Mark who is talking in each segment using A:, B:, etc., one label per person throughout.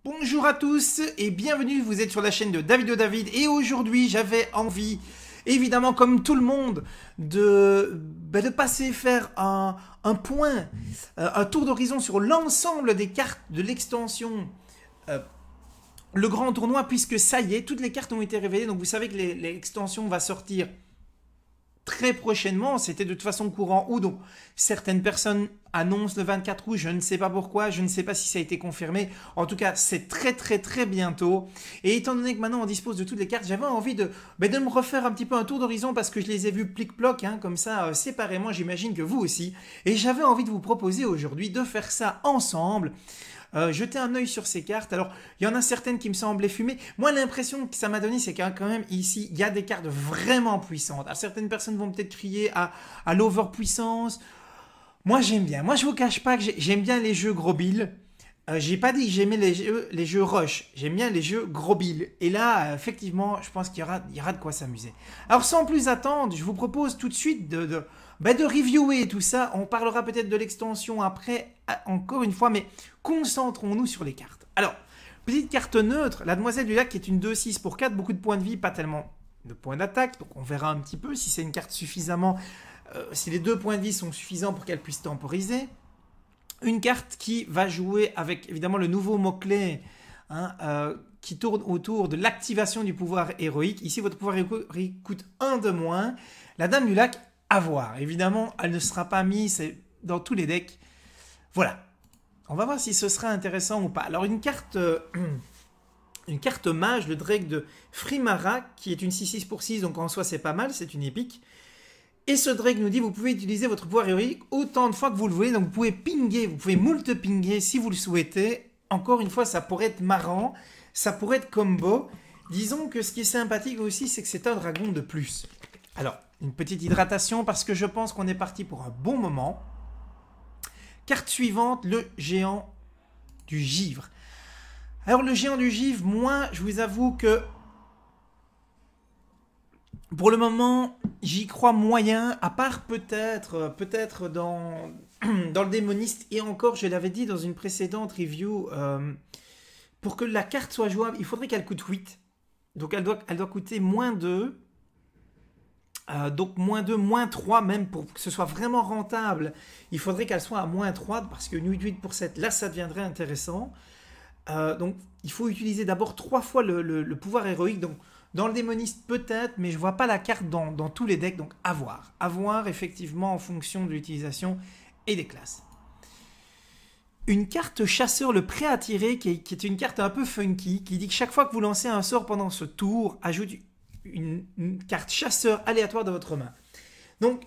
A: Bonjour à tous et bienvenue, vous êtes sur la chaîne de Davido David et aujourd'hui j'avais envie, évidemment comme tout le monde, de passer faire un point, un tour d'horizon sur l'ensemble des cartes de l'extension Le Grand Tournoi, puisque ça y est, toutes les cartes ont été révélées, donc vous savez que l'extension va sortir très prochainement, c'était de toute façon courant août, donc certaines personnes annoncent le 24 août, je ne sais pas pourquoi, je ne sais pas si ça a été confirmé, en tout cas c'est très bientôt, et étant donné que maintenant on dispose de toutes les cartes, j'avais envie de me refaire un petit peu un tour d'horizon, parce que je les ai vus plic-ploc, comme ça, séparément, j'imagine que vous aussi, et j'avais envie de vous proposer aujourd'hui de faire ça ensemble. Jeter un œil sur ces cartes. Alors, il y en a certaines qui me semblaient fumées. Moi, l'impression que ça m'a donné, c'est quand même ici, il y a des cartes vraiment puissantes. Alors, certaines personnes vont peut-être crier à l'overpuissance. Moi, j'aime bien. Moi, je vous cache pas que j'aime bien les jeux gros bill. J'ai pas dit que j'aimais les jeux rush. J'aime bien les jeux gros bill. Et là, effectivement, je pense qu'il y aura de quoi s'amuser. Alors, sans plus attendre, je vous propose tout de suite de reviewer tout ça. On parlera peut-être de l'extension après, encore une fois, mais concentrons-nous sur les cartes. Alors, petite carte neutre, la Demoiselle du Lac qui est une 2-6 pour 4, beaucoup de points de vie, pas tellement de points d'attaque. Donc, on verra un petit peu si c'est une carte suffisamment... si les 2 points de vie sont suffisants pour qu'elle puisse temporiser. Une carte qui va jouer avec, évidemment, le nouveau mot-clé qui tourne autour de l'activation du pouvoir héroïque. Ici, votre pouvoir héroïque coûte 1 de moins. La Dame du Lac, à voir. Évidemment, elle ne sera pas mise dans tous les decks. Voilà. On va voir si ce sera intéressant ou pas. Alors, une carte mage, le Drake de Frimara, qui est une 6-6 pour 6, donc en soi, c'est pas mal, c'est une épique. Et ce Drake nous dit, vous pouvez utiliser votre pouvoir héroïque autant de fois que vous le voulez. Donc, vous pouvez pinguer, vous pouvez moult-pinguer si vous le souhaitez. Encore une fois, ça pourrait être marrant, ça pourrait être combo. Disons que ce qui est sympathique aussi, c'est que c'est un dragon de plus. Alors, une petite hydratation parce que je pense qu'on est parti pour un bon moment. Carte suivante, le géant du givre. Alors, le géant du givre, moi, je vous avoue que pour le moment, j'y crois moyen, à part peut-être dans le démoniste. Et encore, je l'avais dit dans une précédente review, pour que la carte soit jouable, il faudrait qu'elle coûte 8. Donc, elle doit coûter moins 2. Donc, moins 2, moins 3 même, pour que ce soit vraiment rentable. Il faudrait qu'elle soit à moins 3, parce que 8 pour 7, là, ça deviendrait intéressant. Donc, il faut utiliser d'abord 3 fois le pouvoir héroïque. Donc, dans le démoniste, peut-être, mais je ne vois pas la carte dans tous les decks. Donc, à voir. À voir, effectivement, en fonction de l'utilisation et des classes. Une carte chasseur, le prêt à tirer, qui est une carte un peu funky, qui dit que chaque fois que vous lancez un sort pendant ce tour, ajoute une carte chasseur aléatoire de votre main. Donc,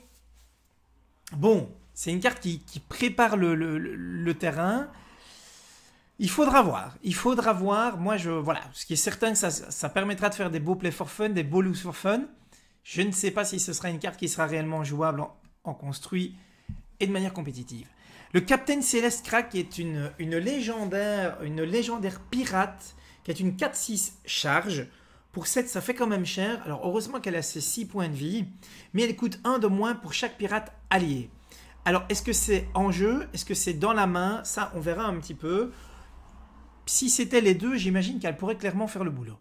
A: bon, c'est une carte qui prépare le terrain. Il faudra voir. Moi, voilà. Ce qui est certain, ça permettra de faire des beaux play for fun, des beaux lose for fun. Je ne sais pas si ce sera une carte qui sera réellement jouable en construit et de manière compétitive. Le Captain Céleste Crack, qui est une légendaire pirate, qui est une 4-6 charge. Pour 7, ça fait quand même cher. Alors, heureusement qu'elle a ses 6 points de vie, mais elle coûte 1 de moins pour chaque pirate allié. Alors, est-ce que c'est en jeu? Est-ce que c'est dans la main? Ça, on verra un petit peu. Si c'était les deux, j'imagine qu'elle pourrait clairement faire le boulot.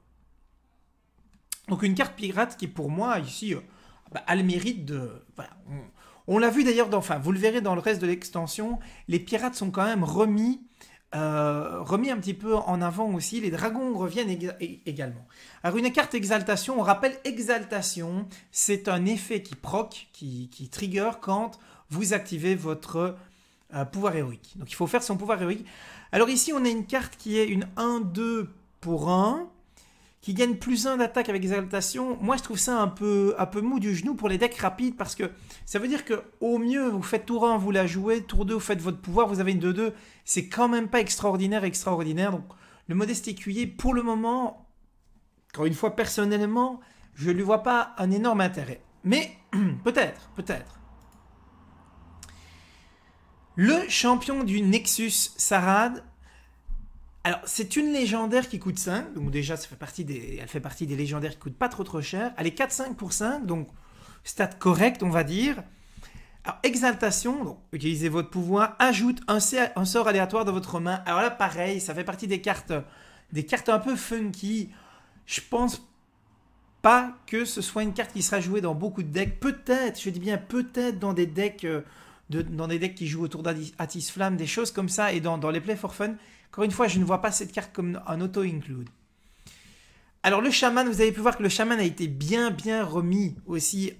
A: Donc une carte pirate qui, pour moi, ici, a le mérite de... Voilà, on l'a vu d'ailleurs, vous le verrez dans le reste de l'extension, les pirates sont quand même remis un petit peu en avant aussi. Les dragons reviennent également. Alors une carte exaltation, on rappelle exaltation, c'est un effet qui proc, qui trigger quand vous activez votre pouvoir héroïque. Donc il faut faire son pouvoir héroïque. Alors ici, on a une carte qui est une 1-2 pour 1, qui gagne plus 1 d'attaque avec exaltation. Moi, je trouve ça un peu mou du genou pour les decks rapides, parce que ça veut dire qu'au mieux, vous faites tour 1, vous la jouez, tour 2, vous faites votre pouvoir, vous avez une 2-2. C'est quand même pas extraordinaire. Donc, le modeste écuyer, pour le moment, encore une fois, personnellement, je ne lui vois pas un énorme intérêt. Mais, peut-être. Le champion du Nexus, Sarad. Alors, c'est une légendaire qui coûte 5. Donc déjà, elle fait partie des légendaires qui coûtent pas trop cher. Elle est 4-5 pour 5. Donc, stat correct, on va dire. Alors, exaltation, donc utilisez votre pouvoir, ajoute un sort aléatoire dans votre main. Alors là, pareil, ça fait partie des cartes un peu funky. Je pense pas que ce soit une carte qui sera jouée dans beaucoup de decks. Peut-être, je dis bien peut-être dans des decks, qui jouent autour d'Atis Flamme, des choses comme ça, et dans les Play for Fun. Encore une fois, je ne vois pas cette carte comme un auto-include. Alors le chaman, vous avez pu voir que le chaman a été bien remis aussi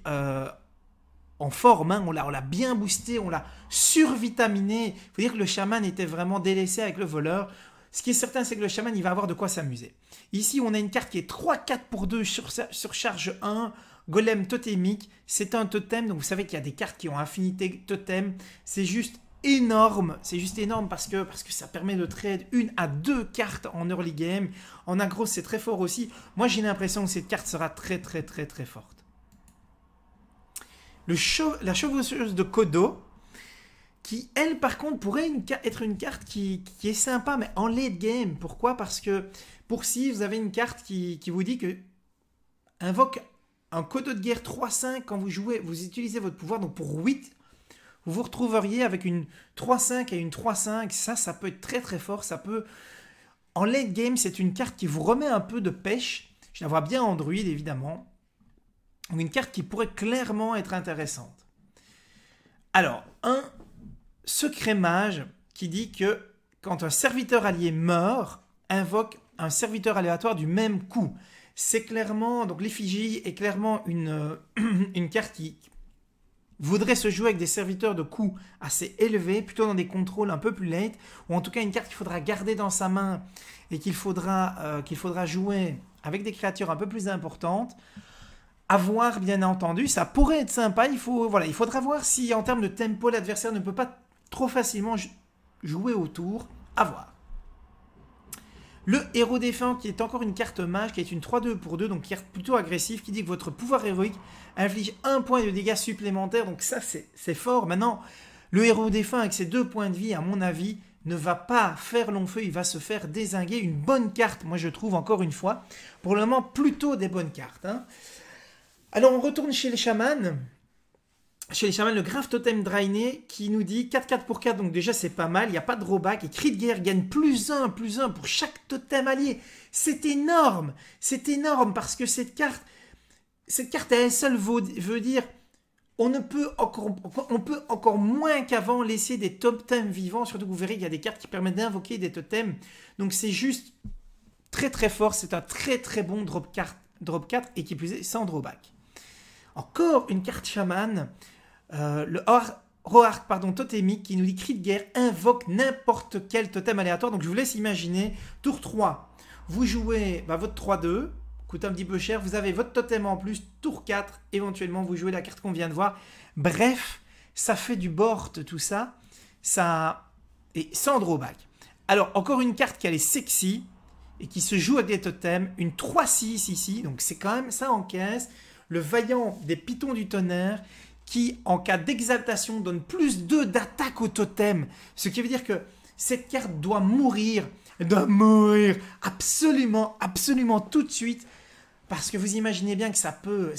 A: en forme, hein. On l'a bien boosté, on l'a survitaminé. Il faut dire que le chaman était vraiment délaissé avec le voleur. Ce qui est certain, c'est que le chaman, il va avoir de quoi s'amuser. Ici, on a une carte qui est 3-4 pour 2 sur charge 1, golem totémique. C'est un totem, donc vous savez qu'il y a des cartes qui ont infinité totem. C'est juste énorme parce que ça permet de trade 1 à 2 cartes en early game. En aggro, c'est très fort aussi. Moi, j'ai l'impression que cette carte sera très forte. La chevaucheuse de Kodo, qui, elle, par contre, pourrait être une carte qui est sympa, mais en late game. Pourquoi? Parce que, pour si vous avez une carte qui vous dit que invoque un Kodo de guerre 3-5 quand vous jouez, vous utilisez votre pouvoir, donc pour 8, vous vous retrouveriez avec une 3-5 et une 3-5. Ça peut être très fort. Ça peut... En late game, c'est une carte qui vous remet un peu de pêche. Je la vois bien en druide, évidemment. Une carte qui pourrait clairement être intéressante. Alors, un secret mage qui dit que quand un serviteur allié meurt, invoque un serviteur aléatoire du même coup. C'est clairement... Donc l'effigie est clairement une carte qui voudrait se jouer avec des serviteurs de coût assez élevés, plutôt dans des contrôles un peu plus late, ou en tout cas une carte qu'il faudra garder dans sa main et qu'il faudra jouer avec des créatures un peu plus importantes. À voir, bien entendu, ça pourrait être sympa. Il faudra voir si en termes de tempo, l'adversaire ne peut pas trop facilement jouer autour. À voir. Le héros défunt, qui est encore une carte mage, qui est une 3-2 pour 2, donc carte plutôt agressive, qui dit que votre pouvoir héroïque inflige 1 point de dégâts supplémentaires. Donc ça, c'est fort. Maintenant, le héros défunt, avec ses 2 points de vie, à mon avis, ne va pas faire long feu. Il va se faire dézinguer. Une bonne carte, moi je trouve, encore une fois. Pour le moment, plutôt des bonnes cartes. Hein. Alors, on retourne chez les chamans. Chez les chamans, le Grave Totem Drainé qui nous dit 4-4 pour 4, donc déjà c'est pas mal, il n'y a pas de drawback, et Cri de guerre gagne +1 pour chaque totem allié. C'est énorme parce que cette carte à elle seule veut dire on peut encore moins qu'avant laisser des totems vivants, surtout que vous verrez qu'il y a des cartes qui permettent d'invoquer des totems, donc c'est juste très fort, c'est un très bon drop 4 et qui plus est sans drawback. Encore une carte chaman, le Roark totémique qui nous dit cri de guerre, invoque n'importe quel totem aléatoire. Donc je vous laisse imaginer, tour 3, vous jouez votre 3-2, coûte un petit peu cher, vous avez votre totem en plus, tour 4, éventuellement vous jouez la carte qu'on vient de voir. Bref, ça fait du board tout ça, et sans drawback. Alors encore une carte qui est sexy et qui se joue avec des totems, une 3-6 ici, donc c'est quand même ça en caisse. Le vaillant des pitons du tonnerre qui, en cas d'exaltation, donne +2 d'attaque au totem. Ce qui veut dire que cette carte doit mourir absolument tout de suite. Parce que vous imaginez bien que ça peut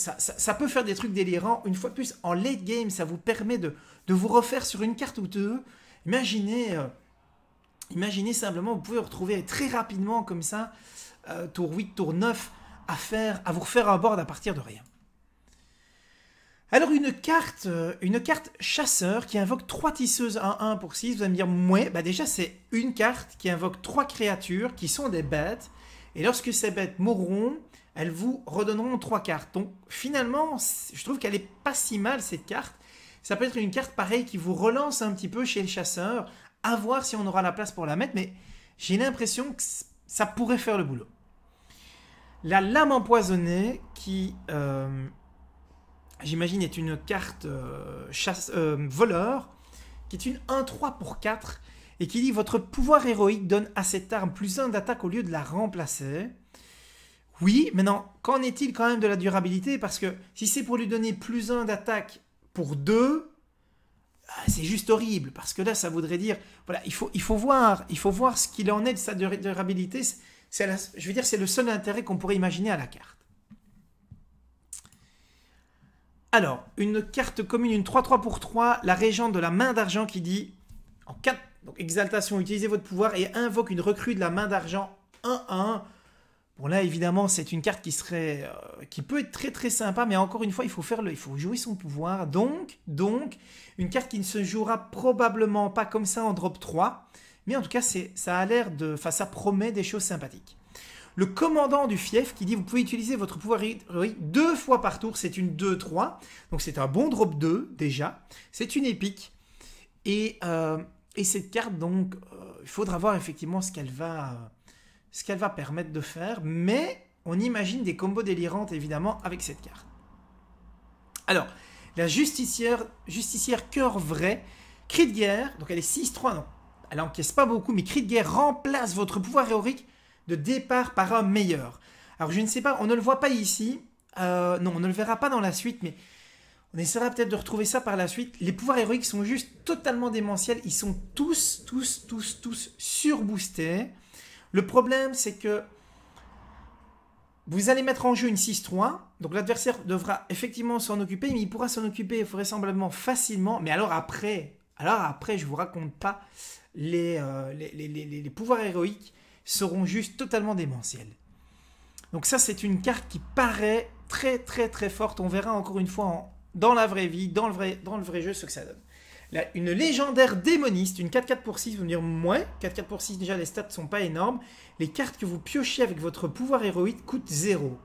A: faire des trucs délirants. Une fois de plus, en late game, ça vous permet de vous refaire sur une carte ou deux. Imaginez simplement, vous pouvez vous retrouver très rapidement comme ça, tour 8, tour 9, à vous refaire un board à partir de rien. Alors une carte chasseur qui invoque 3 tisseuses 1-1 pour 6, vous allez me dire, ouais, déjà c'est une carte qui invoque 3 créatures qui sont des bêtes, et lorsque ces bêtes mourront, elles vous redonneront 3 cartes. Donc finalement, je trouve qu'elle est pas si mal cette carte. Ça peut être une carte pareille qui vous relance un petit peu chez le chasseur, à voir si on aura la place pour la mettre, mais j'ai l'impression que ça pourrait faire le boulot. La lame empoisonnée qui... j'imagine est une carte voleur, qui est une 1-3 pour 4, et qui dit votre pouvoir héroïque donne à cette arme +1 d'attaque au lieu de la remplacer. Oui, maintenant, qu'en est-il quand même de la durabilité? Parce que si c'est pour lui donner +1 d'attaque pour 2, c'est juste horrible, parce que là, ça voudrait dire, voilà, il faut voir ce qu'il en est de sa durabilité. Je veux dire, c'est le seul intérêt qu'on pourrait imaginer à la carte. Alors, une carte commune, une 3-3 pour 3, la régente de la main d'argent qui dit, en 4, donc exaltation, utilisez votre pouvoir et invoque une recrue de la main d'argent 1-1. Bon là, évidemment, c'est une carte qui peut être très très sympa, mais encore une fois, il faut jouer son pouvoir. Donc, une carte qui ne se jouera probablement pas comme ça en drop 3, mais en tout cas, ça a l'air ça promet des choses sympathiques. Le commandant du fief qui dit vous pouvez utiliser votre pouvoir héroïque 2 fois par tour, c'est une 2-3, donc c'est un bon drop 2 déjà, c'est une épique, et cette carte donc, il faudra voir effectivement ce qu'elle va permettre de faire, mais on imagine des combos délirantes évidemment avec cette carte. Alors, la justicière cœur vrai, cri de guerre, donc elle est 6-3, non, elle encaisse pas beaucoup, mais cri de guerre remplace votre pouvoir héroïque de départ par un meilleur. Alors je ne sais pas, on ne le voit pas ici, non on ne le verra pas dans la suite, mais on essaiera peut-être de retrouver ça par la suite. Les pouvoirs héroïques sont juste totalement démentiels, ils sont tous surboostés. Le problème c'est que vous allez mettre en jeu une 6-3, donc l'adversaire devra effectivement s'en occuper, mais il pourra s'en occuper vraisemblablement facilement, mais alors après je vous raconte pas, les pouvoirs héroïques seront juste totalement démentiels. Donc ça, c'est une carte qui paraît très forte. On verra encore une fois dans la vraie vie, dans le vrai jeu, ce que ça donne. Là, une légendaire démoniste, une 4-4 pour 6, vous me dire, ouais, 4-4 pour 6, déjà les stats ne sont pas énormes. Les cartes que vous piochez avec votre pouvoir héroïque coûtent 0.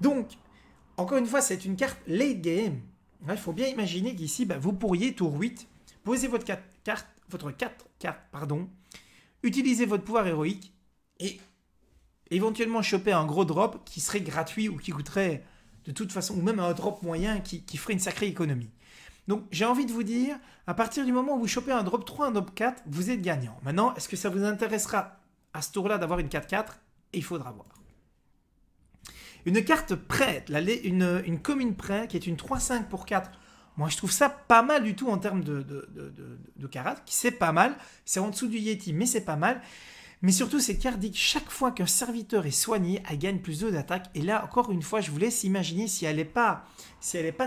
A: Donc, encore une fois, c'est une carte late game. Il faut bien imaginer qu'ici, vous pourriez, tour 8, poser votre 4 cartes, utiliser votre pouvoir héroïque, et éventuellement choper un gros drop qui serait gratuit ou qui coûterait de toute façon, ou même un drop moyen qui ferait une sacrée économie. Donc j'ai envie de vous dire, à partir du moment où vous chopez un drop 3, un drop 4, vous êtes gagnant. Maintenant, est-ce que ça vous intéressera à ce tour-là d'avoir une 4-4? Il faudra voir. Une carte prête, une commune prête qui est une 3-5 pour 4. Moi, je trouve ça pas mal du tout en termes de caractère. C'est pas mal. C'est en dessous du Yeti, mais c'est pas mal. Mais surtout, cette carte dit que chaque fois qu'un serviteur est soigné, elle gagne plus 2 d'attaque. Et là, encore une fois, je vous laisse imaginer si elle n'est pas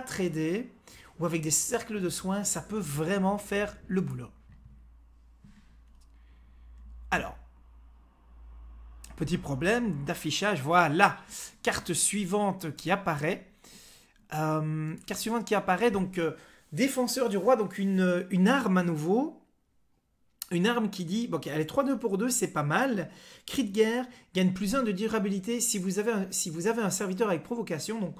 A: tradée ou avec des cercles de soins, ça peut vraiment faire le boulot. Alors, petit problème d'affichage. Voilà, carte suivante qui apparaît. Donc défenseur du roi, donc une arme à nouveau. Une arme qui dit, bon, elle est 3-2 pour 2, c'est pas mal. Cri de guerre, gagne plus 1 de durabilité si vous avez un serviteur avec provocation. Donc,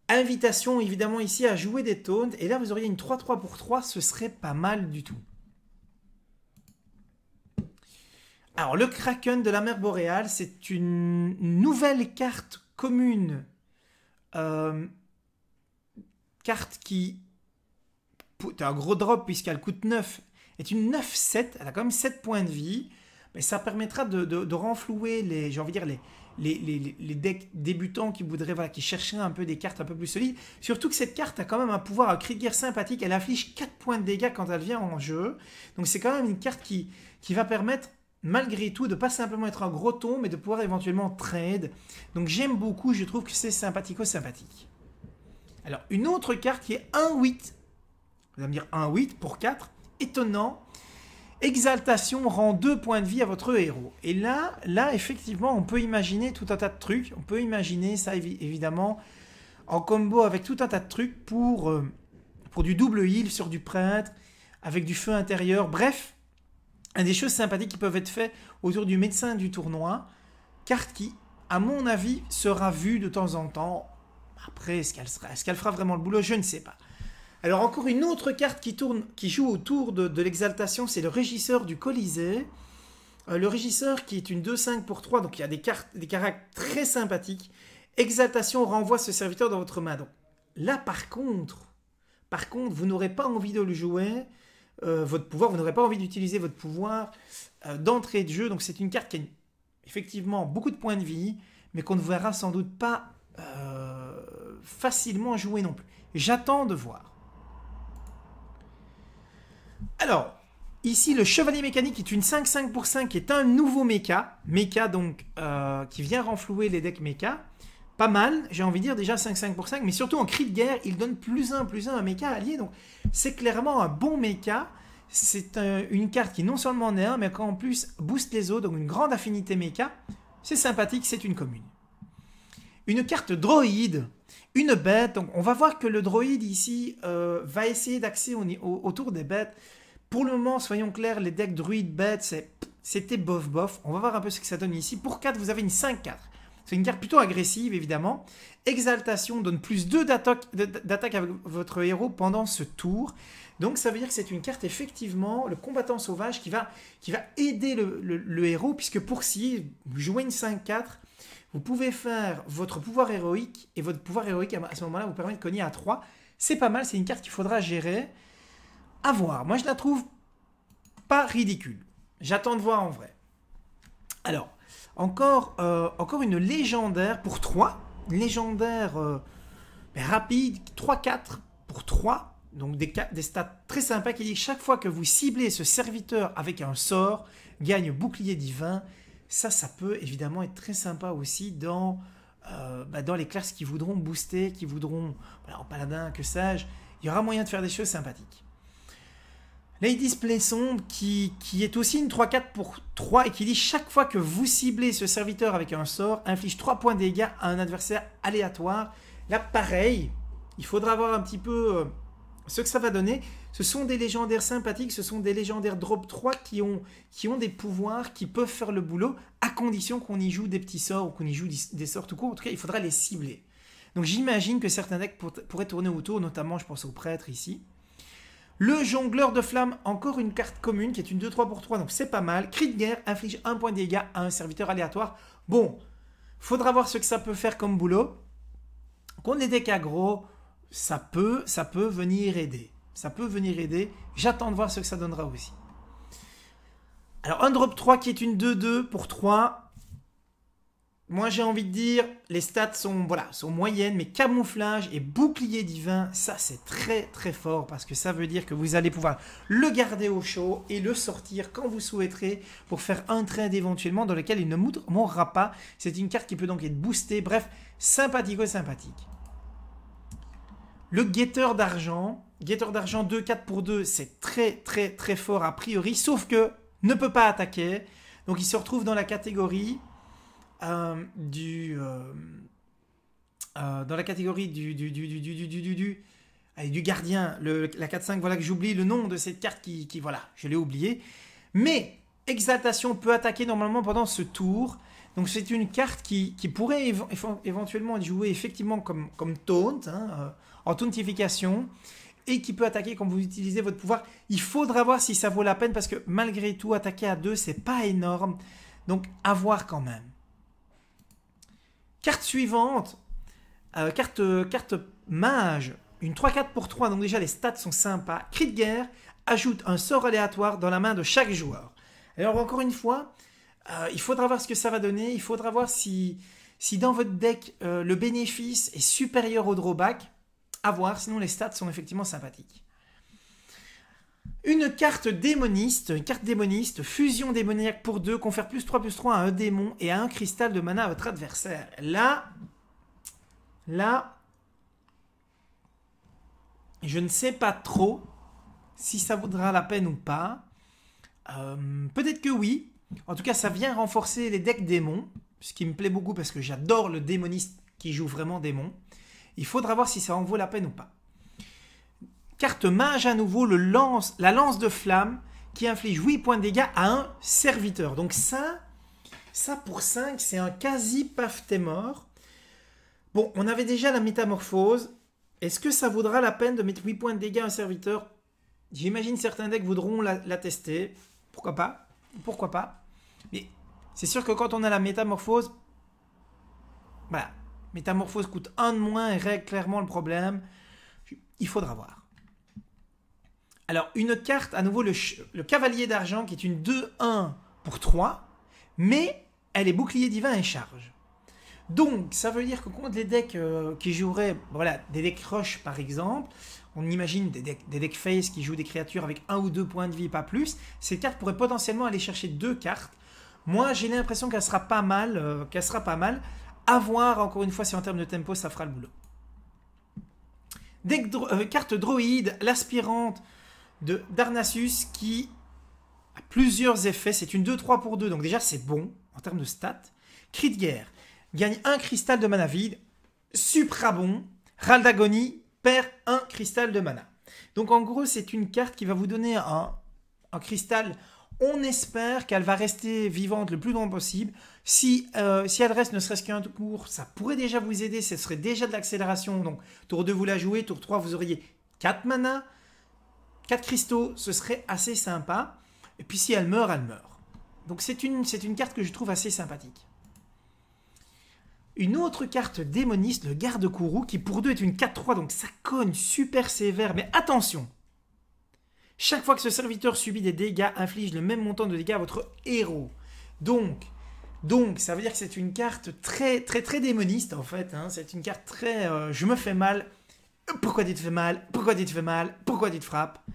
A: invitation évidemment ici à jouer des taunts. Et là, vous auriez une 3-3 pour 3, ce serait pas mal du tout. Alors, le Kraken de la mer boréale, c'est une nouvelle carte commune. Carte qui... C'est un gros drop puisqu'elle coûte 9. Est une 9-7, elle a quand même 7 points de vie, mais ça permettra de renflouer les decks débutants qui voudraient, qui chercheraient un peu des cartes un peu plus solides. Surtout que cette carte a quand même un pouvoir, un cri de guerre sympathique, elle affiche 4 points de dégâts quand elle vient en jeu. Donc c'est quand même une carte qui va permettre, malgré tout, de pas simplement être un gros ton, mais de pouvoir éventuellement trade. Donc j'aime beaucoup, je trouve que c'est sympathico-sympathique. Alors une autre carte qui est 1-8, vous allez me dire 1-8 pour 4, étonnant. Exaltation rend 2 points de vie à votre héros. Et là, effectivement, on peut imaginer tout un tas de trucs. On peut imaginer ça, évidemment, en combo avec tout un tas de trucs pour du double heal sur du prêtre, avec du feu intérieur. Bref, des choses sympathiques qui peuvent être faites autour du médecin du tournoi. Carte qui, à mon avis, sera vue de temps en temps. Après, est-ce qu'elle fera vraiment le boulot? Je ne sais pas. Alors encore une autre carte qui joue autour de l'exaltation, c'est le régisseur du Colisée. Le régisseur qui est une 2-5 pour 3, donc il y a des caractères très sympathiques. Exaltation renvoie ce serviteur dans votre main. Donc là par contre, vous n'aurez pas envie de le jouer, votre pouvoir, vous n'aurez pas envie d'utiliser votre pouvoir d'entrée de jeu. Donc c'est une carte qui a effectivement beaucoup de points de vie, mais qu'on ne verra sans doute pas facilement jouer non plus. J'attends de voir. Alors, ici, le Chevalier Mécanique est une 5-5 pour 5, qui est un nouveau mecha. Mecha, donc, qui vient renflouer les decks mecha. pas mal, j'ai envie de dire déjà 5-5 pour 5, mais surtout en cri de guerre, il donne +1/+1 à mecha allié, donc c'est clairement un bon mecha. C'est une carte qui non seulement en est un, mais qui en plus booste les autres, donc une grande affinité mecha. C'est sympathique, c'est une commune. Une carte droïde, une bête, donc on va voir que le droïde ici va essayer d'axer autour des bêtes. Pour le moment, soyons clairs, les decks druides bêtes, c'était bof bof. On va voir un peu ce que ça donne ici. Pour 4, vous avez une 5-4. C'est une carte plutôt agressive, évidemment. Exaltation donne +2 d'attaque avec votre héros pendant ce tour. Donc ça veut dire que c'est une carte, effectivement, le combattant sauvage qui va aider le héros, puisque pour si vous jouez une 5-4, vous pouvez faire votre pouvoir héroïque, et votre pouvoir héroïque, à ce moment-là, vous permet de cogner à 3. C'est pas mal, c'est une carte qu'il faudra gérer. À voir. Moi, je la trouve pas ridicule. J'attends de voir en vrai. Alors, encore une légendaire pour 3. Légendaire rapide, 3-4 pour 3. Donc des stats très sympas qui dit que chaque fois que vous ciblez ce serviteur avec un sort, gagne bouclier divin. Ça peut évidemment être très sympa aussi dans les classes qui voudront booster, qui voudront, en paladin, que sais-je. Il y aura moyen de faire des choses sympathiques. Lady's Play Sombre qui est aussi une 3-4 pour 3 et qui dit chaque fois que vous ciblez ce serviteur avec un sort, inflige 3 points de dégâts à un adversaire aléatoire. Là, pareil, il faudra voir un petit peu ce que ça va donner. Ce sont des légendaires sympathiques, ce sont des légendaires drop 3 qui ont des pouvoirs, qui peuvent faire le boulot, à condition qu'on y joue des petits sorts ou qu'on y joue des sorts tout court. En tout cas, il faudra les cibler. Donc j'imagine que certains decks pourraient tourner autour, notamment je pense au prêtre ici. Le jongleur de flammes, encore une carte commune qui est une 2-3 pour 3, donc c'est pas mal. Cri de guerre, inflige 1 point de dégâts à un serviteur aléatoire. Bon, faudra voir ce que ça peut faire comme boulot. Contre les decks aggro, ça peut venir aider. Ça peut venir aider. J'attends de voir ce que ça donnera aussi. Alors, un drop 3 qui est une 2-2 pour 3. Moi, j'ai envie de dire, les stats sont moyennes, mais camouflage et bouclier divin, ça, c'est très, très fort parce que ça veut dire que vous allez pouvoir le garder au chaud et le sortir quand vous souhaiterez pour faire un trade éventuellement dans lequel il ne mourra pas. C'est une carte qui peut donc être boostée. Bref, sympathique. Le guetteur d'argent. Guetteur d'argent 2-4 pour 2, c'est très, très, très fort a priori, sauf que ne peut pas attaquer. Donc, il se retrouve dans la catégorie... du gardien, la 4-5, voilà que j'oublie le nom de cette carte qui voilà, je l'ai oublié. Mais Exaltation peut attaquer normalement pendant ce tour. Donc c'est une carte qui pourrait éventuellement être jouée effectivement comme taunt, en tauntification, et qui peut attaquer quand vous utilisez votre pouvoir. Il faudra voir si ça vaut la peine parce que malgré tout, attaquer à 2, c'est pas énorme. Donc à voir quand même. Carte suivante, carte mage, une 3-4 pour 3, donc déjà les stats sont sympas. Cri de guerre, ajoute un sort aléatoire dans la main de chaque joueur. Alors encore une fois, il faudra voir ce que ça va donner, il faudra voir si dans votre deck le bénéfice est supérieur au drawback, à voir, sinon les stats sont effectivement sympathiques. Une carte démoniste, fusion démoniaque pour 2, confère +3/+3 à un démon et à un cristal de mana à votre adversaire. Là, je ne sais pas trop si ça vaudra la peine ou pas. Peut-être que oui. En tout cas, ça vient renforcer les decks démons, ce qui me plaît beaucoup parce que j'adore le démoniste qui joue vraiment démon. Il faudra voir si ça en vaut la peine ou pas. Carte mage à nouveau, la lance de flamme qui inflige 8 points de dégâts à un serviteur. Donc ça pour 5, c'est un quasi paf t'es mort. Bon, on avait déjà la métamorphose. Est-ce que ça vaudra la peine de mettre 8 points de dégâts à un serviteur? J'imagine certains decks voudront la tester. Pourquoi pas. Mais c'est sûr que quand on a la métamorphose, voilà, métamorphose coûte 1 de moins et règle clairement le problème. Il faudra voir. Alors, une carte, à nouveau, le cavalier d'argent, qui est une 2-1 pour 3, mais elle est bouclier divin et charge. Donc, ça veut dire que contre les decks qui joueraient, voilà, des decks rush par exemple, on imagine des decks face qui jouent des créatures avec 1 ou 2 points de vie, pas plus, ces cartes pourraient potentiellement aller chercher 2 cartes. Moi, j'ai l'impression qu'elle sera pas mal, À voir, encore une fois, si en termes de tempo, ça fera le boulot. Carte droïde, l'aspirante de Darnassus qui a plusieurs effets. C'est une 2-3 pour 2, donc déjà c'est bon en termes de stats. Cri de guerre, gagne un cristal de mana vide. Supra bon, Râle d'agonie, perd un cristal de mana. Donc en gros, c'est une carte qui va vous donner un cristal. On espère qu'elle va rester vivante le plus longtemps possible. Si elle reste ne serait-ce qu'un tour, ça pourrait déjà vous aider. Ce serait déjà de l'accélération. Donc tour 2, vous la jouez. Tour 3, vous auriez 4 mana, 4 cristaux. Ce serait assez sympa. Et puis si elle meurt, elle meurt. Donc c'est une carte que je trouve assez sympathique. Une autre carte démoniste, le Garde-Kourou, qui pour 2 est une 4-3. Donc ça cogne super sévère. Mais attention! Chaque fois que ce serviteur subit des dégâts, inflige le même montant de dégâts à votre héros. Donc ça veut dire que c'est une carte très, très, très démoniste, en fait. Hein. C'est une carte très... je me fais mal. Pourquoi tu te fais mal? Pourquoi tu te fais mal? Pourquoi tu te frappes?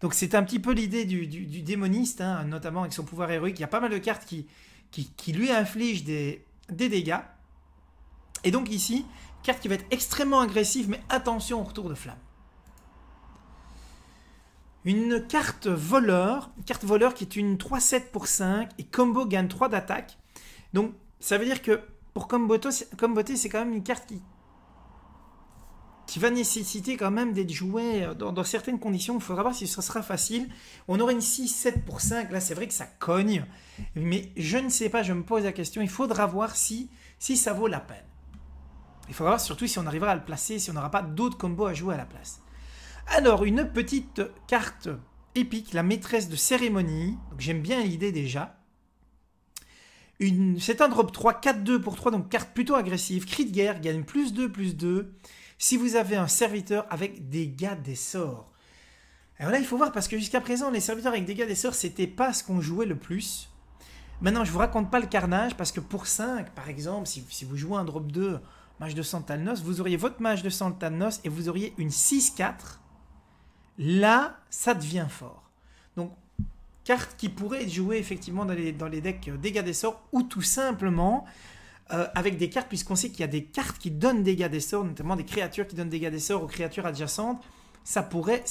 A: Donc c'est un petit peu l'idée du démoniste, hein, notamment avec son pouvoir héroïque. Il y a pas mal de cartes qui lui infligent des dégâts. Et donc ici, carte qui va être extrêmement agressive, mais attention au retour de flamme. Une carte voleur qui est une 3-7 pour 5 et combo gagne 3 d'attaque. Donc ça veut dire que pour comboter, c'est quand même une carte qui va nécessiter quand même d'être jouée dans certaines conditions. Il faudra voir si ce sera facile. On aurait une 6-7 pour 5, là c'est vrai que ça cogne. Mais je ne sais pas, je me pose la question. Il faudra voir si ça vaut la peine. Il faudra voir surtout si on arrivera à le placer, si on n'aura pas d'autres combos à jouer à la place. Alors, une petite carte épique, la maîtresse de cérémonie. J'aime bien l'idée déjà. C'est un drop 3, 4-2 pour 3, donc carte plutôt agressive. Cri de guerre, gagne +2/+2. Si vous avez un serviteur avec dégâts des sorts. Alors là, il faut voir, parce que jusqu'à présent, les serviteurs avec dégâts des sorts, c'était pas ce qu'on jouait le plus. Maintenant, je ne vous raconte pas le carnage, parce que pour 5, par exemple, si vous jouez un drop 2, mage de Santalnos, vous auriez votre mage de Santalnos et vous auriez une 6-4. Là, ça devient fort. Donc, carte qui pourrait être jouée effectivement dans les decks dégâts des sorts ou tout simplement avec des cartes, puisqu'on sait qu'il y a des cartes qui donnent dégâts des sorts, notamment des créatures qui donnent dégâts des sorts aux créatures adjacentes. Ça pourrait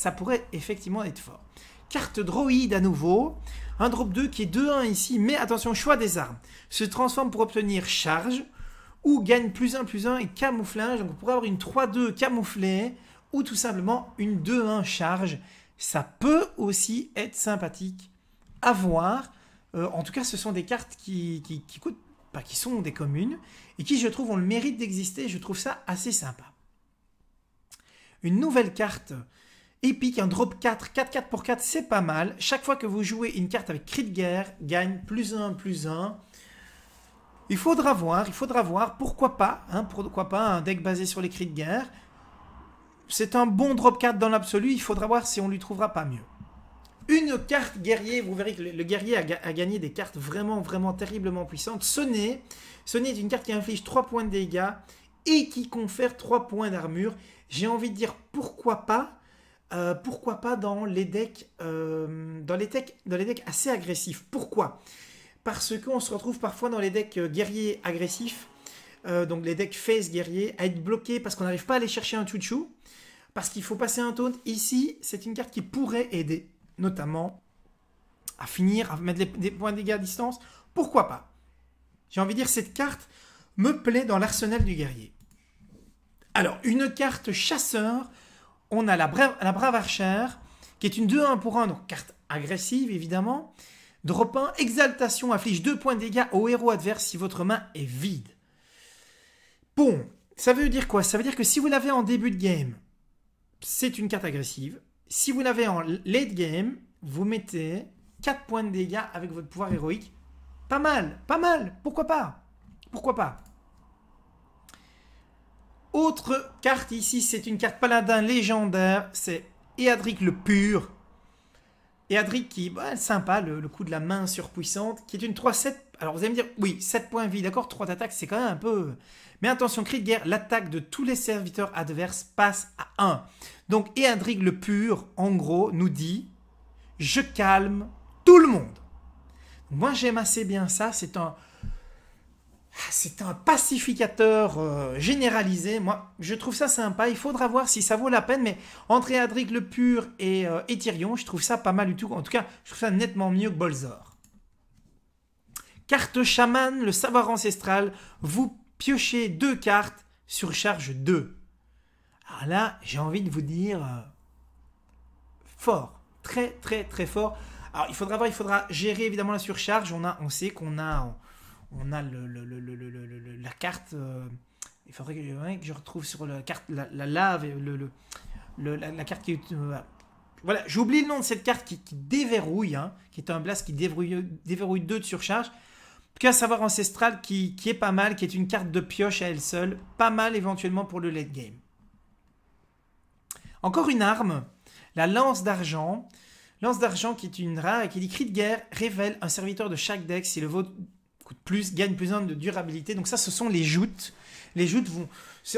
A: effectivement être fort. Carte droïde à nouveau. Un drop 2 qui est 2-1 ici, mais attention, choix des armes. Se transforme pour obtenir charge ou gagne +1/+1 et camouflage. Donc, on pourrait avoir une 3-2 camouflée ou tout simplement une 2-1 charge. Ça peut aussi être sympathique à voir. En tout cas, ce sont des cartes qui coûtent, qui sont des communes et qui, je trouve, ont le mérite d'exister. Je trouve ça assez sympa. Une nouvelle carte épique, un drop 4, 4-4 pour 4, c'est pas mal. Chaque fois que vous jouez une carte avec cri de guerre, gagne +1/+1. Il faudra voir, pourquoi pas, un deck basé sur les cris de guerre. C'est un bon drop 4 dans l'absolu, il faudra voir si on lui trouvera pas mieux. Une carte guerrier, vous verrez que le guerrier a gagné des cartes vraiment, vraiment terriblement puissantes. Sonnet est une carte qui inflige 3 points de dégâts et qui confère 3 points d'armure. J'ai envie de dire pourquoi pas dans les decks assez agressifs. Pourquoi? Parce qu'on se retrouve parfois dans les decks guerriers agressifs, donc les decks face guerriers, à être bloqués parce qu'on n'arrive pas à aller chercher un chouchou, parce qu'il faut passer un taunt. Ici, c'est une carte qui pourrait aider, notamment à finir, à mettre des points de dégâts à distance. Pourquoi pas? J'ai envie de dire, cette carte me plaît dans l'arsenal du guerrier. Alors, une carte chasseur, on a la brave archère, qui est une 2-1 pour 1, donc carte agressive évidemment. Drop 1, exaltation, inflige 2 points de dégâts au héros adverse si votre main est vide. Bon, ça veut dire quoi? Ça veut dire que si vous l'avez en début de game, c'est une carte agressive. Si vous l'avez en late game, vous mettez 4 points de dégâts avec votre pouvoir héroïque. Pas mal, pourquoi pas? Pourquoi pas? Autre carte ici, c'est une carte paladin légendaire, c'est Eadric le Pur. Eadric qui, sympa, le coup de la main surpuissante, qui est une 3-7. Alors vous allez me dire, oui, 7 points de vie, d'accord, 3 d'attaque, c'est quand même un peu... Mais attention, cri de guerre, l'attaque de tous les serviteurs adverses passe à 1. Donc Eadric le Pur, en gros, nous dit, je calme tout le monde. Moi j'aime assez bien ça, c'est un pacificateur généralisé. Moi, je trouve ça sympa. Il faudra voir si ça vaut la peine. Mais entre Eadric le Pur et Tyrion, je trouve ça pas mal du tout. En tout cas, je trouve ça nettement mieux que Bolzor. Carte chaman, le savoir ancestral. Vous piochez 2 cartes sur charge 2. Alors là, j'ai envie de vous dire fort. Très, très, très fort. Alors, il faudra gérer évidemment la surcharge. On sait qu'on a... On a la carte. Il faudrait que je retrouve sur la carte la lave, la carte qui. Voilà, j'oublie le nom de cette carte qui déverrouille, hein, qui est un blast qui déverrouille 2 de surcharge. En tout cas, savoir ancestral qui est pas mal, qui est une carte de pioche à elle seule. Pas mal éventuellement pour le late game. Encore une arme, la lance d'argent. Lance d'argent qui est une rare et qui dit cri de guerre, révèle un serviteur de chaque deck si le vôtre coûte plus, gagne plus 1 de durabilité. Donc ça, ce sont les joutes. Les joutes vont...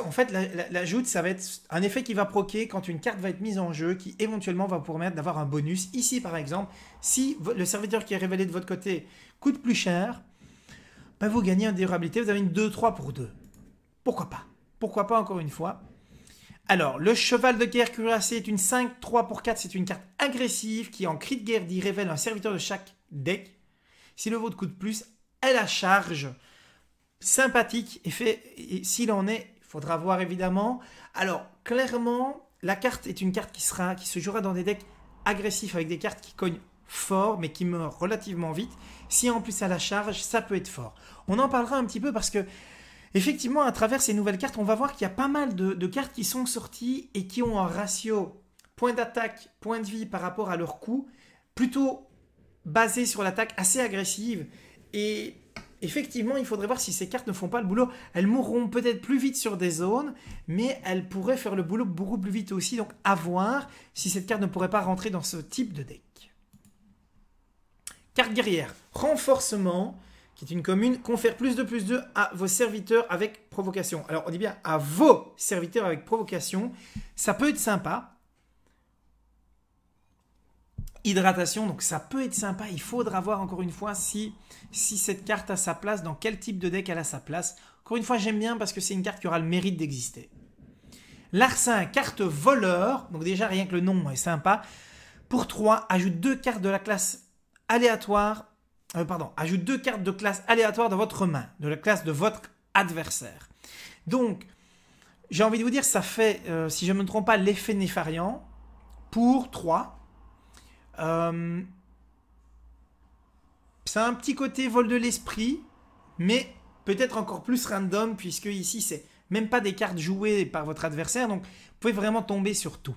A: En fait, la joute, ça va être un effet qui va proquer quand une carte va être mise en jeu, qui éventuellement va vous permettre d'avoir un bonus. Ici, par exemple, si le serviteur qui est révélé de votre côté coûte plus cher, ben vous gagnez une durabilité, vous avez une 2-3 pour 2. Pourquoi pas? Pourquoi pas, encore une fois? Alors, le cheval de guerre cuirassé est une 5-3 pour 4. C'est une carte agressive qui, en cri de guerre, dit révèle un serviteur de chaque deck. Si le vôtre coûte plus, elle a charge. Sympathique. Et s'il en est, il faudra voir évidemment. Alors, clairement, la carte est une carte qui se jouera dans des decks agressifs avec des cartes qui cognent fort, mais qui meurent relativement vite. Si en plus elle a charge, ça peut être fort. On en parlera un petit peu parce que effectivement, à travers ces nouvelles cartes, on va voir qu'il y a pas mal de cartes qui sont sorties et qui ont un ratio point d'attaque, point de vie par rapport à leur coût, plutôt basé sur l'attaque assez agressive. Et effectivement, il faudrait voir si ces cartes ne font pas le boulot. Elles mourront peut-être plus vite sur des zones, mais elles pourraient faire le boulot beaucoup plus vite aussi. Donc, à voir si cette carte ne pourrait pas rentrer dans ce type de deck. Carte guerrière, renforcement, qui est une commune, confère +2/+2 à vos serviteurs avec provocation. Alors, on dit bien à vos serviteurs avec provocation. Ça peut être sympa. Hydratation, donc ça peut être sympa. Il faudra voir encore une fois si cette carte a sa place, dans quel type de deck elle a sa place. Encore une fois, j'aime bien parce que c'est une carte qui aura le mérite d'exister. Larcin, carte voleur. Donc déjà, rien que le nom est sympa. Pour 3, ajoute 2 cartes de la classe aléatoire. Ajoute 2 cartes de classe aléatoire dans votre main, de la classe de votre adversaire. Donc, j'ai envie de vous dire, ça fait, si je ne me trompe pas, l'effet Néfarian pour 3. C'est un petit côté vol de l'esprit, mais peut-être encore plus random, puisque ici, c'est même pas des cartes jouées par votre adversaire, donc vous pouvez vraiment tomber sur tout.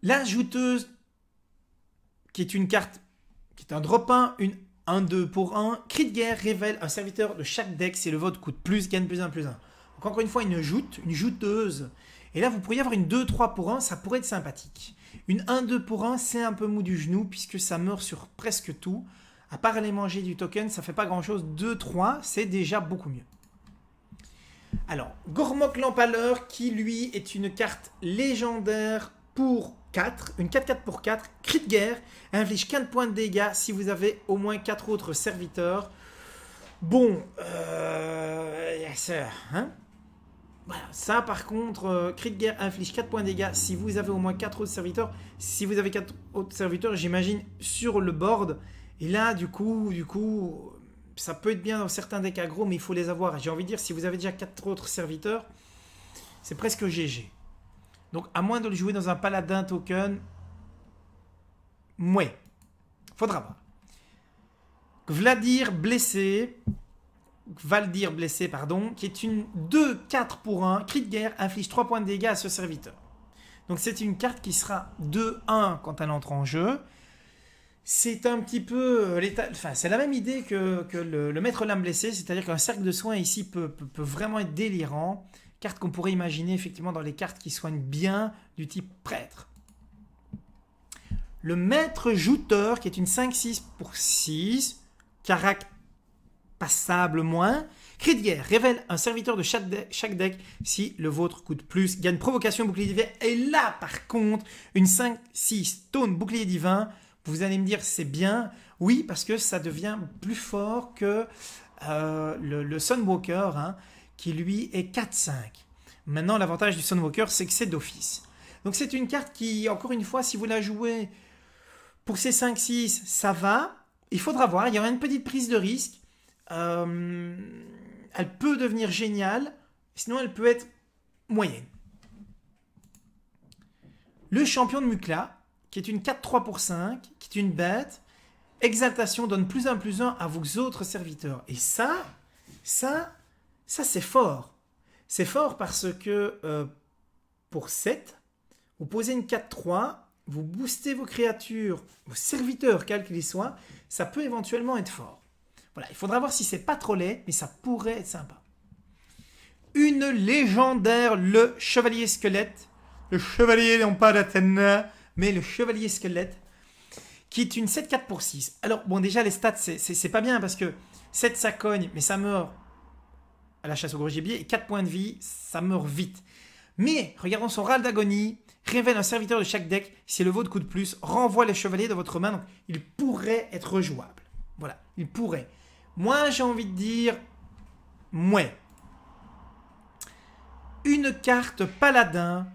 A: La jouteuse, qui est une carte, qui est un drop 1, une 1-2 pour 1, cri de guerre, révèle un serviteur de chaque deck, si le vôtre coûte plus, gagne +1/+1. Donc encore une fois, une jouteuse. Et là, vous pourriez avoir une 2-3 pour 1, ça pourrait être sympathique. Une 1-2 pour 1, c'est un peu mou du genou, puisque ça meurt sur presque tout. À part aller manger du token, ça fait pas grand-chose. 2-3, c'est déjà beaucoup mieux. Alors, Gormok l'Empaleur, qui lui est une carte légendaire pour 4, une 4-4 pour 4, cri de guerre, inflige 4 points de dégâts si vous avez au moins 4 autres serviteurs. Bon, hein? Voilà, ça par contre, cri de guerre inflige 4 points de dégâts si vous avez au moins 4 autres serviteurs. Si vous avez 4 autres serviteurs, j'imagine, sur le board. Et là, du coup, ça peut être bien dans certains decks aggro, mais il faut les avoir. J'ai envie de dire, si vous avez déjà 4 autres serviteurs, c'est presque GG. Donc, à moins de le jouer dans un paladin token, ouais, faudra voir. Valdir blessé, qui est une 2-4 pour 1, cri de guerre, inflige 3 points de dégâts à ce serviteur. Donc, c'est une carte qui sera 2-1 quand elle entre en jeu. C'est un petit peu c'est la même idée que le maître lame blessé, c'est-à-dire qu'un cercle de soins ici peut vraiment être délirant. Carte qu'on pourrait imaginer effectivement dans les cartes qui soignent bien du type prêtre. Le maître jouteur qui est une 5-6 pour 6, carac passable moins, cri de guerre, révèle un serviteur de chaque deck si le vôtre coûte plus, gagne provocation bouclier divin. Et là par contre, une 5-6 taunt bouclier divin, vous allez me dire c'est bien, Oui, parce que ça devient plus fort que le Sunwalker, hein, qui lui est 4-5. Maintenant, l'avantage du Sunwalker, c'est que c'est d'office. Donc c'est une carte qui, encore une fois, si vous la jouez pour ces 5-6, ça va. Il faudra voir, il y aura une petite prise de risque. Elle peut devenir géniale, sinon elle peut être moyenne. Le champion de Mukla, qui est une 4-3 pour 5, qui est une bête. Exaltation donne +1 +1 à vos autres serviteurs. Et ça c'est fort. C'est fort parce que pour 7, vous posez une 4-3, vous boostez vos créatures, vos serviteurs, quels qu'ils soient, ça peut éventuellement être fort. Voilà, il faudra voir si c'est pas trop laid, mais ça pourrait être sympa. Une légendaire, le chevalier squelette. Le chevalier, non pas d'Athéna, mais le chevalier squelette, qui est une 7-4 pour 6. Alors, bon, déjà, les stats, c'est pas bien, parce que 7, ça cogne, mais ça meurt à la chasse au gros gibier, et 4 points de vie, ça meurt vite. Mais, regardons son râle d'agonie, révèle un serviteur de chaque deck, si le vôtre coûte plus, renvoie le chevalier de votre main, donc il pourrait être rejouable. Voilà, il pourrait. Moi, j'ai envie de dire, mouais. Une carte paladin,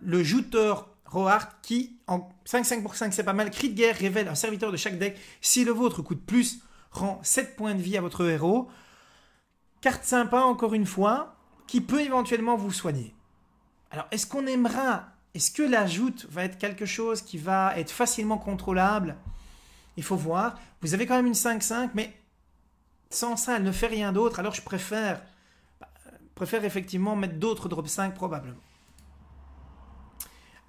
A: le jouteur Rohart, qui, en 5-5 pour 5, c'est pas mal, cri de guerre, révèle un serviteur de chaque deck, si le vôtre coûte plus, rend 7 points de vie à votre héros. Carte sympa, encore une fois, qui peut éventuellement vous soigner. Alors, est-ce qu'on aimera? Est-ce que la joute va être quelque chose qui va être facilement contrôlable? Il faut voir. Vous avez quand même une 5-5, mais sans ça, elle ne fait rien d'autre. Alors, je préfère effectivement mettre d'autres drop 5 probablement.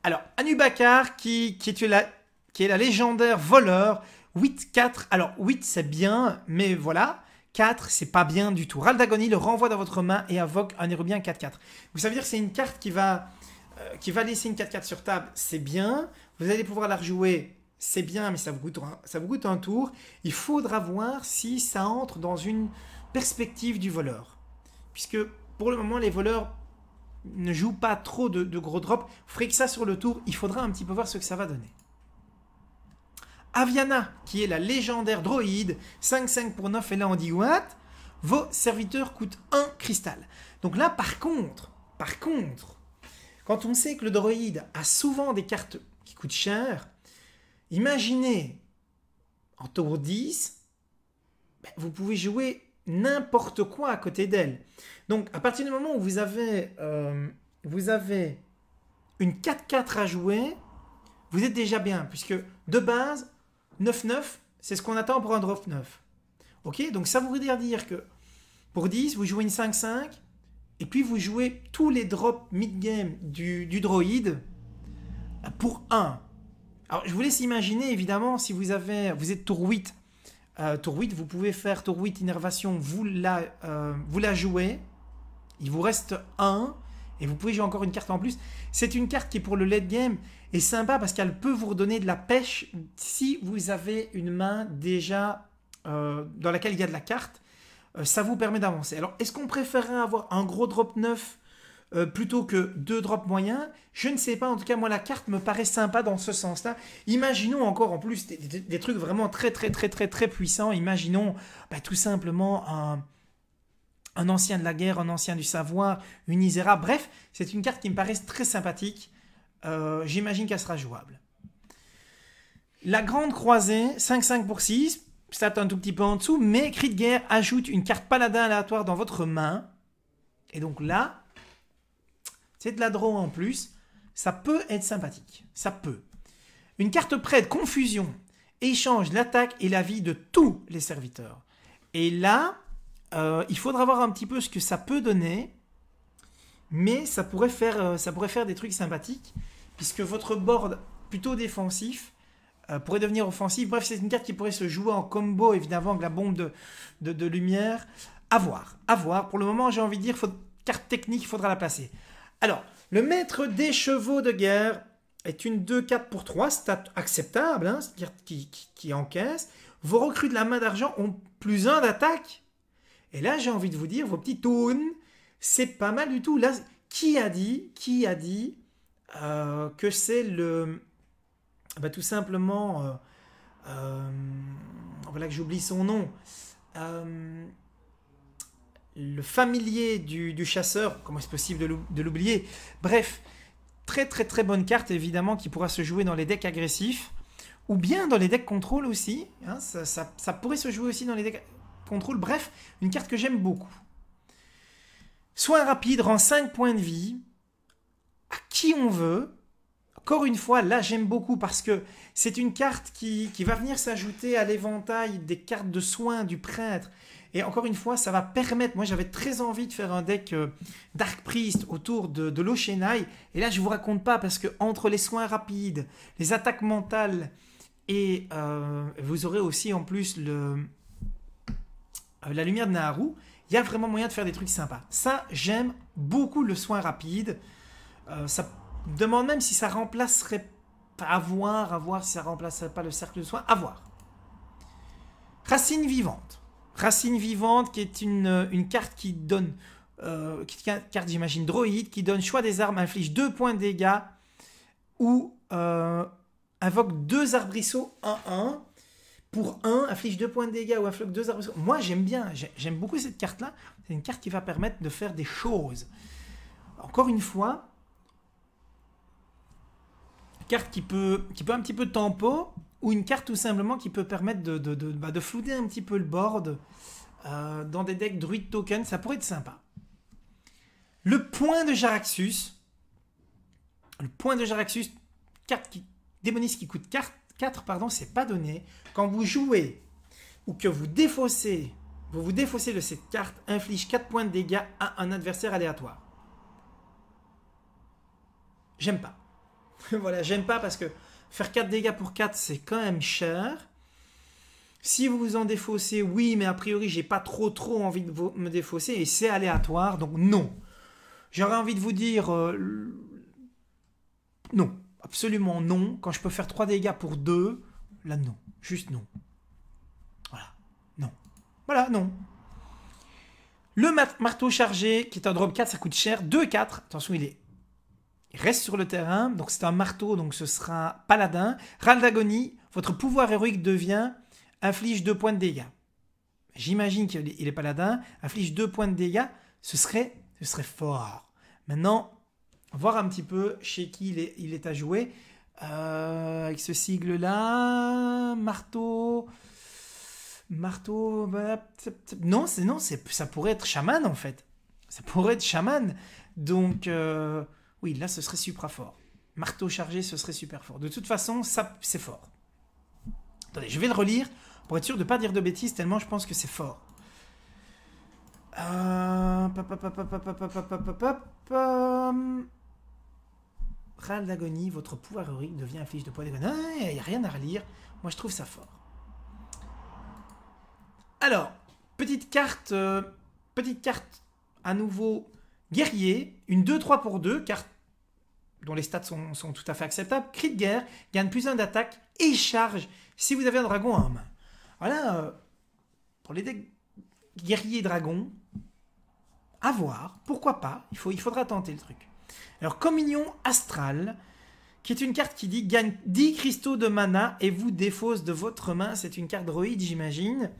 A: Alors, Anubakar, qui est la légendaire voleur, 8-4. Alors, 8, c'est bien, mais voilà. 4, c'est pas bien du tout. Râle d'agonie le renvoie dans votre main et invoque un Nérubien 4-4. Vous savez dire que c'est une carte qui va laisser une 4-4 sur table, c'est bien. Vous allez pouvoir la rejouer, c'est bien, mais ça vous coûte un tour. Il faudra voir si ça entre dans une perspective du voleur. Puisque, pour le moment, les voleurs ne jouent pas trop de gros drops. Vous ferez que ça sur le tour, il faudra un petit peu voir ce que ça va donner. Aviana, qui est la légendaire droïde, 5-5 pour 9, et là on dit what? Vos serviteurs coûtent 1 cristal. Donc là, par contre, quand on sait que le droïde a souvent des cartes qui coûtent cher, imaginez, en tour 10, vous pouvez jouer n'importe quoi à côté d'elle. Donc, à partir du moment où vous avez une 4-4 à jouer, vous êtes déjà bien, puisque de base, 9-9, c'est ce qu'on attend pour un drop 9. Ok, donc ça voudrait dire que pour 10, vous jouez une 5-5, et puis vous jouez tous les drops mid-game du droïde pour 1. Alors, je vous laisse imaginer, évidemment, si vous êtes tour 8, vous pouvez faire tour 8 innervation, vous la jouez, il vous reste 1, et vous pouvez jouer encore une carte en plus. C'est une carte qui, pour le late game, est sympa parce qu'elle peut vous redonner de la pêche si vous avez une main déjà dans laquelle il y a de la carte. Ça vous permet d'avancer. Alors, est-ce qu'on préférerait avoir un gros drop 9 plutôt que 2 drops moyens? Je ne sais pas. En tout cas, moi, la carte me paraît sympa dans ce sens-là. Imaginons encore en plus des trucs vraiment très puissants. Imaginons tout simplement un ancien de la guerre, un ancien du savoir, une Isera. Bref, c'est une carte qui me paraît très sympathique. J'imagine qu'elle sera jouable. La Grande Croisée, 5-5 pour 6. Stat un tout petit peu en dessous, mais cri de guerre ajoute une carte paladin aléatoire dans votre main. Et donc là, c'est de la draw en plus. Ça peut être sympathique. Ça peut. Une carte prête, confusion, échange l'attaque et la vie de tous les serviteurs. Et là, il faudra voir un petit peu ce que ça peut donner. Mais ça pourrait faire des trucs sympathiques. Puisque votre board plutôt défensif pourrait devenir offensif. Bref, c'est une carte qui pourrait se jouer en combo, évidemment, avec la bombe de lumière. À voir. Pour le moment, j'ai envie de dire, carte technique, il faudra la placer. Alors, le maître des chevaux de guerre est une 2-4 pour 3, stat acceptable, hein, c'est une carte qui encaisse. Vos recrues de la main d'argent ont +1 d'attaque. Et là, j'ai envie de vous dire, vos petits toons, c'est pas mal du tout. Là, qui a dit que c'est le... tout simplement voilà que j'oublie son nom. Euh, le familier du chasseur, comment est-ce possible de l'oublier? Bref, très très très bonne carte évidemment qui pourra se jouer dans les decks agressifs ou bien dans les decks contrôle aussi. Hein, ça pourrait se jouer aussi dans les decks contrôle. Bref, une carte que j'aime beaucoup. Soin rapide, rend 5 points de vie à qui on veut. Encore une fois, là j'aime beaucoup parce que c'est une carte qui va venir s'ajouter à l'éventail des cartes de soins du prêtre. Et encore une fois, ça va permettre, moi j'avais très envie de faire un deck Dark Priest autour de l'Oshenai. Et là je ne vous raconte pas parce que entre les soins rapides, les attaques mentales et vous aurez aussi en plus la lumière de Naharu, il y a vraiment moyen de faire des trucs sympas. Ça, j'aime beaucoup le soin rapide. Ça demande même si ça remplacerait, à voir si ça remplacerait pas le cercle de soins, à voir. Racine vivante. Racine vivante qui est une carte qui donne, qui est une carte j'imagine droïde, qui donne choix des armes, inflige 2 points de dégâts ou invoque 2 arbrisseaux 1-1. Pour 1, inflige 2 points de dégâts ou invoque 2 arbrisseaux. Moi j'aime bien, j'aime beaucoup cette carte-là. C'est une carte qui va permettre de faire des choses. Encore une fois, carte qui peut un petit peu tempo, ou une carte tout simplement qui peut permettre de flouder un petit peu le board dans des decks druid token, ça pourrait être sympa. Le point de Jaraxxus. Le point de Jaraxxus, carte démoniste qui coûte 4, pardon, c'est pas donné. Quand vous jouez ou que vous vous défaussez de cette carte, inflige 4 points de dégâts à un adversaire aléatoire. J'aime pas. Voilà, j'aime pas parce que faire 4 dégâts pour 4, c'est quand même cher. Si vous vous en défaussez, oui, mais a priori, j'ai pas trop envie de me défausser et c'est aléatoire, donc non. J'aurais envie de vous dire non, absolument non. Quand je peux faire 3 dégâts pour 2, là non, juste non. Voilà, non. Voilà, non. Le marteau chargé, qui est un drop 4, ça coûte cher. 2-4, attention, il reste sur le terrain, donc c'est un marteau, donc ce sera paladin. Râle d'agonie, votre pouvoir héroïque devient inflige 2 points de dégâts. J'imagine qu'il est paladin, inflige 2 points de dégâts, ce serait fort. Maintenant, voir un petit peu chez qui il est à jouer. Avec ce sigle-là, marteau, non, ça pourrait être chaman en fait. Ça pourrait être chaman. Donc, oui, là, ce serait supra fort. Marteau chargé, ce serait super fort. De toute façon, ça, c'est fort. Attendez, je vais le relire pour être sûr de ne pas dire de bêtises, tellement je pense que c'est fort. Râle d'agonie, votre pouvoir héroïque devient inflige de points d'agonie. Il n'y a rien à relire. Moi, je trouve ça fort. Alors, petite carte à nouveau guerrier. Une 2-3 pour 2, carte dont les stats sont tout à fait acceptables. Cri de guerre, gagne plus 1 d'attaque et charge si vous avez un dragon en main. Voilà, pour les decks guerrier dragon, à voir, pourquoi pas, il faudra tenter le truc. Alors, Communion Astrale, qui est une carte qui dit gagne 10 cristaux de mana et vous défausse de votre main. C'est une carte droïde, j'imagine.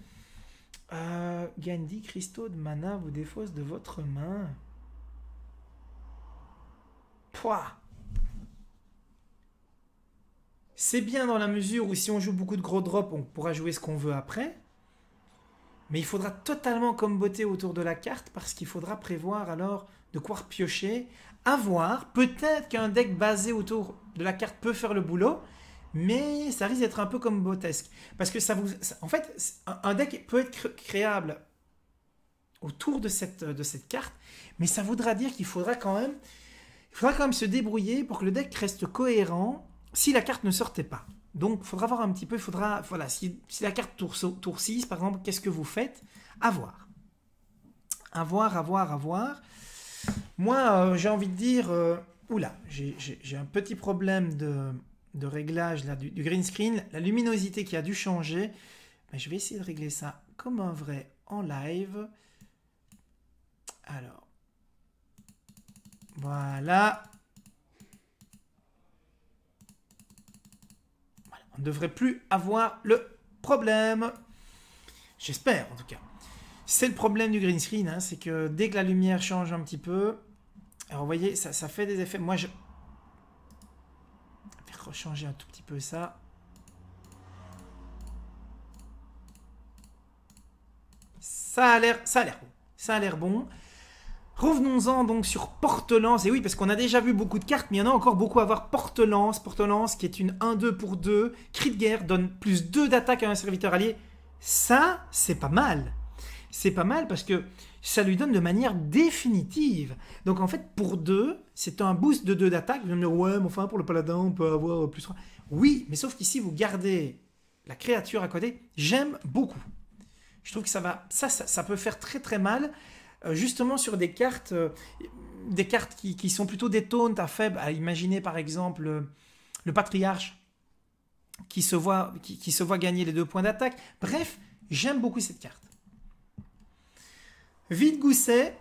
A: Gagne 10 cristaux de mana, vous défausse de votre main. Pouah. C'est bien dans la mesure où si on joue beaucoup de gros drops, on pourra jouer ce qu'on veut après. Mais il faudra totalement comboter autour de la carte parce qu'il faudra prévoir alors de quoi repiocher. À voir, peut-être qu'un deck basé autour de la carte peut faire le boulot, mais ça risque d'être un peu combotesque. Parce que en fait, un deck peut être créable autour de cette carte, mais ça voudra dire qu'il faudra quand même se débrouiller pour que le deck reste cohérent si la carte ne sortait pas. Donc, il faudra voir un petit peu, voilà, si la carte tour 6, par exemple, qu'est-ce que vous faites? À voir. À voir. Moi, j'ai envie de dire, oula, j'ai un petit problème de réglage là, du green screen. La luminosité qui a dû changer. Mais je vais essayer de régler ça comme un vrai en live. Alors, voilà. On ne devrait plus avoir le problème. J'espère, en tout cas. C'est le problème du green screen, hein, c'est que dès que la lumière change un petit peu, alors vous voyez, ça fait des effets. Moi, je vais rechanger un tout petit peu ça. Ça a l'air bon. Ça a l'air bon. Revenons-en donc sur Porte-Lance. Et oui, parce qu'on a déjà vu beaucoup de cartes, mais il y en a encore beaucoup à voir. Porte-Lance, Porte-Lance qui est une 1-2 pour 2. Cri de guerre donne plus 2 d'attaque à un serviteur allié. Ça, c'est pas mal. C'est pas mal parce que ça lui donne de manière définitive. Donc en fait, pour 2, c'est un boost de 2 d'attaque. Vous allez me dire, ouais, mais enfin, pour le paladin, on peut avoir plus 3. Oui, mais sauf qu'ici, vous gardez la créature à côté. J'aime beaucoup. Je trouve que ça peut faire très très mal. Justement sur des cartes qui sont plutôt des taunts à faible. À imaginer par exemple le patriarche qui se voit gagner les 2 points d'attaque. Bref, j'aime beaucoup cette carte. Vide-gousset,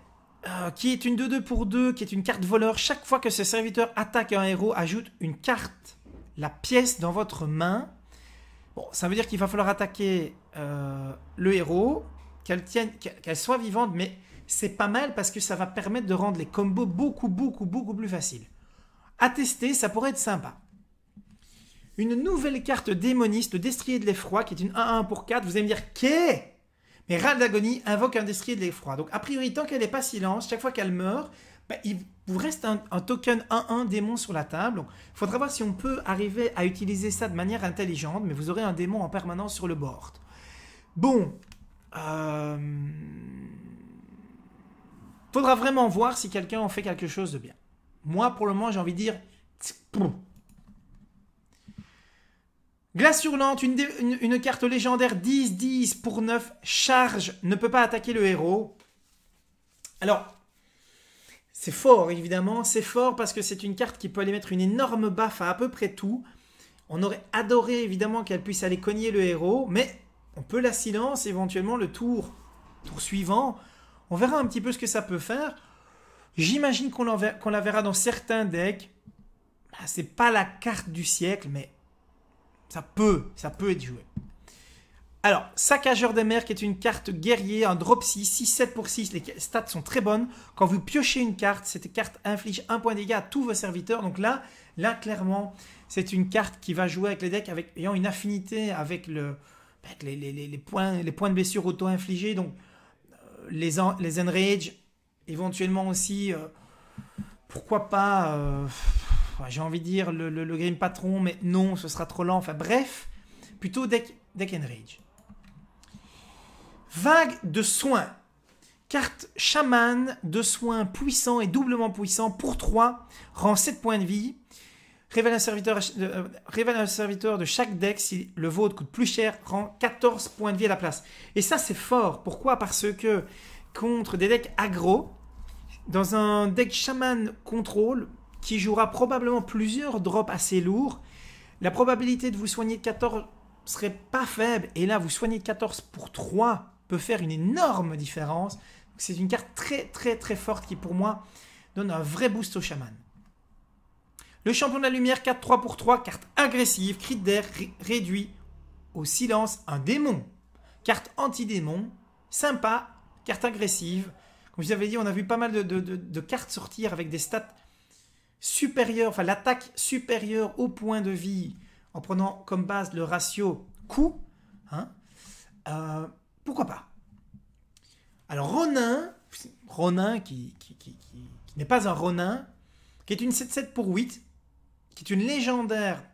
A: qui est une 2-2 pour 2, qui est une carte voleur. Chaque fois que ce serviteur attaque un héros, ajoute une carte, la pièce dans votre main. Bon, ça veut dire qu'il va falloir attaquer le héros, qu'elle soit vivante, mais c'est pas mal parce que ça va permettre de rendre les combos beaucoup plus faciles. À tester, ça pourrait être sympa. Une nouvelle carte démoniste, le Destrier de l'Effroi, qui est une 1-1 pour 4. Vous allez me dire, qu'est-ce? Mais Râle d'Agonie invoque un Destrier de l'Effroi. Donc, a priori, tant qu'elle n'est pas silence, chaque fois qu'elle meurt, il vous reste un token 1-1 démon sur la table. Donc, il faudra voir si on peut arriver à utiliser ça de manière intelligente, mais vous aurez un démon en permanence sur le board. Bon. Faudra vraiment voir si quelqu'un en fait quelque chose de bien. Moi, pour le moment, j'ai envie de dire... Glace hurlante, une carte légendaire 10-10 pour 9, charge, ne peut pas attaquer le héros. Alors, c'est fort évidemment, c'est fort parce que c'est une carte qui peut aller mettre une énorme baffe à peu près tout. On aurait adoré évidemment qu'elle puisse aller cogner le héros, mais on peut la silence éventuellement le tour suivant. On verra un petit peu ce que ça peut faire. J'imagine qu'on la verra dans certains decks. C'est pas la carte du siècle, mais ça peut être joué. Alors, Saccageur des mers, qui est une carte guerrier, un drop 6, 6-7 pour 6. Les stats sont très bonnes. Quand vous piochez une carte, cette carte inflige 1 point de dégâts à tous vos serviteurs. Donc là clairement, c'est une carte qui va jouer avec les decks ayant une affinité avec les points de blessure auto-infligés. Donc, les Enrage, éventuellement aussi, pourquoi pas, j'ai envie de dire le Grim Patron, mais non, ce sera trop lent. Enfin bref, plutôt deck Enrage. Vague de soins. Carte chaman de soins puissant et doublement puissant pour 3, rend 7 points de vie. Révèle un serviteur de chaque deck, si le vôtre coûte plus cher, rend 14 points de vie à la place. Et ça, c'est fort. Pourquoi? Parce que contre des decks aggro, dans un deck chaman contrôle, qui jouera probablement plusieurs drops assez lourds, la probabilité de vous soigner de 14 serait pas faible. Et là, vous soignez de 14 pour 3 peut faire une énorme différence. C'est une carte très forte qui, pour moi, donne un vrai boost au chaman. Le champion de la lumière, 4-3 pour 3, carte agressive, cri d'air réduit au silence, un démon. Carte anti-démon, sympa, carte agressive. Comme je vous avais dit, on a vu pas mal de cartes sortir avec des stats supérieures, enfin l'attaque supérieure au point de vie, en prenant comme base le ratio coût. Hein, pourquoi pas? Alors Ronin qui n'est pas un Ronin, qui est une 7-7 pour 8, qui est une légendaire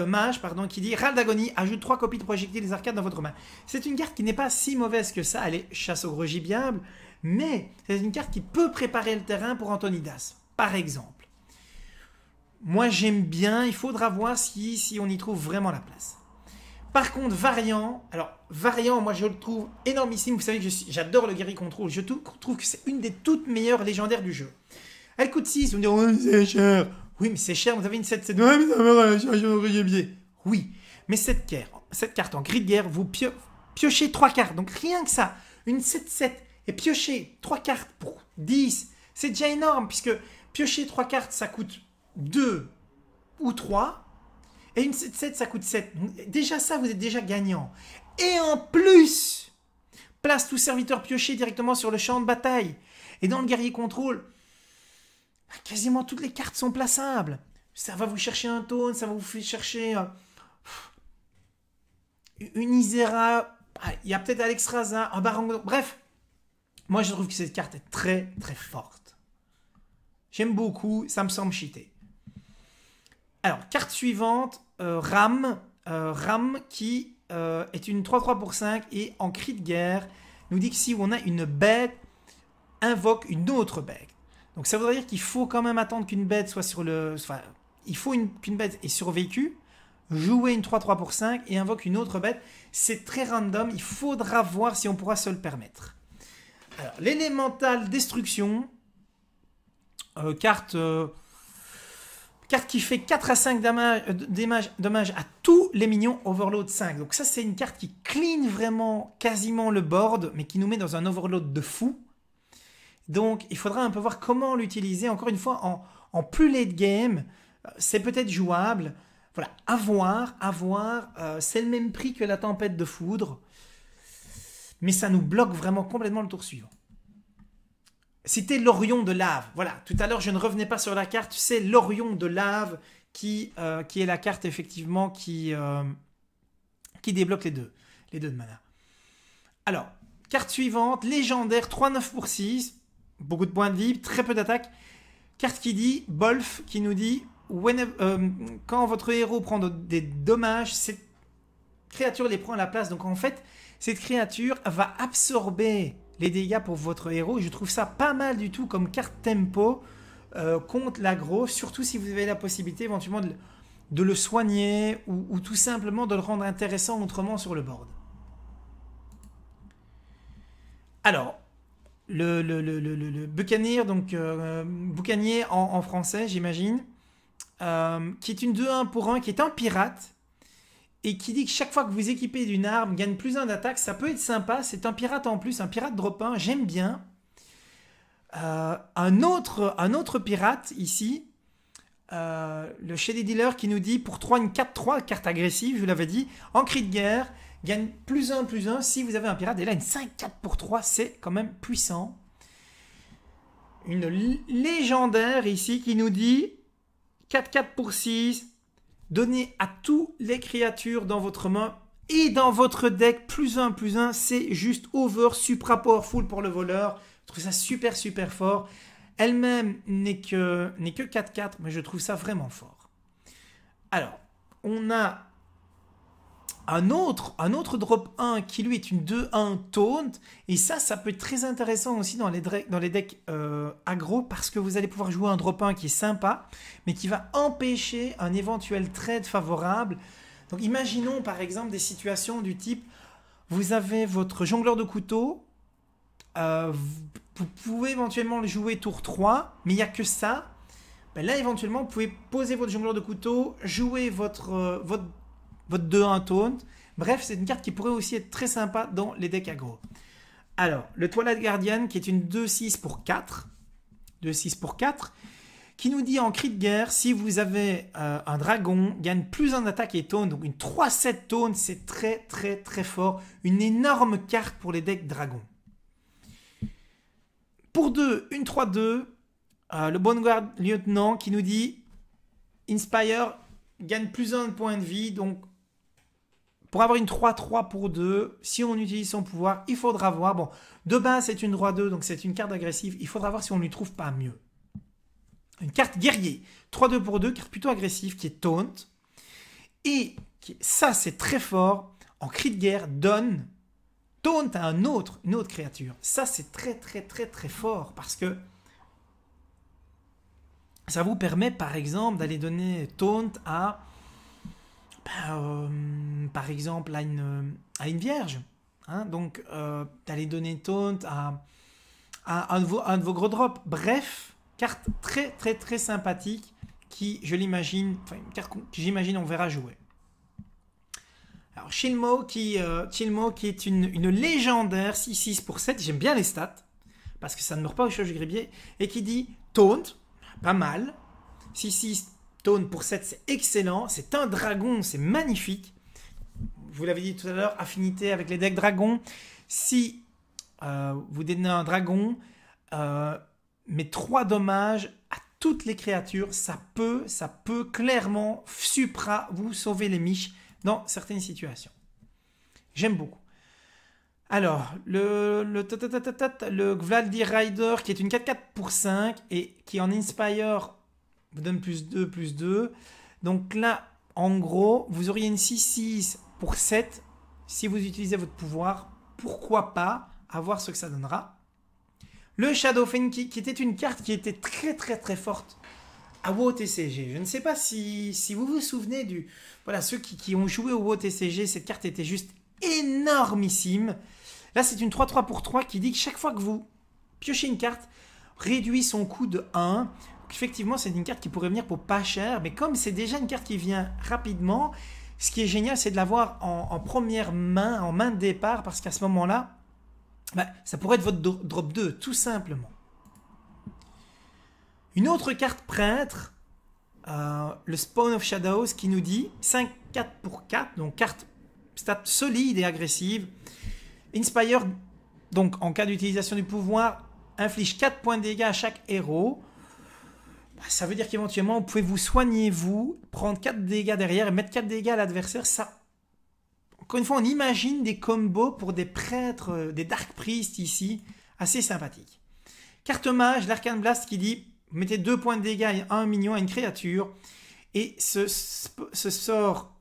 A: mage, qui dit Râle d'Agonie, ajoute 3 copies de projectiles des arcades dans votre main. C'est une carte qui n'est pas si mauvaise que ça, elle est chasse au gros gibiable, mais c'est une carte qui peut préparer le terrain pour Antonidas, par exemple. Moi j'aime bien, il faudra voir si on y trouve vraiment la place. Par contre, Variant, moi je le trouve énormissime, vous savez que j'adore le Guerrier Control, je trouve que c'est une des toutes meilleures légendaires du jeu. Elle coûte 6, vous me direz, oh, c'est cher. Oui, mais c'est cher, vous avez une 7-7. Ouais, mais ça va, j'ai bien. Oui, mais cette carte en gris de guerre, vous piochez 3 cartes. Donc rien que ça, une 7-7 et piocher 3 cartes pour 10, c'est déjà énorme, puisque piocher 3 cartes, ça coûte 2 ou 3. Et une 7-7, ça coûte 7. Déjà ça, vous êtes déjà gagnant. Et en plus, place tout serviteur pioché directement sur le champ de bataille. Et dans le guerrier contrôle, quasiment toutes les cartes sont plaçables. Ça va vous chercher un taunt, ça va vous faire chercher une Isera. Il y a peut-être Alexstrasza, un Baron. Bref, moi je trouve que cette carte est très très forte. J'aime beaucoup, ça me semble cheaté. Alors, carte suivante, Ram. Ram qui est une 3-3 pour 5 et en cri de guerre nous dit que si on a une bête, invoque une autre bête. Donc ça voudrait dire qu'il faut quand même attendre qu'une bête soit sur le... Enfin, il faut qu'une bête ait survécu, jouer une 3-3 pour 5 et invoque une autre bête. C'est très random, il faudra voir si on pourra se le permettre. Alors, l'élémental destruction, carte qui fait 4 à 5 dommages à tous les minions overload 5. Donc ça, c'est une carte qui clean vraiment quasiment le board, mais qui nous met dans un overload de fou. Donc, il faudra un peu voir comment l'utiliser. Encore une fois, en plus late game, c'est peut-être jouable. Voilà, à voir. C'est le même prix que la tempête de foudre. Mais ça nous bloque vraiment complètement le tour suivant. C'était l'Orion de lave. Voilà, tout à l'heure, je ne revenais pas sur la carte. C'est l'Orion de lave qui est la carte, effectivement, qui débloque les deux de mana. Alors, carte suivante, légendaire, 3-9 pour 6. Beaucoup de points de vie, très peu d'attaque. Carte qui dit, Bolf, qui nous dit, quand votre héros prend des dommages, cette créature les prend à la place. Donc en fait, cette créature va absorber les dégâts pour votre héros. Et je trouve ça pas mal du tout comme carte tempo contre l'aggro. Surtout si vous avez la possibilité éventuellement de le soigner ou tout simplement de le rendre intéressant autrement sur le board. Alors, le Buccaneer, donc Boucanier en français, j'imagine, qui est une 2-1 pour 1, qui est un pirate, et qui dit que chaque fois que vous équipez d'une arme, gagne plus 1 d'attaque. Ça peut être sympa, c'est un pirate en plus, un pirate drop 1, j'aime bien. Un autre pirate, ici, le Shady Dealer, qui nous dit, pour 3, une 4-3, carte agressive, je vous l'avais dit, en cri de guerre, gagne plus 1 si vous avez un pirate. Et là, une 5-4 pour 3, c'est quand même puissant. Une légendaire ici qui nous dit 4-4 pour 6. Donnez à tous les créatures dans votre main et dans votre deck plus 1. C'est juste over, supra powerful pour le voleur. Je trouve ça super super fort. Elle-même n'est que 4-4, mais je trouve ça vraiment fort. Alors, on a un autre drop 1 qui lui est une 2-1 taunt. Et ça peut être très intéressant aussi dans les decks aggro, parce que vous allez pouvoir jouer un drop 1 qui est sympa, mais qui va empêcher un éventuel trade favorable. Donc imaginons par exemple des situations du type, vous avez votre jongleur de couteau, vous pouvez éventuellement le jouer tour 3, mais il n'y a que ça. Ben là éventuellement vous pouvez poser votre jongleur de couteau, jouer votre 2-1 taunt. Bref, c'est une carte qui pourrait aussi être très sympa dans les decks aggro. Alors, le Twilight Guardian, qui est une 2-6 pour 4. 2-6 pour 4. Qui nous dit en cri de guerre, si vous avez un dragon, gagne plus 1 d'attaque et taunt. Donc une 3-7 taunt, c'est très très très fort. Une énorme carte pour les decks dragons. Pour 2, une 3-2. Le Bonguard Lieutenant qui nous dit Inspire, gagne plus 1 de points de vie. Donc pour avoir une 3-3 pour 2, si on utilise son pouvoir, il faudra voir. Bon, de base, c'est une 3-2, donc c'est une carte agressive. Il faudra voir si on ne lui trouve pas mieux. Une carte guerrier, 3-2 pour 2, carte plutôt agressive, qui est taunt. Et ça, c'est très fort. En cri de guerre, donne taunt à une autre créature. Ça, c'est très, très, très, très fort. Parce que ça vous permet, par exemple, d'aller donner taunt à... par exemple à une vierge, hein, donc d'aller donner taunt à un de vos gros drops. Bref, carte très très très sympathique qui, je l'imagine, une carte que j'imagine on verra jouer. Alors Chilmo qui est une légendaire 6-6 pour 7, j'aime bien les stats parce que ça ne meurt pas au charge du gribier, et qui dit taunt, pas mal, 6-6 Taunt pour 7, c'est excellent. C'est un dragon, c'est magnifique. Je vous l'avais dit tout à l'heure, affinité avec les decks dragons. Si vous donnez un dragon, mais 3 dommages à toutes les créatures, ça peut clairement vous sauver les miches dans certaines situations. J'aime beaucoup. Alors, le Gvaldir Rider, qui est une 4-4 pour 5 et qui en Inspire vous donne +2/+2. Donc là, en gros, vous auriez une 6-6 pour 7. Si vous utilisez votre pouvoir, pourquoi pas, à voir ce que ça donnera. Le Shadowfen, qui était une carte qui était très très très forte à WoTCG. Je ne sais pas si vous vous souvenez du... Voilà, ceux qui ont joué au WoTCG, cette carte était juste énormissime. Là, c'est une 3-3 pour 3 qui dit que chaque fois que vous piochez une carte, réduit son coût de 1. Donc, effectivement, c'est une carte qui pourrait venir pour pas cher, mais comme c'est déjà une carte qui vient rapidement, ce qui est génial, c'est de l'avoir en première main, en main de départ, parce qu'à ce moment-là, ça pourrait être votre drop 2, tout simplement. Une autre carte prêtre, le Spawn of Shadows, qui nous dit 5-4 pour 4, donc carte stat solide et agressive. Inspire, donc en cas d'utilisation du pouvoir, inflige 4 points de dégâts à chaque héros. Ça veut dire qu'éventuellement, vous pouvez vous soigner, prendre 4 dégâts derrière et mettre 4 dégâts à l'adversaire. Ça, encore une fois, on imagine des combos pour des prêtres, des Dark Priests ici, assez sympathiques. Carte mage, l'Arcane Blast qui dit, vous mettez 2 points de dégâts et 1 minion à une créature. Et ce sort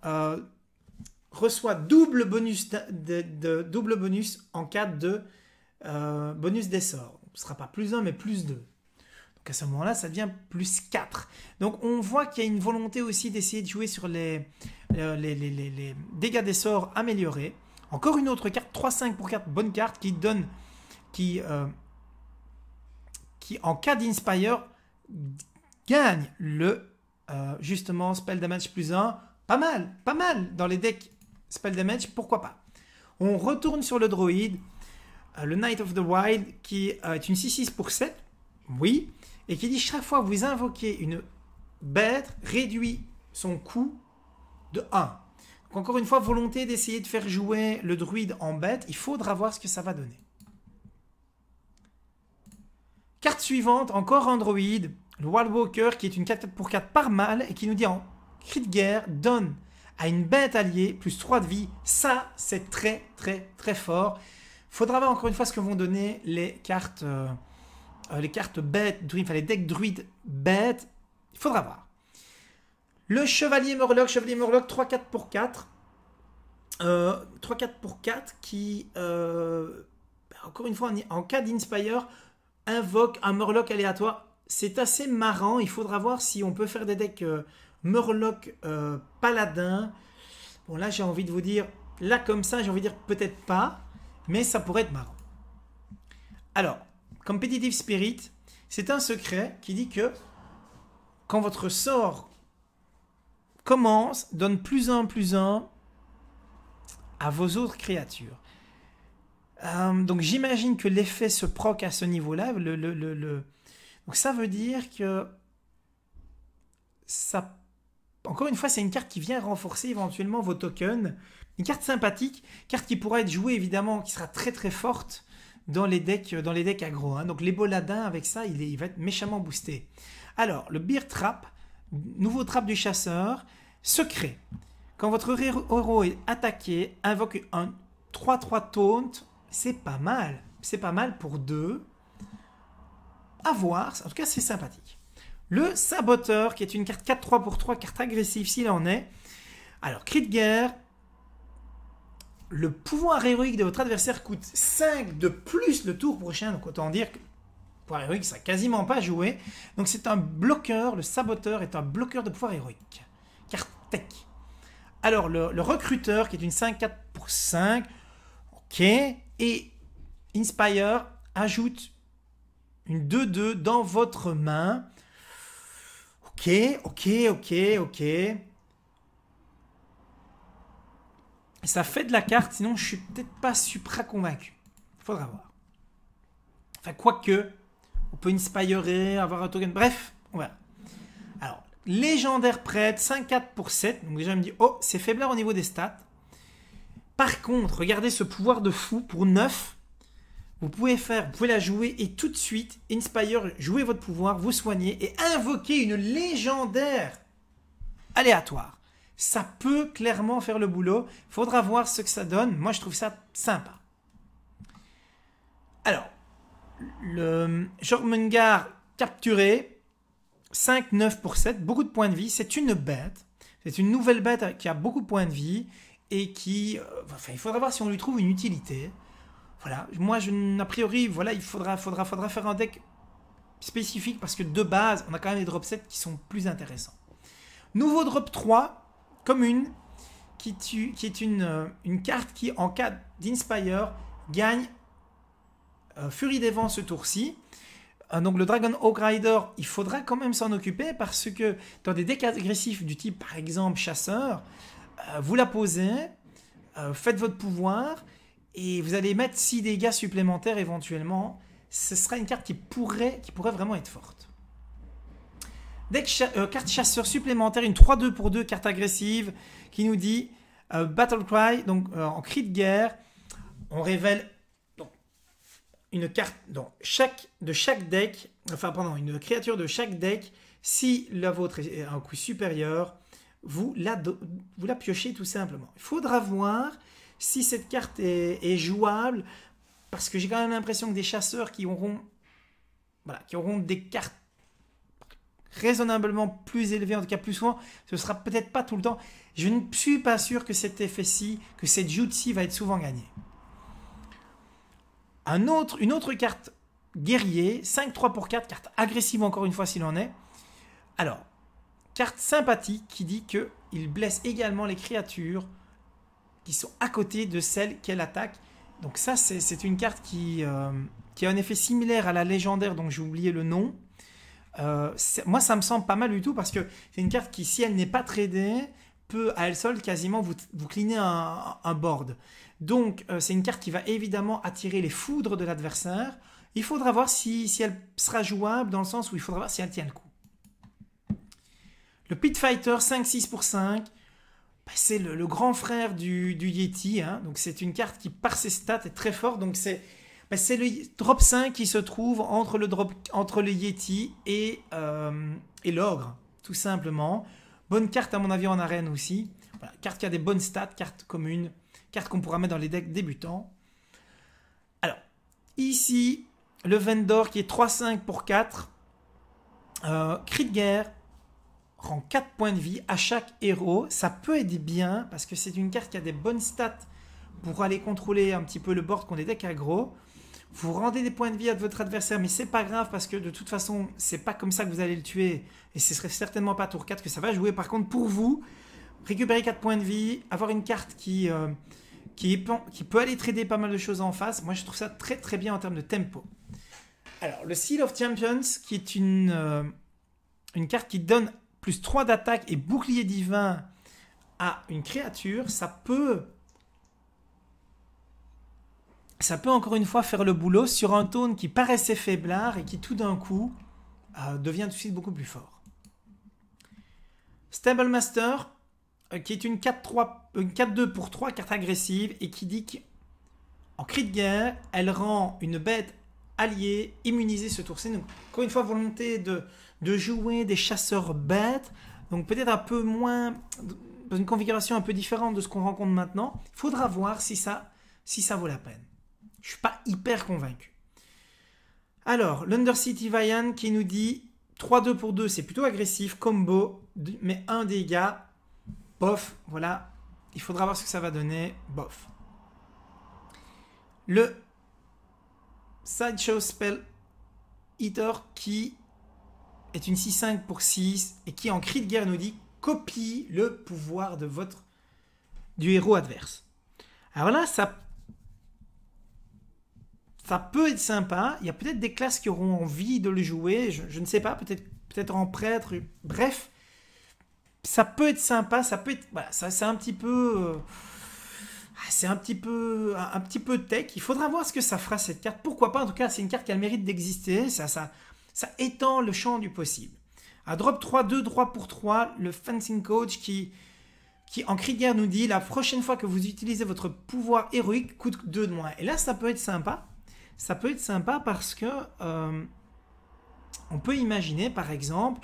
A: reçoit double bonus en cas de bonus des sorts. Ce ne sera pas +1 mais +2. Donc à ce moment-là, ça devient +4. Donc on voit qu'il y a une volonté aussi d'essayer de jouer sur les dégâts des sorts améliorés. Encore une autre carte, 3-5 pour 4, bonne carte qui donne, qui en cas d'Inspire gagne le justement spell damage +1. Pas mal dans les decks spell damage, pourquoi pas. On retourne sur le droïde, le Knight of the Wild qui est une 6-6 pour 7, oui, et qui dit chaque fois que vous invoquez une bête, réduit son coût de 1. Donc encore une fois, volonté d'essayer de faire jouer le druide en bête, il faudra voir ce que ça va donner. Carte suivante, encore un druide, le Wildwalker qui est une 4-4 pour 4 par mal et qui nous dit en cri de guerre, donne à une bête alliée +3 de vie. Ça, c'est très très très fort. Il faudra voir encore une fois ce que vont donner les cartes bêtes, enfin les decks druides bêtes. Il faudra voir. Le Chevalier Murloc 3-4 pour 4. 3-4 pour 4 qui, encore une fois, en cas d'Inspire, invoque un Murloc aléatoire. C'est assez marrant. Il faudra voir si on peut faire des decks Murloc Paladin. Bon, là, j'ai envie de vous dire, là, comme ça, j'ai envie de dire peut-être pas, mais ça pourrait être marrant. Alors, Competitive Spirit, c'est un secret qui dit que quand votre sort commence, donne +1/+1 à vos autres créatures. Donc, j'imagine que l'effet se proc à ce niveau-là. Donc, ça veut dire que ça... Encore une fois, c'est une carte qui vient renforcer éventuellement vos tokens. Une carte sympathique, carte qui pourra être jouée évidemment, qui sera très très forte dans les decks aggro. Hein. Donc l'Eboladin avec ça, il va être méchamment boosté. Alors, le Bear Trap, nouveau trap du chasseur, secret. Quand votre héros est attaqué, invoque un 3-3 taunt, c'est pas mal. C'est pas mal pour 2. À voir, en tout cas c'est sympathique. Le Saboteur, qui est une carte 4-3 pour 3, carte agressive s'il en est. Alors, cri de guerre. Le pouvoir héroïque de votre adversaire coûte 5 de plus le tour prochain. Donc, autant dire que le pouvoir héroïque, ça n'a quasiment pas joué. Donc, c'est un bloqueur. Le Saboteur est un bloqueur de pouvoir héroïque. Carte tech. Alors, le Recruteur, qui est une 5-4 pour 5. Ok. Et Inspire ajoute une 2-2 dans votre main. Ok. Ça fait de la carte, sinon je suis peut-être pas supra convaincu. Faudra voir. Enfin, quoique, on peut inspirer, avoir un token. Bref, on verra. Alors, légendaire prêtre, 5-4 pour 7. Donc déjà, je me dis, oh, c'est faiblard au niveau des stats. Par contre, regardez ce pouvoir de fou pour 9. Vous pouvez la jouer et tout de suite, Inspire, jouez votre pouvoir, vous soignez et invoquer une légendaire aléatoire. Ça peut clairement faire le boulot. Il faudra voir ce que ça donne. Moi, je trouve ça sympa. Alors, le Jormungandr capturé, 5-9 pour 7, beaucoup de points de vie. C'est une bête. C'est une nouvelle bête qui a beaucoup de points de vie et qui... il faudra voir si on lui trouve une utilité. Voilà, moi, a priori, voilà, il faudra faire un deck spécifique parce que de base, on a quand même des drop 7 qui sont plus intéressants. Nouveau drop 3, commune, qui est une carte qui, en cas d'Inspire, gagne Furie des Vents ce tour-ci. Donc le Dragon Hawk Rider, il faudra quand même s'en occuper parce que dans des decks agressifs du type, par exemple, chasseur, vous la posez, faites votre pouvoir... Et vous allez mettre 6 dégâts supplémentaires éventuellement. Ce sera une carte qui pourrait vraiment être forte. Carte chasseur supplémentaire, une 3-2 pour 2, carte agressive, qui nous dit Battle Cry, donc en cri de guerre, on révèle donc, une carte de chaque deck, une créature de chaque deck. Si la vôtre est à un coût supérieur, vous la piochez tout simplement. Il faudra voir si cette carte est jouable, parce que j'ai quand même l'impression que des chasseurs qui auront des cartes raisonnablement plus élevées, en tout cas plus souvent, ce sera peut-être pas tout le temps. Je ne suis pas sûr que cet effet-ci, que cette joute-ci va être souvent gagnée. Une autre carte guerrier, 5-3 pour 4, carte agressive encore une fois s'il en est. Alors, carte sympathique qui dit qu'il blesse également les créatures qui sont à côté de celles qu'elle attaque. Donc ça, c'est une carte qui a un effet similaire à la légendaire dont j'ai oublié le nom. Moi, ça me semble pas mal du tout parce que c'est une carte qui, si elle n'est pas tradée, peut à elle seule quasiment vous cleaner un board. Donc, c'est une carte qui va évidemment attirer les foudres de l'adversaire. Il faudra voir si elle sera jouable dans le sens où il faudra voir si elle tient le coup. Le Pit Fighter, 5-6 pour 5. C'est le grand frère du Yeti, hein. Donc c'est une carte qui, par ses stats, est très forte. Donc c'est le drop 5 qui se trouve entre le Yeti et l'ogre, tout simplement. Bonne carte à mon avis en arène aussi. Voilà, carte qui a des bonnes stats, carte commune, carte qu'on pourra mettre dans les decks débutants. Alors, ici, le Vendor qui est 3-5 pour 4. Cri de guerre. Rend 4 points de vie à chaque héros. Ça peut être bien parce que c'est une carte qui a des bonnes stats pour aller contrôler un petit peu le board qu'on est decks aggro. Vous rendez des points de vie à votre adversaire, mais c'est pas grave parce que de toute façon, c'est pas comme ça que vous allez le tuer et ce serait certainement pas tour 4 que ça va jouer. Par contre, pour vous, récupérer 4 points de vie, avoir une carte qui peut aller trader pas mal de choses en face, moi je trouve ça très très bien en termes de tempo. Alors, le Seal of Champions qui est une carte qui donne plus 3 d'attaque et bouclier divin à une créature, ça peut encore une fois faire le boulot sur un taunt qui paraissait faiblard et qui tout d'un coup devient tout de suite beaucoup plus fort. Stable Master, qui est une 4-2 pour 3, carte agressive, et qui dit qu'en cri de guerre, elle rend une bête alliée immunisée ce tour-ci. Donc, encore une fois, volonté de jouer des chasseurs bêtes, donc peut-être un peu moins, dans une configuration un peu différente de ce qu'on rencontre maintenant. Il faudra voir si ça vaut la peine. Je ne suis pas hyper convaincu. Alors, l'Undercity Vian qui nous dit 3-2 pour 2, c'est plutôt agressif, combo, mais 1 dégât, bof, voilà. Il faudra voir ce que ça va donner, bof. Le Sideshow Spell Eater qui est une 6-5 pour 6 et qui en cri de guerre nous dit copie le pouvoir du héros adverse. Alors là, ça peut être sympa. Il y a peut-être des classes qui auront envie de le jouer. Je ne sais pas, peut-être en prêtre. Bref, ça peut être sympa. Ça peut être, voilà, c'est un petit peu... c'est un petit peu tech. Il faudra voir ce que ça fera cette carte. Pourquoi pas, en tout cas, c'est une carte qui a le mérite d'exister. Ça étend le champ du possible. À drop 3-2, droit pour 3, le fencing coach qui en cri de guerre nous dit la prochaine fois que vous utilisez votre pouvoir héroïque, coûte 2 de moins. Et là, ça peut être sympa. Ça peut être sympa parce que on peut imaginer, par exemple,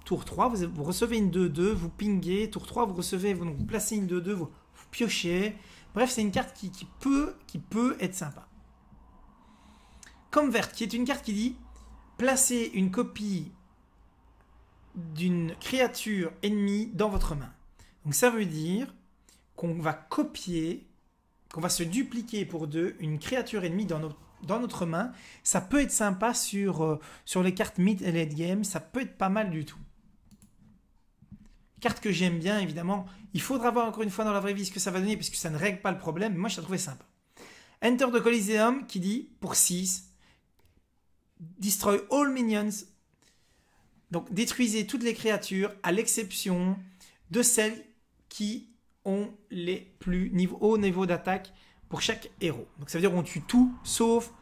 A: tour 3, vous recevez une 2-2, vous pinguez. Tour 3, vous recevez, vous placez une 2-2, vous piochez. Bref, c'est une carte qui peut être sympa. Comme verte, qui est une carte qui dit placez une copie d'une créature ennemie dans votre main. Donc ça veut dire qu'on va copier, qu'on va se dupliquer pour 2 une créature ennemie dans notre main. Ça peut être sympa sur les cartes mid et late game, ça peut être pas mal du tout. Carte que j'aime bien, évidemment. Il faudra voir encore une fois dans la vraie vie ce que ça va donner, puisque ça ne règle pas le problème. Mais moi, je l'ai trouvé sympa. Enter the Coliseum, qui dit, pour 6, Destroy all minions. Donc, détruisez toutes les créatures, à l'exception de celles qui ont les plus hauts niveaux d'attaque pour chaque héros. Donc, ça veut dire qu'on tue tout, sauf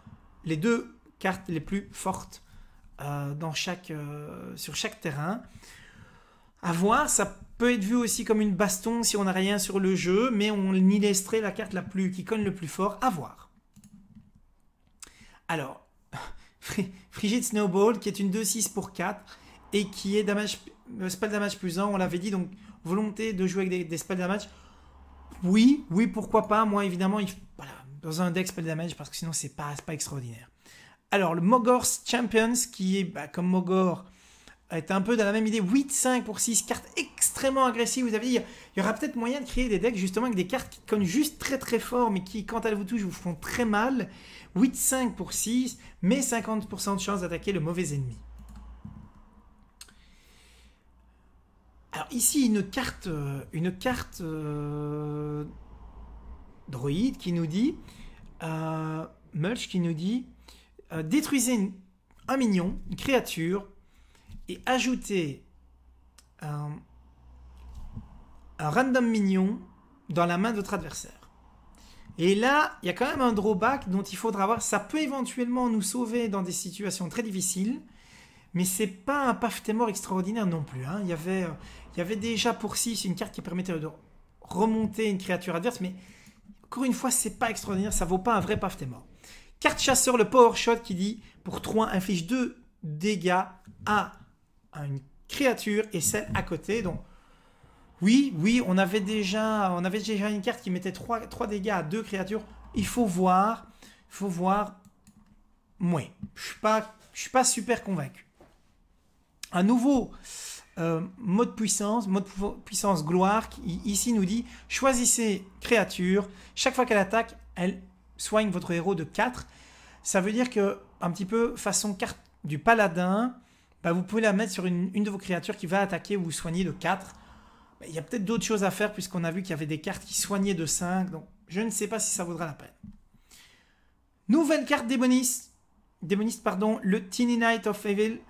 A: les 2 cartes les plus fortes sur chaque terrain. À voir, ça peut être vu aussi comme une baston si on n'a rien sur le jeu, mais on y laisserait la carte qui cogne le plus fort. À voir. Alors, Frigid Snowball, qui est une 2-6 pour 4 et qui est spell damage plus 1, on l'avait dit, donc volonté de jouer avec des spell damage. Oui, pourquoi pas. Moi, évidemment, voilà, dans un deck spell damage, parce que sinon, c'est pas extraordinaire. Alors, le Mogor's Champions, qui est comme Mogor, est un peu dans la même idée, 8-5 pour 6, carte extrêmement agressive. Vous avez dit, il y aura peut-être moyen de créer des decks justement avec des cartes qui cognent juste très très fort, mais qui, quand elles vous touchent, vous font très mal. 8-5 pour 6, mais 50% de chance d'attaquer le mauvais ennemi. Alors ici, une carte droïde qui nous dit, Mulch qui nous dit, détruisez un minion, une créature, et ajouter un random minion dans la main de votre adversaire. Et là, il y a quand même un drawback dont il faudra voir. Ça peut éventuellement nous sauver dans des situations très difficiles, mais c'est pas un Pathtemor extraordinaire non plus. Hein. Il y avait déjà pour 6 une carte qui permettait de remonter une créature adverse, mais encore une fois, c'est pas extraordinaire, ça vaut pas un vrai Pathtemor. Carte chasseur, le Power Shot, qui dit pour 3, inflige 2 dégâts à une créature et celle à côté. Donc oui, on avait déjà une carte qui mettait 3 dégâts à 2 créatures. Il faut voir. Moi, je suis pas super convaincu. Un nouveau mode puissance gloire, qui ici nous dit choisissez créature. Chaque fois qu'elle attaque, elle soigne votre héros de 4. Ça veut dire que, un petit peu façon carte du paladin, vous pouvez la mettre sur une de vos créatures qui va attaquer ou vous soigner de 4. Il y a peut-être d'autres choses à faire puisqu'on a vu qu'il y avait des cartes qui soignaient de 5. Donc, je ne sais pas si ça vaudra la peine. Nouvelle carte démoniste, le Teeny Knight of Evil,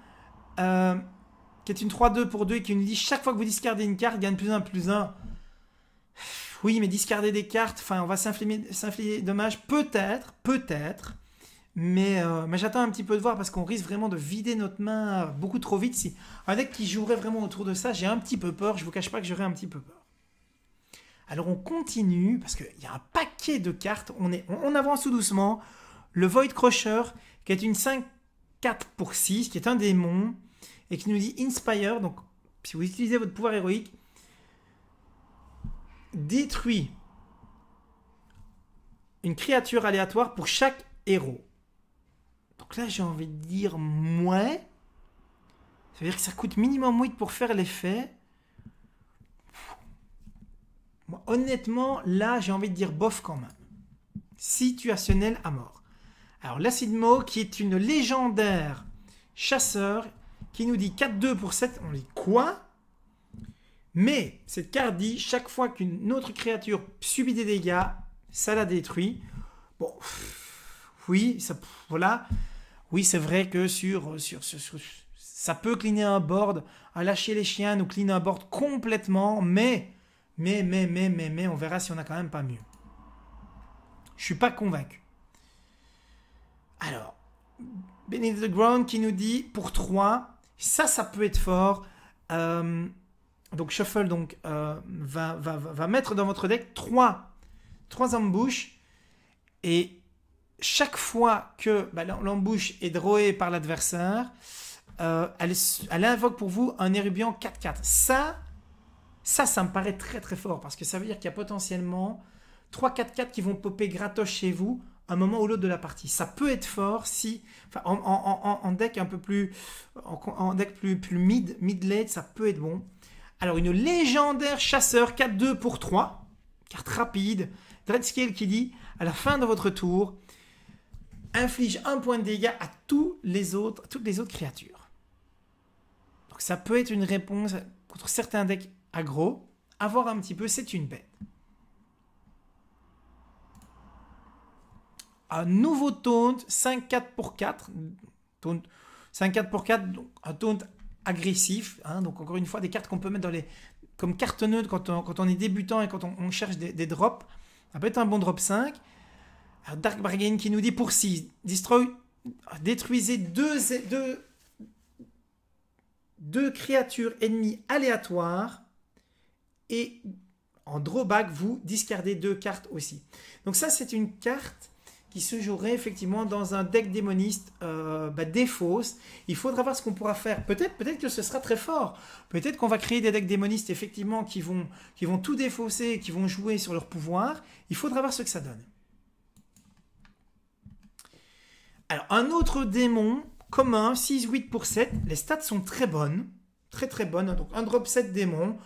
A: qui est une 3-2 pour 2 et qui nous dit chaque fois que vous discardez une carte, gagne plus 1. Oui, mais discarder des cartes, on va s'infliger dommage. Peut-être. Mais j'attends un petit peu de voir parce qu'on risque vraiment de vider notre main beaucoup trop vite. Si un deck qui jouerait vraiment autour de ça, j'ai un petit peu peur. Je vous cache pas que j'aurais un petit peu peur. Alors on continue parce qu'il y a un paquet de cartes. On avance tout doucement. Le Void Crusher, qui est une 5-4 pour 6, qui est un démon et qui nous dit Inspire. Donc si vous utilisez votre pouvoir héroïque, détruit une créature aléatoire pour chaque héros. Donc là, j'ai envie de dire moins. Ça veut dire que ça coûte minimum 8 pour faire l'effet. Moi, honnêtement, là, j'ai envie de dire bof quand même. Situationnel à mort. Alors, l'Acid Maw, qui est une légendaire chasseur, qui nous dit 4-2 pour 7. On dit quoi? Mais cette carte dit, chaque fois qu'une autre créature subit des dégâts, ça la détruit. Bon, oui, voilà. Oui, c'est vrai que ça peut cleaner un board, à lâcher les chiens, nous cleaner un board complètement, mais, on verra si on a quand même pas mieux. Je suis pas convaincu. Alors, Beneath the Ground qui nous dit, pour 3, Ça peut être fort. Donc Shuffle va mettre dans votre deck 3 embouches. Et chaque fois que l'embouche est drawée par l'adversaire, elle invoque pour vous un Erubian 4-4. Ça me paraît très très fort, parce que ça veut dire qu'il y a potentiellement 3 4-4 qui vont popper gratos chez vous un moment ou l'autre de la partie. Ça peut être fort si, en deck un peu plus, en deck plus mid-late, ça peut être bon. Alors une légendaire chasseur 4-2 pour 3, carte rapide, Dreadscale qui dit, à la fin de votre tour, inflige 1 point de dégâts à toutes les autres créatures. Donc ça peut être une réponse contre certains decks aggro. À voir un petit peu, c'est une bête. Un nouveau taunt, 5-4 pour 4. 5-4 pour 4, donc un taunt agressif. Donc encore une fois, des cartes qu'on peut mettre comme carte neutre quand on est débutant et quand on cherche des drops. Ça peut être un bon drop 5. Dark Bargain qui nous dit pour 6, détruisez deux créatures ennemies aléatoires et en drawback, vous discardez 2 cartes aussi. Donc ça, c'est une carte qui se jouerait effectivement dans un deck démoniste défausse. Il faudra voir ce qu'on pourra faire. Peut-être que ce sera très fort. Peut-être qu'on va créer des decks démonistes effectivement qui vont tout défausser, qui vont jouer sur leur pouvoir. Il faudra voir ce que ça donne. Alors, un autre démon commun, 6-8 pour 7. Les stats sont très bonnes. Très très bonnes. Donc, un drop 7 démon.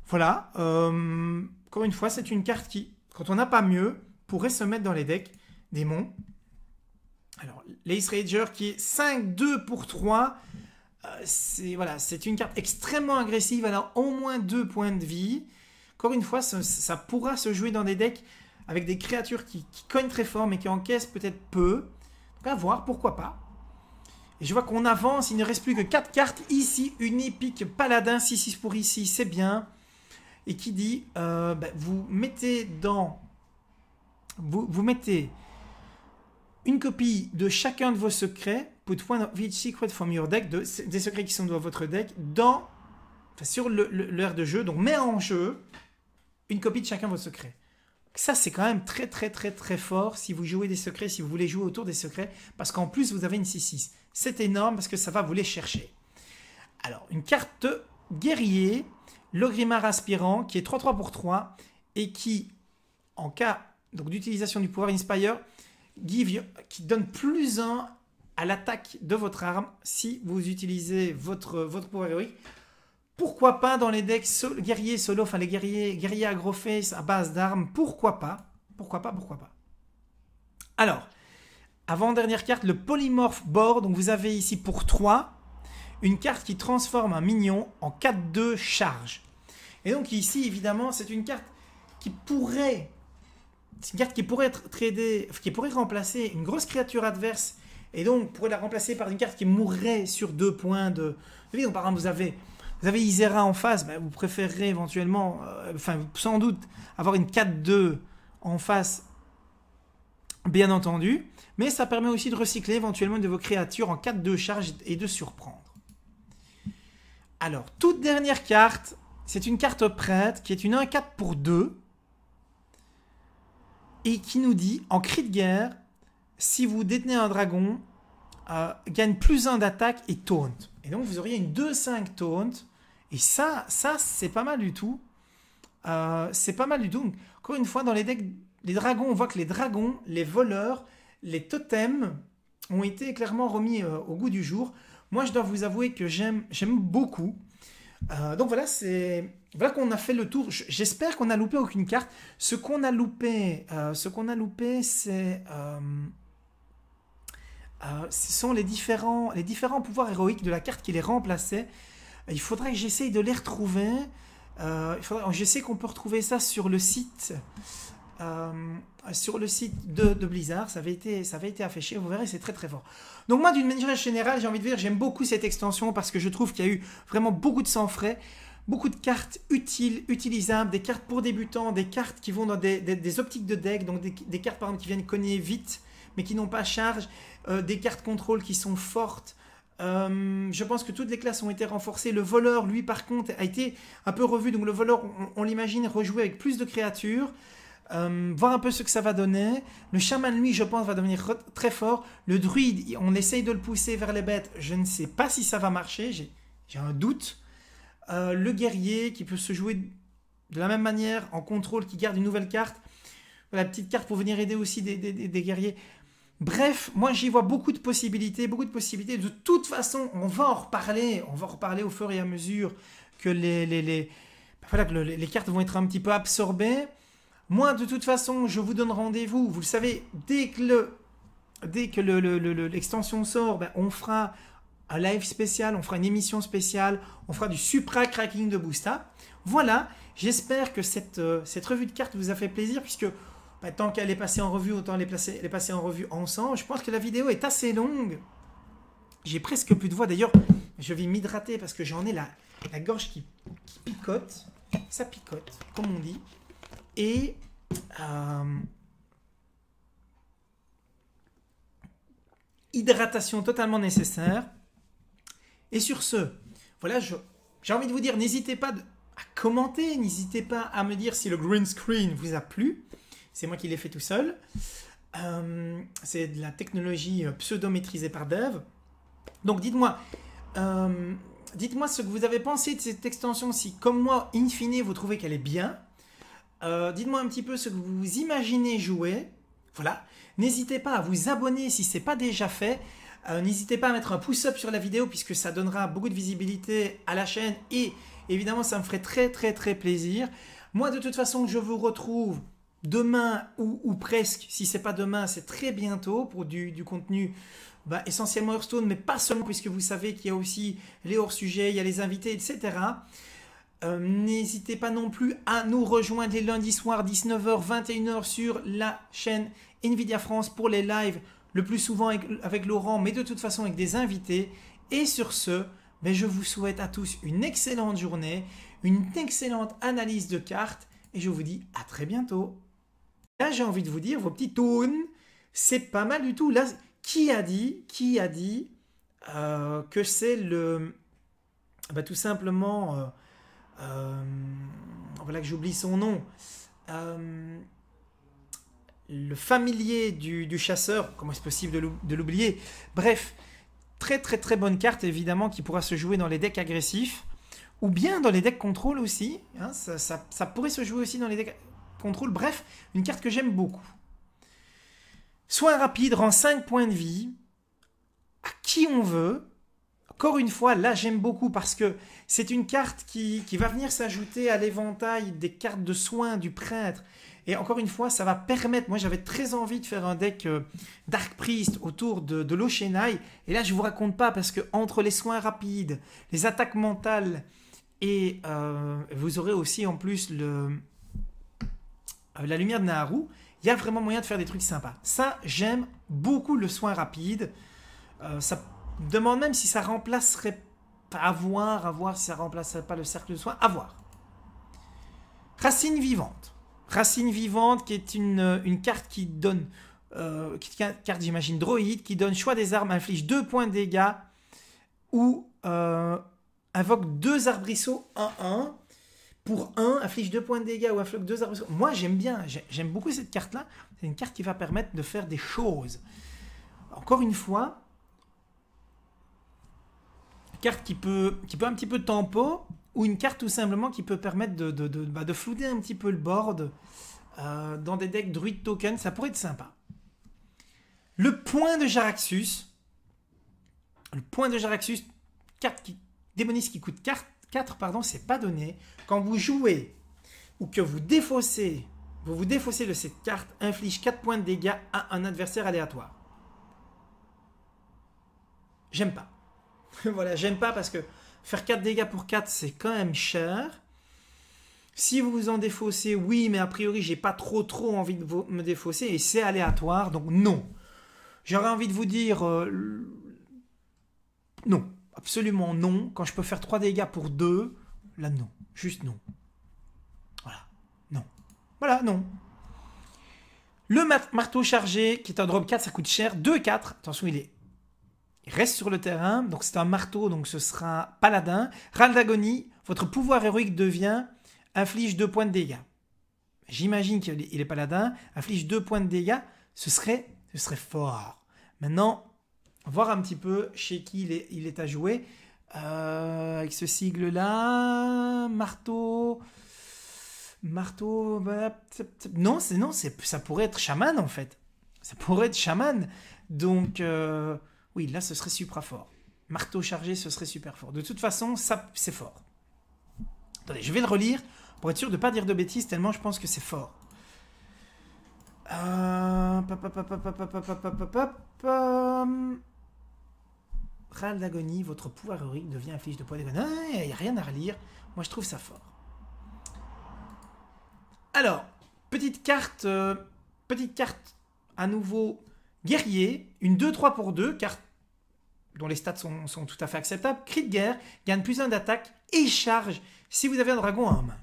A: Voilà. Encore une fois, c'est une carte qui, quand on n'a pas mieux, pourrait se mettre dans les decks démons. Alors, l'Ace Rager qui est 5-2 pour 3. C'est une carte extrêmement agressive. Elle a au moins 2 points de vie. Encore une fois, ça pourra se jouer dans des decks avec des créatures qui cognent très fort, mais qui encaissent peut-être peu. Donc, à voir, pourquoi pas. Et je vois qu'on avance, il ne reste plus que 4 cartes. Ici, une épique paladin, 6-6 pour ici, c'est bien. Et qui dit, vous mettez vous mettez une copie de chacun de vos secrets, put one of each secret from your deck, des secrets qui sont dans votre deck, sur l'aire de jeu. Donc, mets en jeu une copie de chacun de vos secrets. Ça, c'est quand même très, très, très, très fort si vous jouez des secrets, si vous voulez jouer autour des secrets, parce qu'en plus, vous avez une 6-6. C'est énorme parce que ça va vous les chercher. Alors, une carte guerrier, l'Ogrimmar aspirant, qui est 3-3 pour 3, et qui, en cas d'utilisation du pouvoir Inspire, qui donne plus 1 à l'attaque de votre arme si vous utilisez votre pouvoir héroïque. Pourquoi pas dans les decks guerriers solo, enfin les guerriers agroface à base d'armes, pourquoi pas. Alors, avant-dernière carte, le Polymorph Board. Donc vous avez ici pour 3, une carte qui transforme un minion en 4-2 charge. Et donc ici, évidemment, c'est une carte qui pourrait être tradée, qui pourrait remplacer une grosse créature adverse, et donc pourrait la remplacer par une carte qui mourrait sur 2 points de vie. Donc par exemple, vous avez Isera en face, vous préférerez éventuellement, sans doute, avoir une 4-2 en face, bien entendu, mais ça permet aussi de recycler éventuellement de vos créatures en 4-2 charge et de surprendre. Alors, toute dernière carte, c'est une carte prête qui est une 1-4 pour 2 et qui nous dit, en cri de guerre, si vous détenez un dragon, gagne plus 1 d'attaque et taunt. Et donc, vous auriez une 2-5 taunt. Et ça c'est pas mal du tout. Donc, encore une fois, dans les decks, les dragons, on voit que les dragons, les voleurs, les totems ont été clairement remis au goût du jour. Moi, je dois vous avouer que j'aime beaucoup. Donc voilà, voilà qu'on a fait le tour. J'espère qu'on n'a loupé aucune carte. Ce qu'on a loupé, ce sont les différents pouvoirs héroïques de la carte qui les remplaçait. Il faudrait que j'essaye de les retrouver. Je sais qu'on peut retrouver ça sur le site, de Blizzard. Ça avait été affiché. Vous verrez, c'est très très fort. Donc moi, d'une manière générale, j'ai envie de dire, j'aime beaucoup cette extension parce que je trouve qu'il y a eu vraiment beaucoup de sang frais, beaucoup de cartes utilisables, des cartes pour débutants, des cartes qui vont dans des optiques de deck, donc des cartes par exemple qui viennent cogner vite, mais qui n'ont pas charge, des cartes contrôle qui sont fortes. Je pense que toutes les classes ont été renforcées. Le voleur, lui, par contre, a été un peu revu. Donc le voleur, on l'imagine rejouer avec plus de créatures. Voir un peu ce que ça va donner. Le chaman, lui, je pense, va devenir très fort. Le druide, on essaye de le pousser vers les bêtes. Je ne sais pas si ça va marcher. J'ai un doute. Le guerrier, qui peut se jouer de la même manière, en contrôle, qui garde une nouvelle carte. La petite carte pour venir aider aussi des guerriers. Bref, moi j'y vois beaucoup de possibilités, beaucoup de possibilités. De toute façon, on va en reparler au fur et à mesure que les cartes vont être un petit peu absorbées. Moi, de toute façon, je vous donne rendez-vous. Vous le savez, dès que l'extension sort, ben, on fera un live spécial, on fera une émission spéciale, on fera du supra-cracking de Boosta. Voilà, j'espère que cette revue de cartes vous a fait plaisir, puisque bah, tant qu'elle est passée en revue, autant les passer en revue ensemble. Je pense que la vidéo est assez longue. J'ai presque plus de voix. D'ailleurs, je vais m'hydrater parce que j'en ai la gorge qui picote. Ça picote, comme on dit. Et hydratation totalement nécessaire. Et sur ce, voilà, j'ai envie de vous dire, n'hésitez pas à commenter, n'hésitez pas à me dire si le green screen vous a plu. C'est moi qui l'ai fait tout seul. C'est de la technologie pseudo-maîtrisée par Dev. Donc dites-moi ce que vous avez pensé de cette extension, si comme moi, in fine, vous trouvez qu'elle est bien. Dites-moi un petit peu ce que vous imaginez jouer. Voilà. N'hésitez pas à vous abonner si ce n'est pas déjà fait. N'hésitez pas à mettre un pouce-up sur la vidéo puisque ça donnera beaucoup de visibilité à la chaîne et évidemment ça me ferait très très très plaisir. Moi de toute façon je vous retrouve demain ou presque, si c'est pas demain c'est très bientôt pour du contenu essentiellement Hearthstone mais pas seulement puisque vous savez qu'il y a aussi les hors-sujets, il y a les invités etc. N'hésitez pas non plus à nous rejoindre les lundis soirs 19h 21h sur la chaîne Nvidia France pour les lives. Le plus souvent avec Laurent, mais de toute façon avec des invités. Et sur ce, je vous souhaite à tous une excellente journée, une excellente analyse de cartes, et je vous dis à très bientôt. Là, j'ai envie de vous dire, vos petits tones, c'est pas mal du tout. Là, qui a dit que c'est le... tout simplement... voilà que j'oublie son nom. Le familier du chasseur, comment est-ce possible de l'oublier? Bref, très très très bonne carte évidemment qui pourra se jouer dans les decks agressifs ou bien dans les decks contrôle aussi. Hein, ça pourrait se jouer aussi dans les decks contrôle. Bref, une carte que j'aime beaucoup. Soin rapide, rend 5 points de vie à qui on veut. Encore une fois, là j'aime beaucoup parce que c'est une carte qui va venir s'ajouter à l'éventail des cartes de soins du prêtre. Et encore une fois, ça va permettre... Moi, j'avais très envie de faire un deck Dark Priest autour de l'Oshenai. Et là, je ne vous raconte pas parce que entre les soins rapides, les attaques mentales et vous aurez aussi en plus la lumière de Naharu, il y a vraiment moyen de faire des trucs sympas. Ça, j'aime beaucoup le soin rapide. Ça demande même si ça remplacerait... À voir si ça remplacerait pas le cercle de soins. À voir. Racine vivante. Racine vivante qui est une carte qui donne, qui est une carte j'imagine droïde, qui donne choix des armes, inflige 2 points de dégâts ou invoque 2 arbrisseaux 1-1 pour 1, inflige 2 points de dégâts ou invoque 2 arbrisseaux. Moi j'aime bien, j'aime beaucoup cette carte là, c'est une carte qui va permettre de faire des choses. Encore une fois, carte qui peut un petit peu tempo, ou une carte tout simplement qui peut permettre de flouter un petit peu le board dans des decks druid token, ça pourrait être sympa. Le point de Jaraxxus, carte démoniste qui coûte 4 pardon, c'est pas donné. Quand vous jouez ou que vous défaussez de cette carte, inflige 4 points de dégâts à un adversaire aléatoire. J'aime pas. Voilà, j'aime pas parce que faire 4 dégâts pour 4, c'est quand même cher. Si vous vous en défaussez, oui, mais a priori, j'ai pas trop envie de me défausser et c'est aléatoire, donc non. J'aurais envie de vous dire non, absolument non. Quand je peux faire 3 dégâts pour 2, là non, juste non. Voilà, non. Voilà, non. Le marteau chargé, qui est un drop 4, ça coûte cher. 2-4, attention, il reste sur le terrain, donc c'est un marteau, donc ce sera paladin. Râle d'agonie, votre pouvoir héroïque devient inflige 2 points de dégâts. J'imagine qu'il est paladin, inflige 2 points de dégâts, ce serait fort. Maintenant, voir un petit peu chez qui il est à jouer. Avec ce sigle-là, marteau, non, ça pourrait être chaman en fait. Ça pourrait être chaman. Donc, oui, là, ce serait supra fort. Marteau chargé, ce serait super fort. De toute façon, ça, c'est fort. Attendez, je vais le relire pour être sûr de ne pas dire de bêtises, tellement je pense que c'est fort. Râle d'agonie, votre pouvoir héroïque devient inflige de poids d'agonie. Il n'y a rien à relire. Moi, je trouve ça fort. Alors, petite carte à nouveau guerrier. Une 2-3 pour 2, carte dont les stats sont tout à fait acceptables. Cri de guerre, gagne plus 1 d'attaque et charge si vous avez un dragon en main.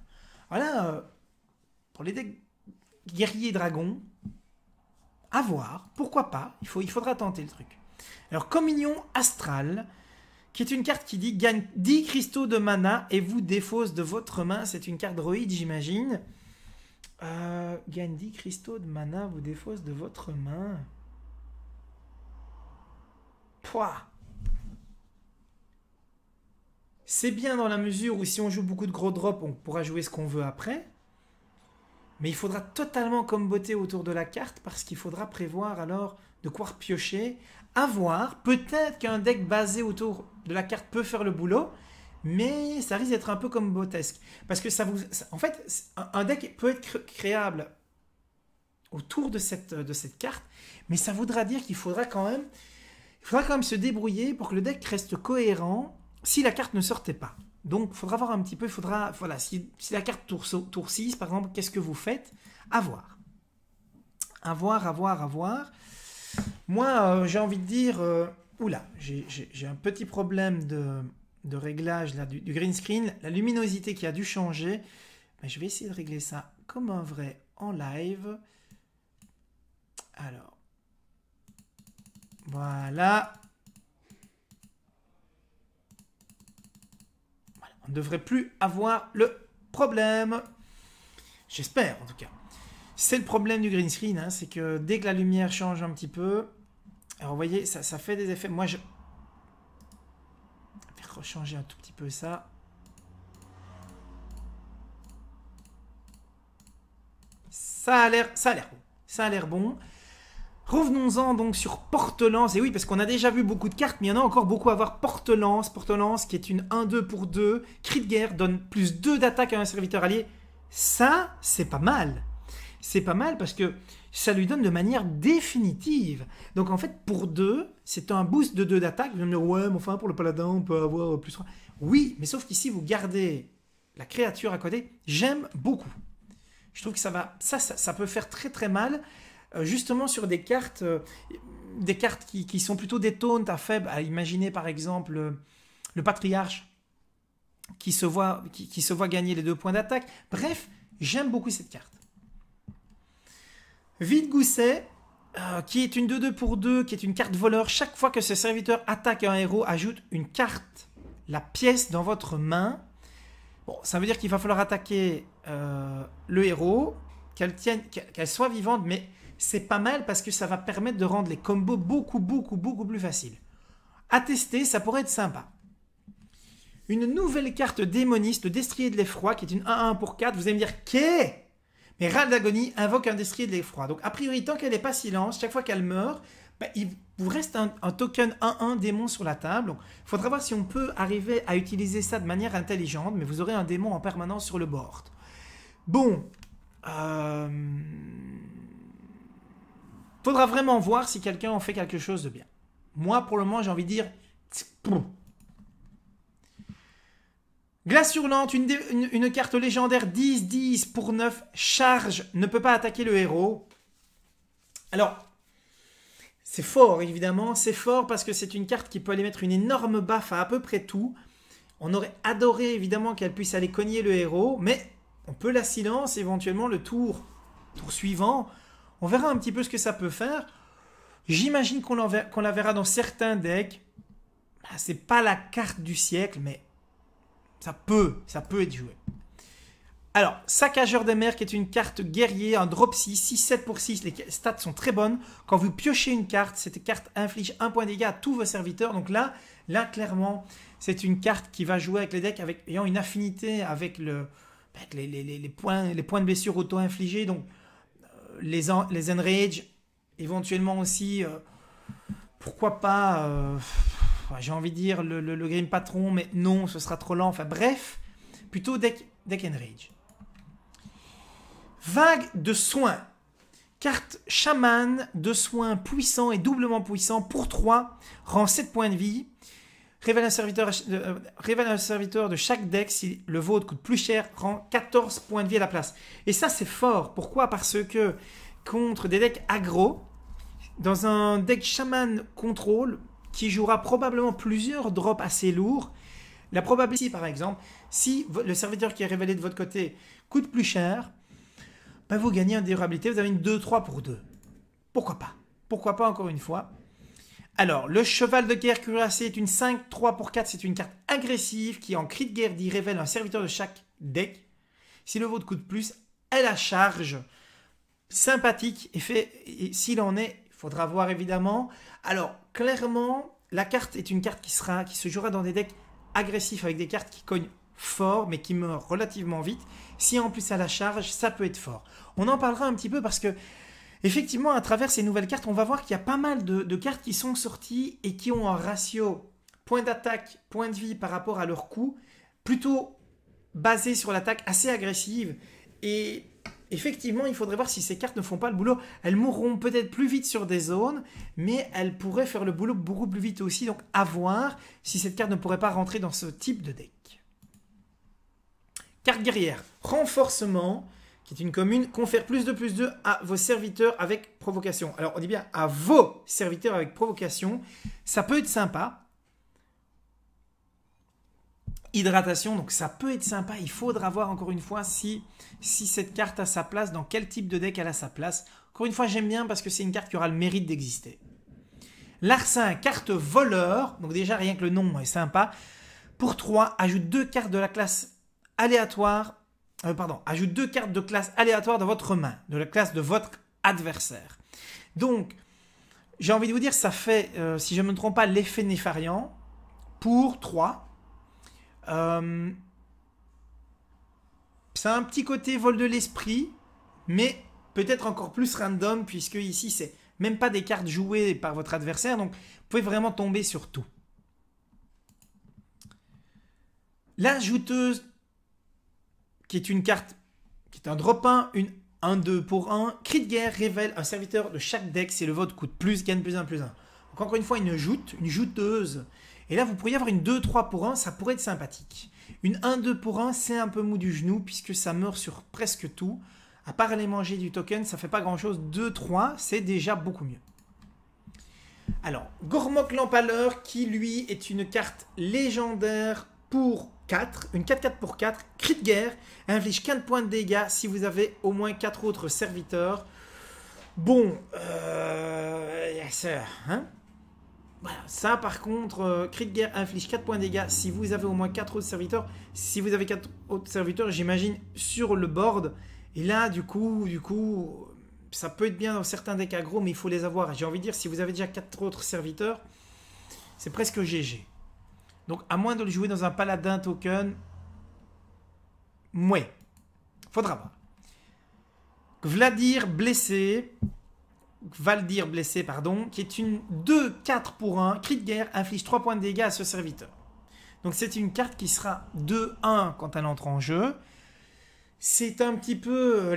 A: Voilà, pour les decks guerriers dragons, à voir, pourquoi pas, il faudra tenter le truc. Alors, Communion Astrale, qui est une carte qui dit gagne 10 cristaux de mana et vous défausse de votre main. C'est une carte droïde, j'imagine. Gagne 10 cristaux de mana, vous défausse de votre main. Pouah. C'est bien dans la mesure où si on joue beaucoup de gros drops, on pourra jouer ce qu'on veut après. Mais il faudra totalement comboter autour de la carte parce qu'il faudra prévoir alors de quoi repiocher. À voir, peut-être qu'un deck basé autour de la carte peut faire le boulot, mais ça risque d'être un peu combotesque. Parce que en fait, un deck peut être créable autour de cette carte, mais ça voudra dire qu'il faudra quand même se débrouiller pour que le deck reste cohérent si la carte ne sortait pas. Donc, il faudra voir un petit peu, voilà, si la carte tour 6, par exemple, qu'est-ce que vous faites? À voir. À voir. Moi, j'ai envie de dire, oula, j'ai un petit problème de réglage là, du green screen. La luminosité qui a dû changer. Ben, je vais essayer de régler ça comme un vrai en live. Alors, voilà. On ne devrait plus avoir le problème. J'espère, en tout cas. C'est le problème du green screen, hein, c'est que dès que la lumière change un petit peu, alors vous voyez, ça fait des effets. Moi, je vais rechanger un tout petit peu ça. Ça a l'air bon. Revenons-en donc sur Porte-Lance. Et oui, parce qu'on a déjà vu beaucoup de cartes, mais il y en a encore beaucoup à voir. Porte-Lance, qui est une 1-2 pour 2. Cri de guerre, donne plus 2 d'attaque à un serviteur allié. Ça, c'est pas mal. C'est pas mal parce que ça lui donne de manière définitive. Donc en fait, pour 2, c'est un boost de 2 d'attaque. Vous allez me dire, ouais, mais enfin, pour le paladin, on peut avoir plus 3. Oui, mais sauf qu'ici, vous gardez la créature à côté. J'aime beaucoup. Je trouve que ça peut faire très très mal. Justement sur des cartes qui sont plutôt des taunts à faible, à imaginer par exemple le patriarche qui se voit gagner les 2 points d'attaque. Bref, j'aime beaucoup cette carte. Vide-gousset, qui est une 2-2 pour 2, qui est une carte voleur. Chaque fois que ce serviteur attaque un héros, ajoute une carte, la pièce dans votre main. Bon, ça veut dire qu'il va falloir attaquer le héros, qu'elle soit vivante, mais c'est pas mal parce que ça va permettre de rendre les combos beaucoup plus faciles. À tester, ça pourrait être sympa. Une nouvelle carte démoniste, le destrier de l'effroi, qui est une 1-1 pour 4. Vous allez me dire, qu'est? Mais Râle d'agonie invoque un destrier de l'effroi. Donc, a priori, tant qu'elle n'est pas silence, chaque fois qu'elle meurt, il vous reste un token 1-1 démon sur la table. Donc, il faudra voir si on peut arriver à utiliser ça de manière intelligente, mais vous aurez un démon en permanence sur le board. Bon. Faudra vraiment voir si quelqu'un en fait quelque chose de bien. Moi, pour le moment, j'ai envie de dire... Glace hurlante, une carte légendaire 10-10 pour 9, charge, ne peut pas attaquer le héros. Alors, c'est fort, évidemment. C'est fort parce que c'est une carte qui peut aller mettre une énorme baffe à peu près tout. On aurait adoré, évidemment, qu'elle puisse aller cogner le héros, mais on peut la silence éventuellement le tour suivant. On verra un petit peu ce que ça peut faire. J'imagine qu'on la verra dans certains decks. c'est pas la carte du siècle, mais ça peut être joué. Alors, Saccageur des mers, qui est une carte guerrier, un drop 6, 6-7 pour 6. Les stats sont très bonnes. Quand vous piochez une carte, cette carte inflige 1 point de dégâts à tous vos serviteurs. Donc là clairement, c'est une carte qui va jouer avec les decks ayant une affinité avec les points de blessure auto-infligés. Donc, les Enrage, éventuellement aussi, pourquoi pas, j'ai envie de dire le Grim Patron, mais non, ce sera trop lent. Enfin bref, plutôt deck Enrage. Vague de soins. Carte chaman de soins puissant et doublement puissant pour 3, rend 7 points de vie. Révèle un serviteur de chaque deck, si le vôtre coûte plus cher, rend 14 points de vie à la place. Et ça, c'est fort. Pourquoi? Parce que contre des decks aggro, dans un deck chaman contrôle, qui jouera probablement plusieurs drops assez lourds, la probabilité, par exemple, si le serviteur qui est révélé de votre côté coûte plus cher, ben vous gagnez en durabilité, vous avez une 2-3 pour 2. Pourquoi pas? Pourquoi pas encore une fois? Alors, le cheval de guerre cuirassé est une 5-3 pour 4, c'est une carte agressive qui en cri de guerre dit révèle un serviteur de chaque deck. Si le vôtre coûte plus, elle a charge. Sympathique, et s'il en est, il faudra voir évidemment. Alors, clairement, la carte est une carte qui se jouera dans des decks agressifs avec des cartes qui cognent fort mais qui meurent relativement vite. Si en plus à la charge, ça peut être fort. On en parlera un petit peu parce que effectivement, à travers ces nouvelles cartes, on va voir qu'il y a pas mal de cartes qui sont sorties et qui ont un ratio point d'attaque, point de vie par rapport à leur coût plutôt basé sur l'attaque assez agressive. Et effectivement, il faudrait voir si ces cartes ne font pas le boulot. Elles mourront peut-être plus vite sur des zones, mais elles pourraient faire le boulot beaucoup plus vite aussi. Donc à voir si cette carte ne pourrait pas rentrer dans ce type de deck. Carte guerrière, renforcement, qui est une commune, confère +2/+2 à vos serviteurs avec provocation. Alors on dit bien à vos serviteurs avec provocation, ça peut être sympa. Hydratation, donc ça peut être sympa. Il faudra voir encore une fois si cette carte a sa place, dans quel type de deck elle a sa place. Encore une fois, j'aime bien parce que c'est une carte qui aura le mérite d'exister. Larcin, carte voleur, donc déjà rien que le nom est sympa. Pour 3, ajoute 2 cartes de la classe aléatoire. Ajoute 2 cartes de classe aléatoire dans votre main, de la classe de votre adversaire. Donc, j'ai envie de vous dire, ça fait, si je ne me trompe pas, l'effet Néfarian pour 3. C'est un petit côté vol de l'esprit, mais peut-être encore plus random, puisque ici, c'est même pas des cartes jouées par votre adversaire, donc vous pouvez vraiment tomber sur tout. La jouteuse, qui est une carte, qui est un drop 1, une 1-2 pour 1. Cri de guerre révèle un serviteur de chaque deck. Si le vôtre coûte plus, gagne +1/+1. Donc encore une fois, une jouteuse. Et là, vous pourriez avoir une 2-3 pour 1, ça pourrait être sympathique. Une 1-2 pour 1, c'est un peu mou du genou, puisque ça meurt sur presque tout. À part aller manger du token, ça fait pas grand-chose. 2-3, c'est déjà beaucoup mieux. Alors, Gormok l'Empaleur, qui lui est une carte légendaire pour 4, une 4-4 pour 4, cri de guerre, inflige 15 points de dégâts si vous avez au moins 4 autres serviteurs. Bon, hein? Voilà, ça par contre, cri de guerre inflige 4 points de dégâts si vous avez au moins 4 autres serviteurs. Si vous avez 4 autres serviteurs, j'imagine, sur le board. Et là, du coup, ça peut être bien dans certains decks aggro, mais il faut les avoir. J'ai envie de dire, si vous avez déjà 4 autres serviteurs, c'est presque GG. Donc, à moins de le jouer dans un paladin token, ouais, faudra voir. Valdir blessé, qui est une 2-4 pour 1, cri de guerre, inflige 3 points de dégâts à ce serviteur. Donc, c'est une carte qui sera 2-1 quand elle entre en jeu. C'est un petit peu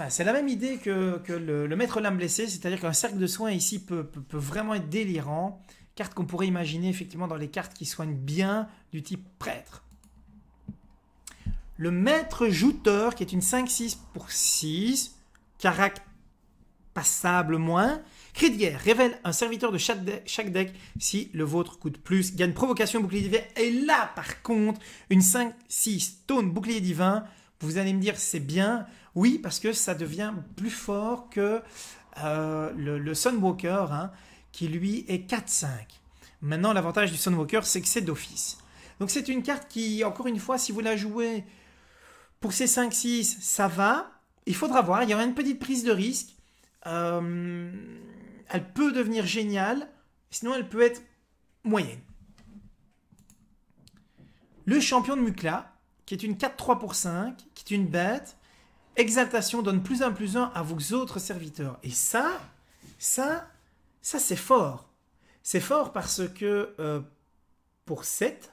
A: c'est la même idée que le maître lame blessé, c'est-à-dire qu'un cercle de soins ici peut vraiment être délirant. Carte qu'on pourrait imaginer effectivement dans les cartes qui soignent bien du type prêtre. Le maître jouteur qui est une 5-6 pour 6, carac passable moins. Cri de guerre révèle un serviteur de chaque deck si le vôtre coûte plus, gagne provocation bouclier divin. Et là par contre, une 5-6 taunt bouclier divin. Vous allez me dire c'est bien, oui, parce que ça devient plus fort que le Sunwalker, hein, qui lui est 4-5. Maintenant, l'avantage du Sunwalker, c'est que c'est d'office. Donc c'est une carte qui, encore une fois, si vous la jouez pour ces 5-6, ça va. Il faudra voir, il y aura une petite prise de risque. Elle peut devenir géniale, sinon elle peut être moyenne. Le champion de Mukla, qui est une 4-3 pour 5, qui est une bête. Exaltation donne +1/+1 à vos autres serviteurs. Et ça c'est fort. C'est fort parce que pour 7,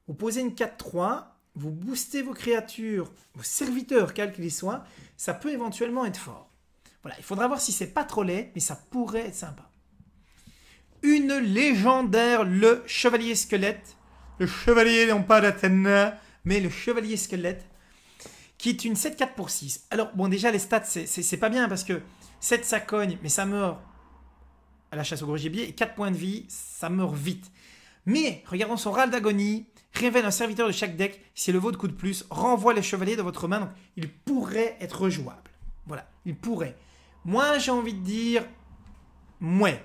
A: vous posez une 4-3, vous boostez vos créatures, vos serviteurs, quels qu'ils soient, ça peut éventuellement être fort. Voilà, il faudra voir si c'est pas trop laid, mais ça pourrait être sympa. Une légendaire, le chevalier squelette. Le chevalier, non pas d'Athéna, mais le chevalier squelette, qui est une 7-4 pour 6. Alors, bon, déjà, les stats, c'est pas bien, parce que 7, ça cogne, mais ça meurt à la chasse au gros gibier, et 4 points de vie, ça meurt vite. Mais, regardons son râle d'agonie, révèle un serviteur de chaque deck, si le vôtre coûte plus, renvoie les chevaliers de votre main, donc il pourrait être rejouable. Voilà, il pourrait. Moi, j'ai envie de dire, mouais.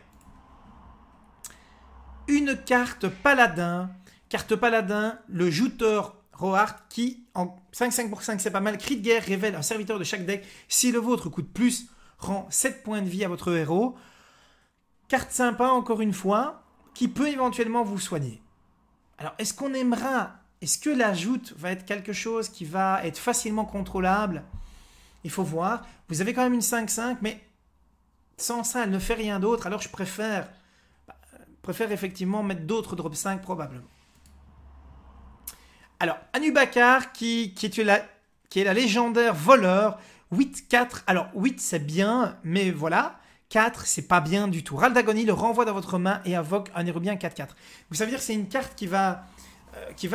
A: Une carte paladin, le jouteur Rohart, qui, en 5-5 pour 5, c'est pas mal, cri de guerre, révèle un serviteur de chaque deck, si le vôtre coûte plus, rend 7 points de vie à votre héros. Carte sympa, encore une fois, qui peut éventuellement vous soigner. Alors, est-ce qu'on aimera? Est-ce que la joute va être quelque chose qui va être facilement contrôlable? Il faut voir. Vous avez quand même une 5-5, mais sans ça, elle ne fait rien d'autre. Alors, je préfère effectivement mettre d'autres drop 5 probablement. Alors, Anubakar, qui est la légendaire voleur, 8-4. Alors, 8, c'est bien, mais voilà. 4, c'est pas bien du tout. Râle d'agonie le renvoie dans votre main et invoque un hérobien 4-4. Vous savez dire que c'est une carte qui va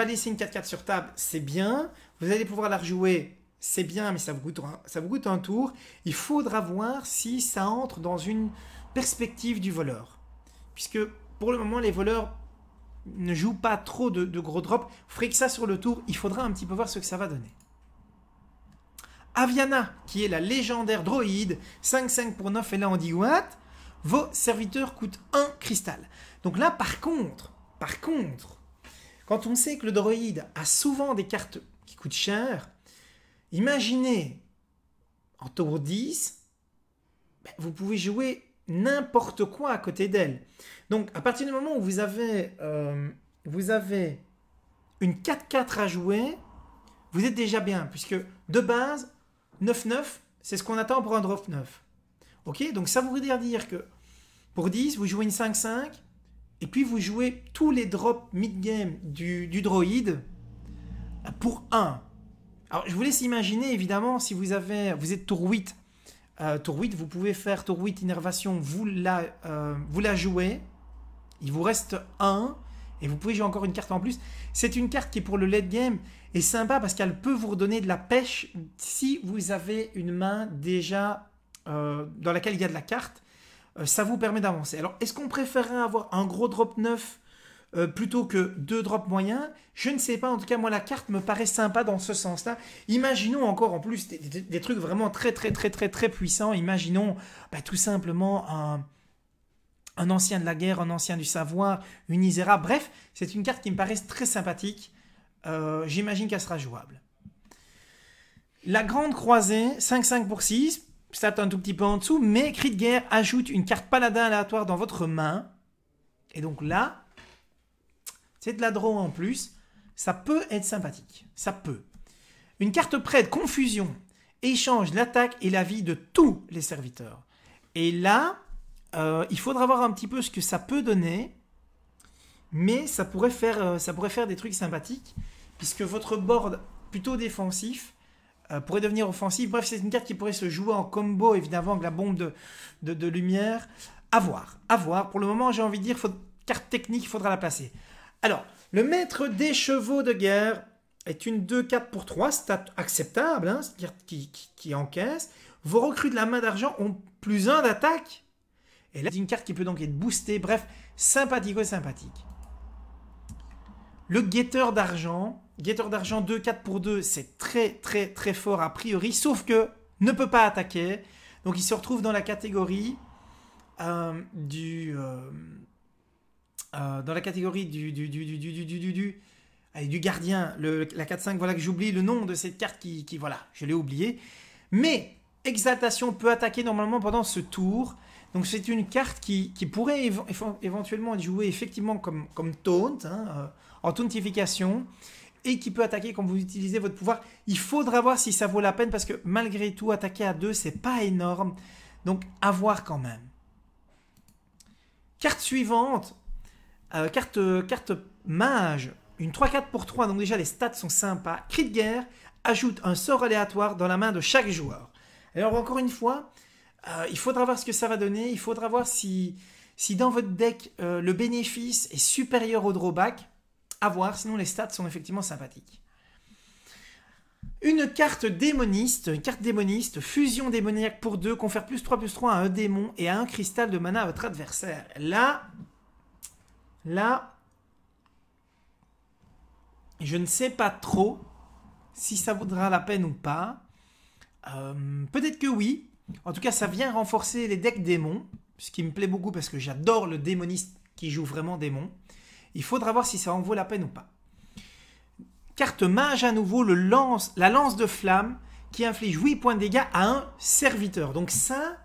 A: laisser une 4-4 sur table, c'est bien. Vous allez pouvoir la rejouer, c'est bien, mais ça vous coûte un tour. Il faudra voir si ça entre dans une perspective du voleur. Puisque pour le moment, les voleurs ne jouent pas trop de gros drops. Vous ferez que ça sur le tour, il faudra un petit peu voir ce que ça va donner. Aviana, qui est la légendaire droïde, 5-5 pour 9 et là on dit what? Vos serviteurs coûtent 1 cristal. Donc là, par contre, quand on sait que le droïde a souvent des cartes qui coûtent cher, imaginez, en tour 10, vous pouvez jouer n'importe quoi à côté d'elle. Donc, à partir du moment où vous avez une 4-4 à jouer, vous êtes déjà bien, puisque de base, 9-9, c'est ce qu'on attend pour un drop 9. Ok, donc ça voudrait dire que pour 10, vous jouez une 5-5, et puis vous jouez tous les drops mid-game du droïde pour 1. Alors, je vous laisse imaginer, évidemment, si vous êtes tour 8, vous pouvez faire tour 8 innervation, vous la jouez, il vous reste 1, et vous pouvez jouer encore une carte en plus. C'est une carte qui, pour le late game, est sympa parce qu'elle peut vous redonner de la pêche si vous avez une main déjà dans laquelle il y a de la carte. Ça vous permet d'avancer. Alors, est-ce qu'on préférerait avoir un gros drop 9 plutôt que 2 drops moyens? Je ne sais pas. En tout cas, moi, la carte me paraît sympa dans ce sens-là. Imaginons encore en plus des trucs vraiment très puissants. Imaginons tout simplement un ancien de la guerre, un ancien du savoir, une Isera. Bref, c'est une carte qui me paraît très sympathique. J'imagine qu'elle sera jouable. La grande croisée, 5-5 pour 6. Stat un tout petit peu en dessous, mais cri de guerre ajoute une carte paladin aléatoire dans votre main. Et donc là, c'est de la draw en plus. Ça peut être sympathique. Ça peut. Une carte prête, confusion, échange l'attaque et la vie de tous les serviteurs. Et là, il faudra voir un petit peu ce que ça peut donner. Mais ça pourrait faire des trucs sympathiques. Puisque votre board plutôt défensif pourrait devenir offensif. Bref, c'est une carte qui pourrait se jouer en combo, évidemment, avec la bombe de lumière. À voir. Pour le moment, j'ai envie de dire, carte technique, il faudra la placer. Alors, le maître des chevaux de guerre est une 2-4 pour 3, stat acceptable, hein, c'est une carte qui encaisse. Vos recrues de la main d'argent ont +1 d'attaque. Et là, c'est une carte qui peut donc être boostée. Bref, sympathique. Le guetteur d'argent. Guetteur d'argent 2-4 pour 2, c'est très fort a priori, sauf que ne peut pas attaquer. Donc il se retrouve dans la catégorie dans la catégorie allez, du gardien, la 4-5, voilà que j'oublie le nom de cette carte qui voilà, je l'ai oublié. Mais Exaltation peut attaquer normalement pendant ce tour. Donc c'est une carte qui pourrait éventuellement être jouée effectivement comme taunt, hein, en tauntification, et qui peut attaquer quand vous utilisez votre pouvoir. Il faudra voir si ça vaut la peine, parce que malgré tout, attaquer à 2, c'est pas énorme. Donc à voir quand même. Carte suivante, carte mage, une 3-4 pour 3, donc déjà les stats sont sympas. Cri de guerre, ajoute un sort aléatoire dans la main de chaque joueur. Alors encore une fois, il faudra voir ce que ça va donner, il faudra voir si dans votre deck le bénéfice est supérieur au drawback, à voir, sinon les stats sont effectivement sympathiques. Une carte démoniste, fusion démoniaque pour 2, confère +3/+3 à un démon et à un cristal de mana à votre adversaire. Là, je ne sais pas trop si ça vaudra la peine ou pas. Peut-être que oui. En tout cas, ça vient renforcer les decks démons, ce qui me plaît beaucoup parce que j'adore le démoniste qui joue vraiment démon. Il faudra voir si ça en vaut la peine ou pas. Carte mage à nouveau, la lance de flamme qui inflige 8 points de dégâts à un serviteur. Donc ça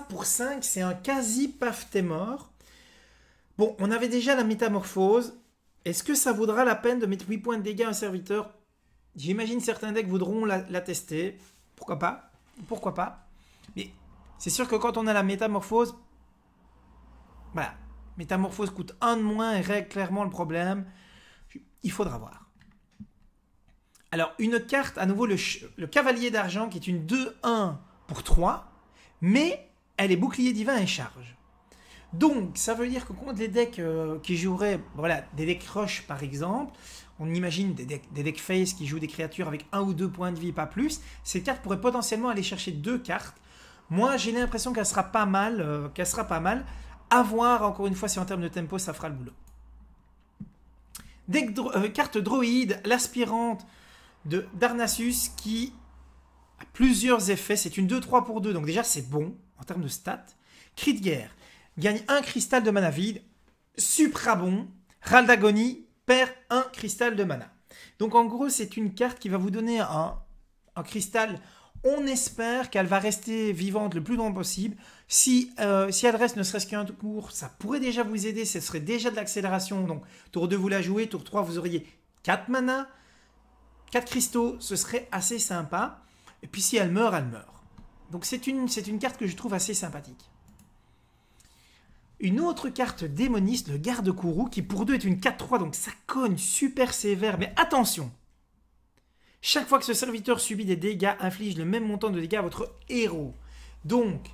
A: pour 5, c'est un quasi paf t'es mort. Bon, on avait déjà la métamorphose. Est-ce que ça vaudra la peine de mettre 8 points de dégâts à un serviteur? J'imagine certains decks voudront la tester. Pourquoi pas? Pourquoi pas? Mais c'est sûr que quand on a la métamorphose, voilà, métamorphose coûte 1 de moins et règle clairement le problème. Il faudra voir. Alors, une carte, à nouveau, le cavalier d'argent, qui est une 2-1 pour 3, mais elle est bouclier divin et charge. Donc, ça veut dire que contre les decks qui joueraient, voilà, des decks rush par exemple, on imagine des decks face qui jouent des créatures avec 1 ou 2 points de vie, pas plus, ces cartes pourraient potentiellement aller chercher 2 cartes. Moi, j'ai l'impression qu'elle sera pas mal, À voir, encore une fois, si en termes de tempo, ça fera le boulot. Carte droïde, l'aspirante de Darnassus qui a plusieurs effets. C'est une 2-3 pour 2, donc déjà c'est bon en termes de stats. Cri de guerre, gagne un cristal de mana vide. Supra bon, Râle d'agonie, perd un cristal de mana. Donc en gros, c'est une carte qui va vous donner un cristal. On espère qu'elle va rester vivante le plus longtemps possible. Si elle reste ne serait-ce qu'un tour, ça pourrait déjà vous aider. Ce serait déjà de l'accélération. Donc tour 2, vous la jouez. Tour 3, vous auriez 4 mana, 4 cristaux. Ce serait assez sympa. Et puis si elle meurt, elle meurt. Donc c'est une carte que je trouve assez sympathique. Une autre carte démoniste, le garde-courroux, qui pour 2 est une 4-3. Donc ça cogne super sévère. Mais attention! Chaque fois que ce serviteur subit des dégâts, inflige le même montant de dégâts à votre héros. Donc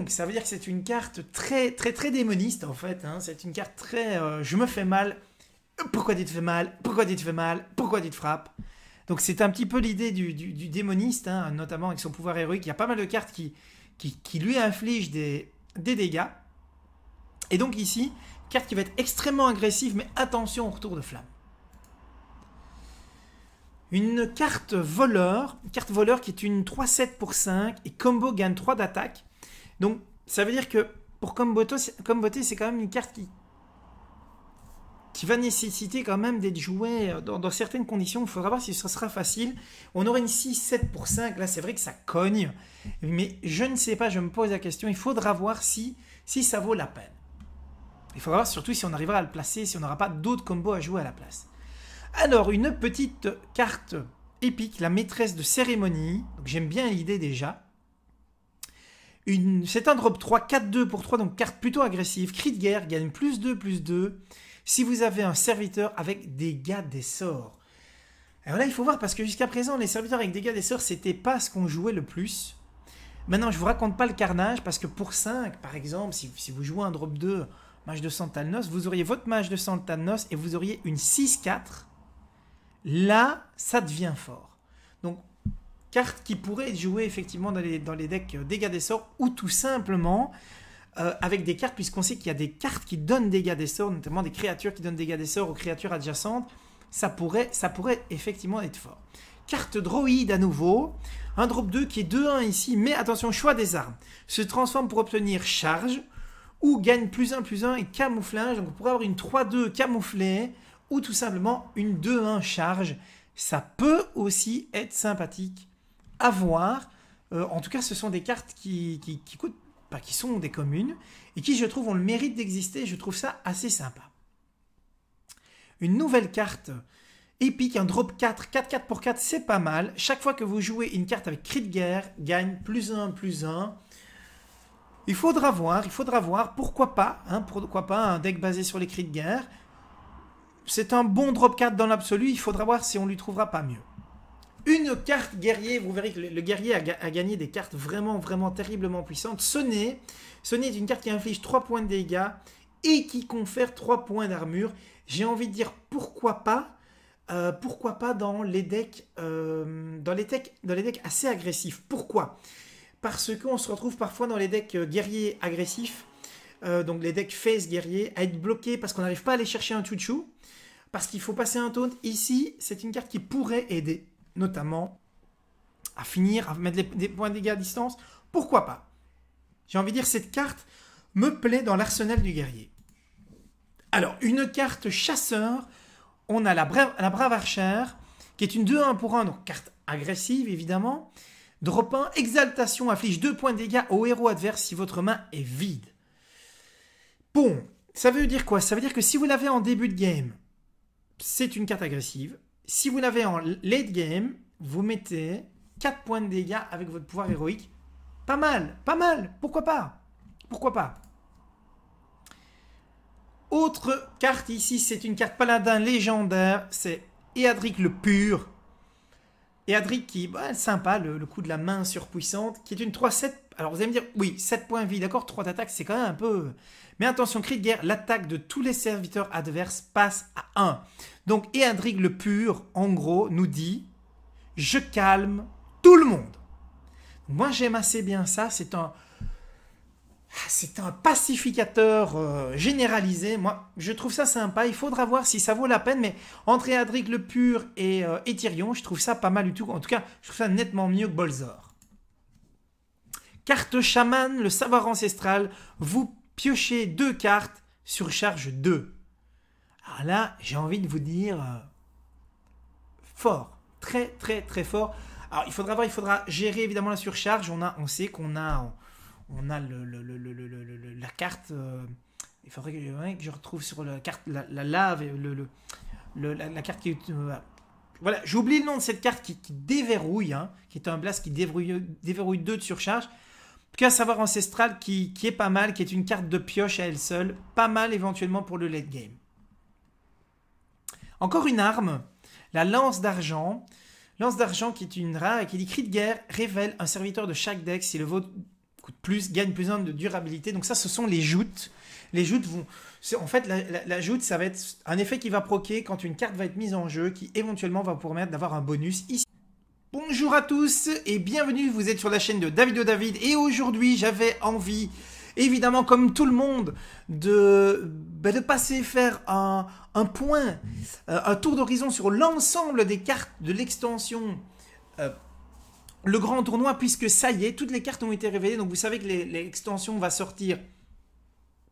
A: ça veut dire que c'est une carte très, très, très démoniste, en fait. Hein. C'est une carte très... je me fais mal. Pourquoi tu te fais mal? Pourquoi tu te fais mal? Pourquoi tu te frappes? Donc c'est un petit peu l'idée du démoniste, hein, notamment avec son pouvoir héroïque. Il y a pas mal de cartes qui lui infligent des dégâts. Et donc ici, carte qui va être extrêmement agressive, mais attention au retour de flamme. Une carte voleur qui est une 3-7 pour 5 et combo gagne 3 d'attaque. Donc ça veut dire que pour comboter, c'est quand même une carte qui va nécessiter quand même d'être jouée dans certaines conditions. Il faudra voir si ce sera facile. On aurait une 6-7 pour 5. Là, c'est vrai que ça cogne. Mais je ne sais pas, je me pose la question. Il faudra voir si ça vaut la peine. Il faudra voir surtout si on arrivera à le placer, si on n'aura pas d'autres combos à jouer à la place. Alors, une petite carte épique, la maîtresse de cérémonie. J'aime bien l'idée déjà. C'est un drop 3, 4-2 pour 3, donc carte plutôt agressive. Cri de guerre, gagne +2/+2. Si vous avez un serviteur avec dégâts des sorts. Alors là, il faut voir, parce que jusqu'à présent, les serviteurs avec dégâts des sorts, c'était pas ce qu'on jouait le plus. Maintenant, je ne vous raconte pas le carnage, parce que pour 5, par exemple, si vous jouez un drop 2, mage de sang Talnos, vous auriez votre mage de sang Talnos et vous auriez une 6-4. Là, ça devient fort. Donc, carte qui pourrait être jouée effectivement dans les decks dégâts des sorts, ou tout simplement avec des cartes, puisqu'on sait qu'il y a des cartes qui donnent dégâts des sorts, notamment des créatures qui donnent dégâts des sorts aux créatures adjacentes. Ça pourrait effectivement être fort. Carte droïde à nouveau, un drop 2 qui est 2-1 ici, mais attention, choix des armes. Se transforme pour obtenir charge ou gagne plus 1 et camouflage. Donc on pourrait avoir une 3-2 camouflée ou tout simplement une 2-1 charge. Ça peut aussi être sympathique à voir. En tout cas, ce sont des cartes qui coûtent, qui sont des communes et qui, je trouve, ont le mérite d'exister. Je trouve ça assez sympa. Une nouvelle carte épique, un drop 4, 4-4 pour 4, c'est pas mal. Chaque fois que vous jouez une carte avec cri de guerre, gagne +1. Il faudra voir, pourquoi pas un deck basé sur les cris de guerre. C'est un bon drop 4 dans l'absolu, il faudra voir si on lui trouvera pas mieux. Une carte guerrier, vous verrez que le guerrier a gagné des cartes vraiment terriblement puissantes. Sonnet est une carte qui inflige 3 points de dégâts et qui confère 3 points d'armure. J'ai envie de dire pourquoi pas dans les decks assez agressifs. Pourquoi? Parce qu'on se retrouve parfois dans les decks guerriers agressifs, donc les decks face guerriers, à être bloqués parce qu'on n'arrive pas à aller chercher un chouchou, parce qu'il faut passer un taunt. Ici, c'est une carte qui pourrait aider, notamment à finir, à mettre des points de dégâts à distance. Pourquoi pas? J'ai envie de dire, cette carte me plaît dans l'arsenal du guerrier. Alors, une carte chasseur, on a la Brave Archer, qui est une 2-1 pour 1, donc carte agressive évidemment. Drop 1, exaltation, inflige 2 points de dégâts au héros adverse si votre main est vide. Bon, ça veut dire quoi? Ça veut dire que si vous l'avez en début de game, c'est une carte agressive. Si vous l'avez en late game, vous mettez 4 points de dégâts avec votre pouvoir héroïque. Pas mal, pourquoi pas? Pourquoi pas? Autre carte ici, c'est une carte paladin légendaire, c'est Eadric le Pur. Eadric qui, sympa, le coup de la main surpuissante, qui est une 3-7. Alors vous allez me dire, oui, 7 points de vie, d'accord, 3 d'attaque, c'est quand même un peu... Mais attention, cri de guerre, l'attaque de tous les serviteurs adverses passe à 1. Donc Eadric le Pur, en gros, nous dit, je calme tout le monde. Moi j'aime assez bien ça, c'est un pacificateur généralisé. Moi, je trouve ça sympa. Il faudra voir si ça vaut la peine. Mais entre Eadric le Pur et Tyrion, je trouve ça pas mal du tout. En tout cas, je trouve ça nettement mieux que Bolzor. Carte chaman, le savoir ancestral. Vous piochez 2 cartes sur charge 2. Alors là, j'ai envie de vous dire fort. Très fort. Alors, il faudra gérer évidemment la surcharge. On sait qu'on a... On a la carte. Il faudrait que je retrouve sur la carte la lave, la carte qui. Voilà, j'oublie le nom de cette carte qui déverrouille, qui est un blast qui déverrouille 2 de surcharge. En tout cas, savoir ancestral qui est pas mal, qui est une carte de pioche à elle seule. Pas mal éventuellement pour le late game. Encore une arme, la lance d'argent. Lance d'argent qui est une rare et qui dit cri de guerre, révèle un serviteur de chaque deck si le vôtre plus, gagne +1 de durabilité. Donc ça, ce sont les joutes. Les joutes vont... En fait, la joute, ça va être un effet qui va proquer quand une carte va être mise en jeu, qui éventuellement va vous permettre d'avoir un bonus ici. Bonjour à tous et bienvenue, vous êtes sur la chaîne de Davido David. Et aujourd'hui, j'avais envie, évidemment, comme tout le monde, de passer faire un point, un tour d'horizon sur l'ensemble des cartes de l'extension le grand tournoi, puisque ça y est, toutes les cartes ont été révélées. Donc vous savez que l'extension va sortir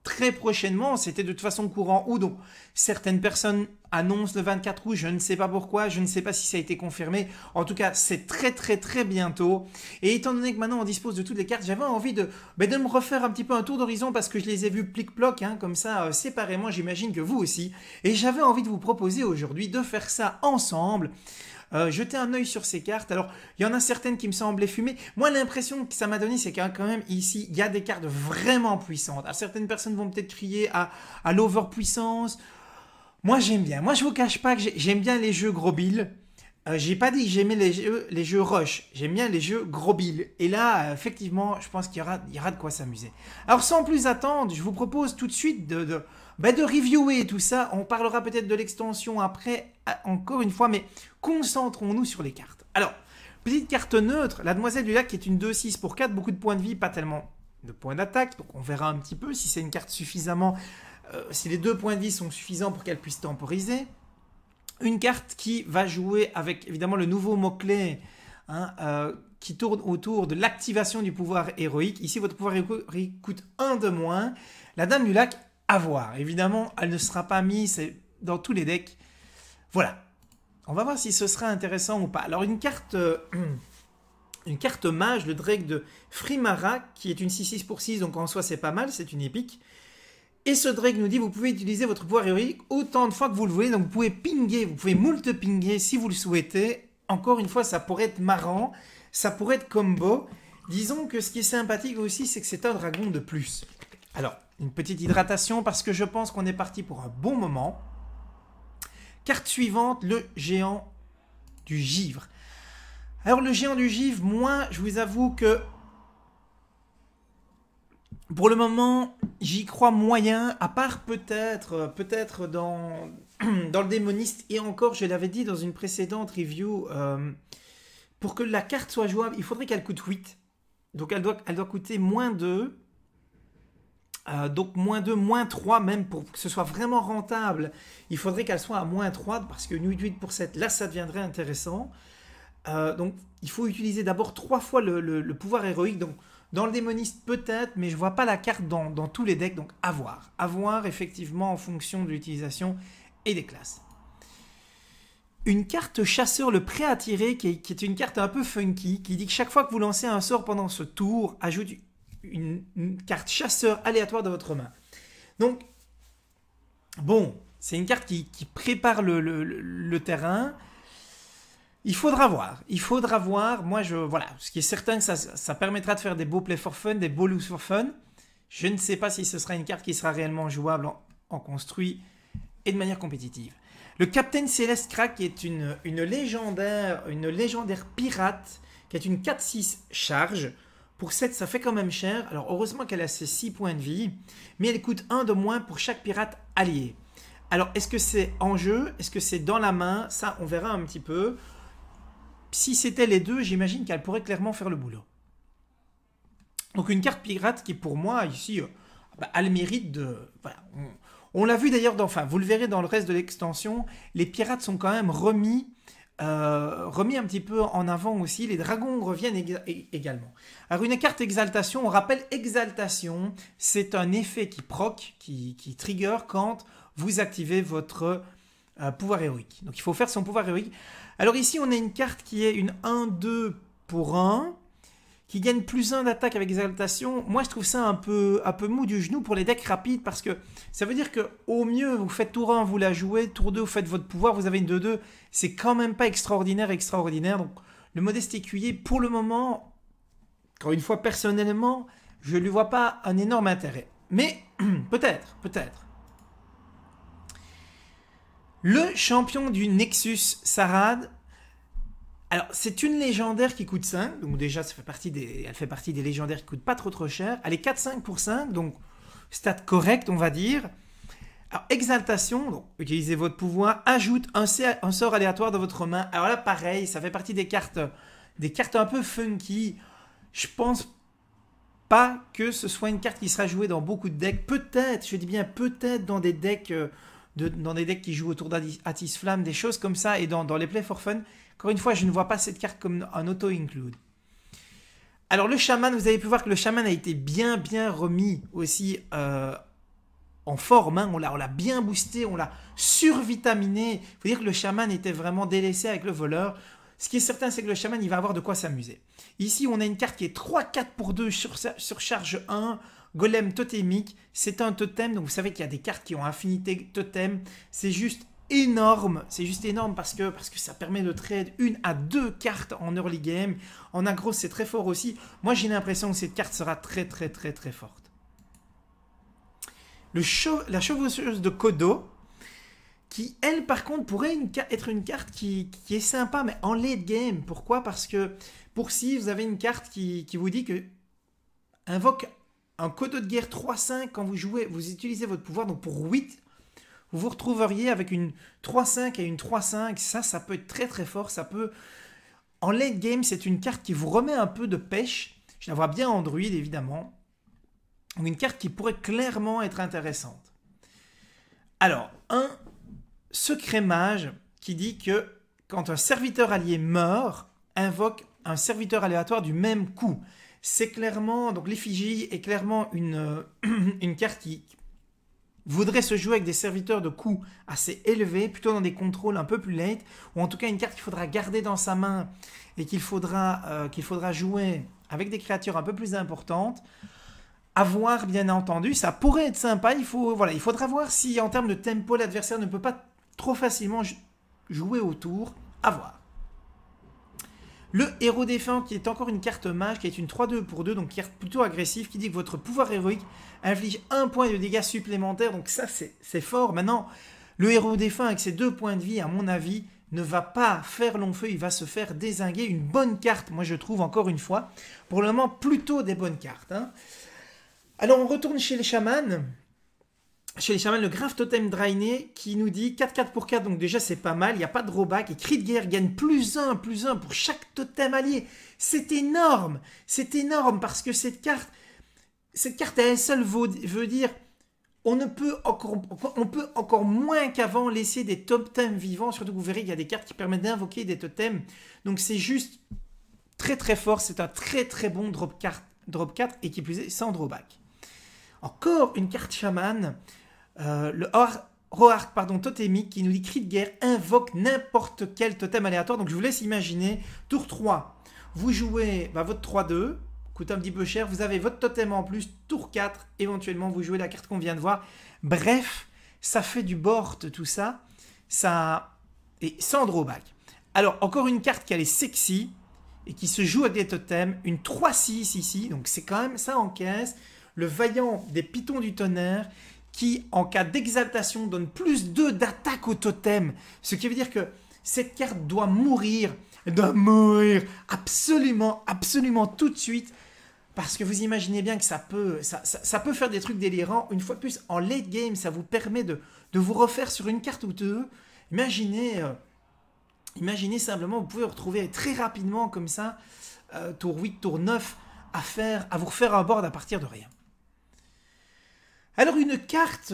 A: très prochainement. C'était de toute façon courant août. Donc certaines personnes annoncent le 24 août. Je ne sais pas pourquoi. Je ne sais pas si ça a été confirmé. En tout cas, c'est très bientôt. Et étant donné que maintenant on dispose de toutes les cartes, j'avais envie de me refaire un petit peu un tour d'horizon parce que je les ai vus plic-ploc, comme ça, séparément. J'imagine que vous aussi. Et j'avais envie de vous proposer aujourd'hui de faire ça ensemble. Jeter un œil sur ces cartes. Alors, il y en a certaines qui me semblaient fumées. Moi, l'impression que ça m'a donné, c'est qu'il quand même ici, il y a des cartes vraiment puissantes. Alors, certaines personnes vont peut-être crier à l'overpuissance. Moi, j'aime bien. Moi, je vous cache pas que j'aime bien les jeux gros bill. J'ai pas dit que j'aimais les jeux rush. J'aime bien les jeux gros bill. Et là, effectivement, je pense qu'il y aura de quoi s'amuser. Alors, sans plus attendre, je vous propose tout de suite de reviewer tout ça. On parlera peut-être de l'extension après, encore une fois, mais concentrons-nous sur les cartes. Alors, petite carte neutre, la Demoiselle du Lac qui est une 2-6 pour 4, beaucoup de points de vie, pas tellement de points d'attaque. Donc, on verra un petit peu si c'est une carte suffisamment... si les 2 points de vie sont suffisants pour qu'elle puisse temporiser. Une carte qui va jouer avec, évidemment, le nouveau mot-clé qui tourne autour de l'activation du pouvoir héroïque. Ici, votre pouvoir héroïque coûte 1 de moins. La Dame du Lac, à voir. Évidemment, elle ne sera pas mise dans tous les decks. Voilà. On va voir si ce sera intéressant ou pas. Alors, une carte mage, le Drake de Frimara, qui est une 6/6 pour 6, donc en soi, c'est pas mal, c'est une épique. Et ce Drake nous dit, vous pouvez utiliser votre pouvoir héroïque autant de fois que vous le voulez. Donc, vous pouvez pinguer, vous pouvez moult-pinguer si vous le souhaitez. Encore une fois, ça pourrait être marrant. Ça pourrait être combo. Disons que ce qui est sympathique aussi, c'est que c'est un dragon de plus. Alors, une petite hydratation parce que je pense qu'on est parti pour un bon moment. Carte suivante, le géant du givre. Alors, le géant du givre, moi, je vous avoue que pour le moment, j'y crois moyen, à part peut-être dans le démoniste. Et encore, je l'avais dit dans une précédente review, pour que la carte soit jouable, il faudrait qu'elle coûte 8. Donc elle doit coûter moins 2. Donc moins 2, moins 3 même pour que ce soit vraiment rentable. Il faudrait qu'elle soit à moins 3 parce que 8 pour 7, là ça deviendrait intéressant. Donc il faut utiliser d'abord 3 fois le pouvoir héroïque. Donc dans le démoniste peut-être, mais je ne vois pas la carte dans tous les decks. Donc à voir. À voir effectivement en fonction de l'utilisation et des classes. Une carte chasseur, le prêt à tirer, qui est une carte un peu funky, qui dit que chaque fois que vous lancez un sort pendant ce tour, ajoute une carte chasseur aléatoire dans votre main. Donc, bon, c'est une carte qui prépare le terrain. Il faudra voir. Il faudra voir. Moi, voilà. Ce qui est certain, ça permettra de faire des beaux play for fun, des beaux lose for fun. Je ne sais pas si ce sera une carte qui sera réellement jouable en construit et de manière compétitive. Le Captain Céleste Crack, qui est une légendaire pirate, qui est une 4/6 charge. Pour 7, ça fait quand même cher. Alors, heureusement qu'elle a ses 6 points de vie, mais elle coûte 1 de moins pour chaque pirate allié. Alors, est-ce que c'est en jeu? Est-ce que c'est dans la main? Ça, on verra un petit peu. Si c'était les deux, j'imagine qu'elle pourrait clairement faire le boulot. Donc, une carte pirate qui, pour moi, ici, a le mérite de... Voilà, on l'a vu d'ailleurs, enfin, vous le verrez dans le reste de l'extension, les pirates sont quand même remis un petit peu en avant aussi. Les dragons reviennent également. Alors une carte exaltation, on rappelle exaltation, c'est un effet qui proc, qui trigger quand vous activez votre pouvoir héroïque. Donc il faut faire son pouvoir héroïque. Alors ici on a une carte qui est une 1-2 pour 1, qui gagne plus 1 d'attaque avec exaltation. Moi je trouve ça un peu mou du genou pour les decks rapides, parce que ça veut dire que au mieux vous faites tour 1, vous la jouez, tour 2 vous faites votre pouvoir, vous avez une 2-2, c'est quand même pas extraordinaire. Donc le modeste écuyer pour le moment, encore une fois personnellement, je ne lui vois pas un énorme intérêt. Mais peut-être. Le champion du Nexus Sarad. Alors, c'est une légendaire qui coûte 5, donc déjà, elle fait partie des légendaires qui ne coûtent pas trop cher. Elle est 4-5 pour 5, donc stat correct, on va dire. Alors, exaltation, donc utilisez votre pouvoir, ajoute un sort aléatoire dans votre main. Alors là, pareil, ça fait partie des cartes un peu funky. Je pense pas que ce soit une carte qui sera jouée dans beaucoup de decks. Peut-être, je dis bien peut-être dans des decks... dans des decks qui jouent autour d'Atis Flamme, des choses comme ça, et dans les Play for Fun. Encore une fois, je ne vois pas cette carte comme un auto-include. Alors le chaman, vous avez pu voir que le chaman a été bien remis aussi en forme. Hein. On l'a bien boosté, on l'a survitaminé. Il faut dire que le chaman était vraiment délaissé avec le voleur. Ce qui est certain, c'est que le chaman, il va avoir de quoi s'amuser. Ici, on a une carte qui est 3-4 pour 2 sur charge 1. Golem totémique, c'est un totem, donc vous savez qu'il y a des cartes qui ont affinité totem, c'est juste énorme parce que ça permet de trade 1 à 2 cartes en early game. En aggro, c'est très fort aussi. Moi, j'ai l'impression que cette carte sera très forte. La chevaucheuse de Kodo, qui, elle, par contre, pourrait être une carte qui est sympa, mais en late game. Pourquoi? Parce que pour si vous avez une carte qui vous dit que invoque un Kodo de guerre 3-5, quand vous jouez, vous utilisez votre pouvoir, donc pour 8, vous vous retrouveriez avec une 3-5 et une 3-5. Ça peut être très fort. Ça peut... En late game, c'est une carte qui vous remet un peu de pêche. Je la vois bien en druide, évidemment. Une carte qui pourrait clairement être intéressante. Alors, un secret mage qui dit que quand un serviteur allié meurt, invoque un serviteur aléatoire du même coup. c'est clairement, donc l'effigie est clairement une carte qui voudrait se jouer avec des serviteurs de coût assez élevés, plutôt dans des contrôles un peu plus late, ou en tout cas une carte qu'il faudra garder dans sa main et qu'il faudra jouer avec des créatures un peu plus importantes. À voir, bien entendu, ça pourrait être sympa, il faudra voir si en termes de tempo, l'adversaire ne peut pas trop facilement jouer autour, à voir. Le héros défunt, qui est encore une carte mage, qui est une 3-2 pour 2, donc carte plutôt agressive, qui dit que votre pouvoir héroïque inflige 1 point de dégâts supplémentaires, donc ça c'est fort. Maintenant, le héros défunt avec ses 2 points de vie, à mon avis, ne va pas faire long feu, il va se faire dézinguer. Une bonne carte, moi je trouve encore une fois, pour le moment plutôt des bonnes cartes. Hein. Alors on retourne chez les chamans. Chez les chamans, le Grave Totem Drainé qui nous dit 4-4 pour 4, donc déjà c'est pas mal, il n'y a pas de drawback, et Cri de Guerre gagne +1 pour chaque totem allié. C'est énorme parce que cette carte à elle seule veut dire on peut encore moins qu'avant laisser des totems vivants, surtout que vous verrez qu'il y a des cartes qui permettent d'invoquer des totems, donc c'est juste très très fort, c'est un très très bon drop 4 et qui plus est sans drawback. Encore une carte chaman, le Roark totémique qui nous dit Cri de Guerre invoque n'importe quel totem aléatoire. Donc je vous laisse imaginer, tour 3, vous jouez votre 3-2, coûte un petit peu cher, vous avez votre totem en plus, tour 4, éventuellement vous jouez la carte qu'on vient de voir. Bref, ça fait du board tout ça, et sans drawback. Alors encore une carte qui est sexy et qui se joue avec des totems, une 3-6 ici, donc c'est quand même ça en caisse. Le vaillant des pitons du tonnerre qui, en cas d'exaltation, donne +2 d'attaque au totem. Ce qui veut dire que cette carte doit mourir absolument tout de suite. Parce que vous imaginez bien que ça peut faire des trucs délirants. Une fois de plus, en late game, ça vous permet de vous refaire sur une carte ou deux. Imaginez simplement, vous pouvez vous retrouver très rapidement comme ça, tour 8, tour 9, à vous refaire un board à partir de rien. Alors une carte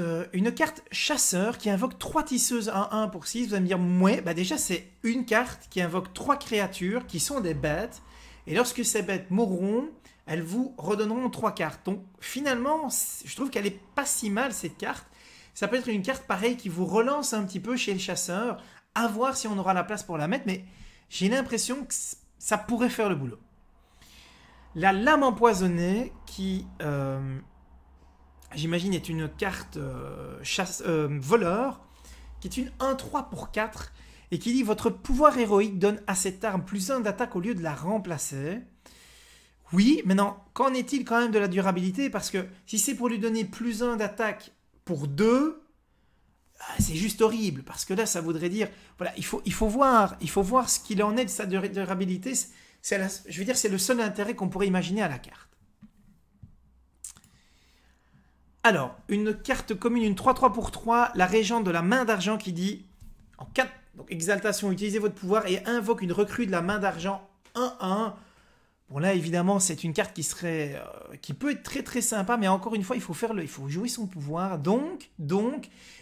A: chasseur qui invoque 3 tisseuses 1-1 pour 6, vous allez me dire, ouais, déjà c'est une carte qui invoque 3 créatures qui sont des bêtes, et lorsque ces bêtes mourront, elles vous redonneront 3 cartes. Donc finalement, je trouve qu'elle est pas si mal cette carte. Ça peut être une carte pareille qui vous relance un petit peu chez le chasseur, à voir si on aura la place pour la mettre, mais j'ai l'impression que ça pourrait faire le boulot. La lame empoisonnée qui... j'imagine est une carte voleur, qui est une 1-3 pour 4, et qui dit votre pouvoir héroïque donne à cette arme +1 d'attaque au lieu de la remplacer. Oui, maintenant, qu'en est-il quand même de la durabilité? Parce que si c'est pour lui donner +1 d'attaque pour 2, c'est juste horrible, parce que là, ça voudrait dire, voilà, il faut voir ce qu'il en est de sa durabilité. Je veux dire, c'est le seul intérêt qu'on pourrait imaginer à la carte. Alors, une carte commune, une 3-3 pour 3, la régente de la main d'argent qui dit, en 4, donc exaltation, utilisez votre pouvoir et invoque une recrue de la main d'argent 1-1. Bon là, évidemment, c'est une carte qui peut être très très sympa, mais encore une fois, il faut jouer son pouvoir. Donc,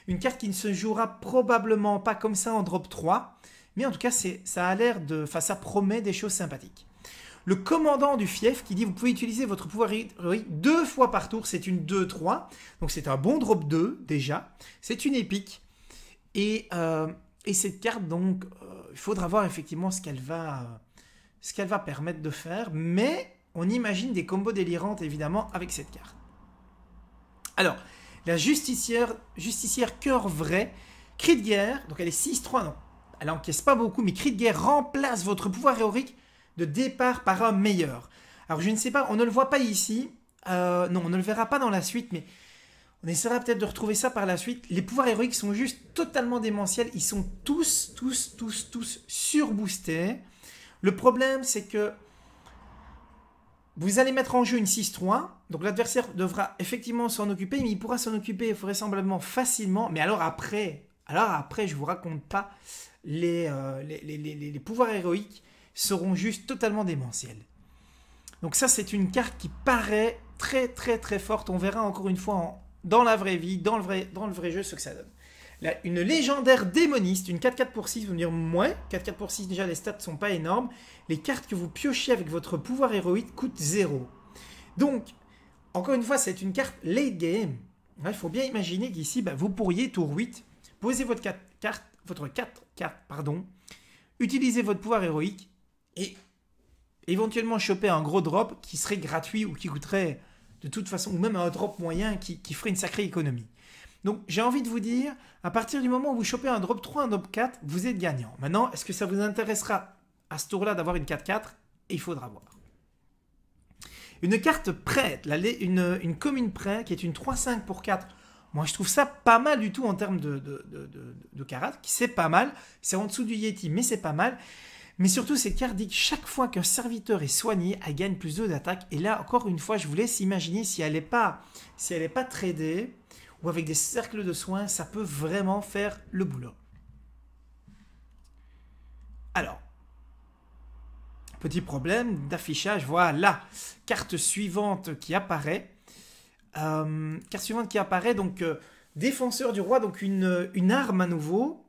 A: une carte qui ne se jouera probablement pas comme ça en drop 3, mais en tout cas, ça promet des choses sympathiques. Le commandant du fief qui dit vous pouvez utiliser votre pouvoir héroïque 2 fois par tour, c'est une 2-3, donc c'est un bon drop 2 déjà, c'est une épique, et cette carte, donc, il faudra voir effectivement ce qu'elle va permettre de faire, mais on imagine des combos délirantes évidemment avec cette carte. Alors, la justicière cœur vrai, Cri de Guerre, donc elle est 6-3, non, elle encaisse pas beaucoup, mais Cri de Guerre remplace votre pouvoir héroïque de départ par un meilleur. Alors je ne sais pas, on ne le voit pas ici, non on ne le verra pas dans la suite, mais on essaiera peut-être de retrouver ça par la suite. Les pouvoirs héroïques sont juste totalement démentiels, ils sont tous surboostés. Le problème c'est que vous allez mettre en jeu une 6-3, donc l'adversaire devra effectivement s'en occuper, mais il pourra s'en occuper vraisemblablement facilement, mais alors après je vous raconte pas, les pouvoirs héroïques seront juste totalement démentiels. Donc ça, c'est une carte qui paraît très très très forte. On verra encore une fois dans la vraie vie, dans le vrai jeu, ce que ça donne. Là, une légendaire démoniste, une 4-4 pour 6, vous me dire, ouais, 4-4 pour 6, déjà les stats ne sont pas énormes. Les cartes que vous piochez avec votre pouvoir héroïque coûtent 0. Donc, encore une fois, c'est une carte late game. Il faut bien imaginer qu'ici, vous pourriez, tour 8, poser votre 4 cartes, utiliser votre pouvoir héroïque et éventuellement choper un gros drop qui serait gratuit ou qui coûterait de toute façon, ou même un drop moyen qui ferait une sacrée économie. Donc j'ai envie de vous dire, à partir du moment où vous chopez un drop 3, un drop 4, vous êtes gagnant. Maintenant, est-ce que ça vous intéressera à ce tour-là d'avoir une 4-4? Il faudra voir. Une carte prête, une commune prête qui est une 3-5 pour 4. Moi, je trouve ça pas mal du tout en termes de carats. C'est pas mal. C'est en dessous du Yeti, mais c'est pas mal. Mais surtout, cette carte dit que chaque fois qu'un serviteur est soigné, elle gagne plus 2 d'attaque. Et là, encore une fois, je vous laisse imaginer si elle n'est pas tradée ou avec des cercles de soins, ça peut vraiment faire le boulot. Alors, petit problème d'affichage, voilà, carte suivante qui apparaît. Donc défenseur du roi, donc une arme à nouveau.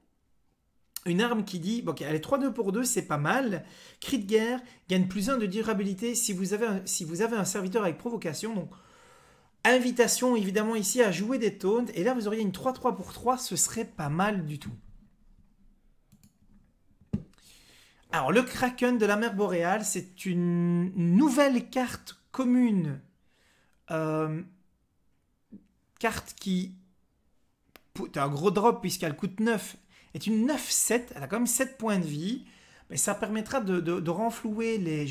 A: Une arme qui dit, bon, elle est 3-2 pour 2, c'est pas mal. Cri de guerre, gagne plus 1 de durabilité si vous avez un serviteur avec provocation. Donc, invitation évidemment ici à jouer des taunts. Et là, vous auriez une 3-3 pour 3, ce serait pas mal du tout. Alors, le Kraken de la mer boréale, c'est une nouvelle carte commune. Carte qui, un gros drop puisqu'elle coûte 9, est une 9-7, elle a quand même 7 points de vie. Mais ça permettra de renflouer les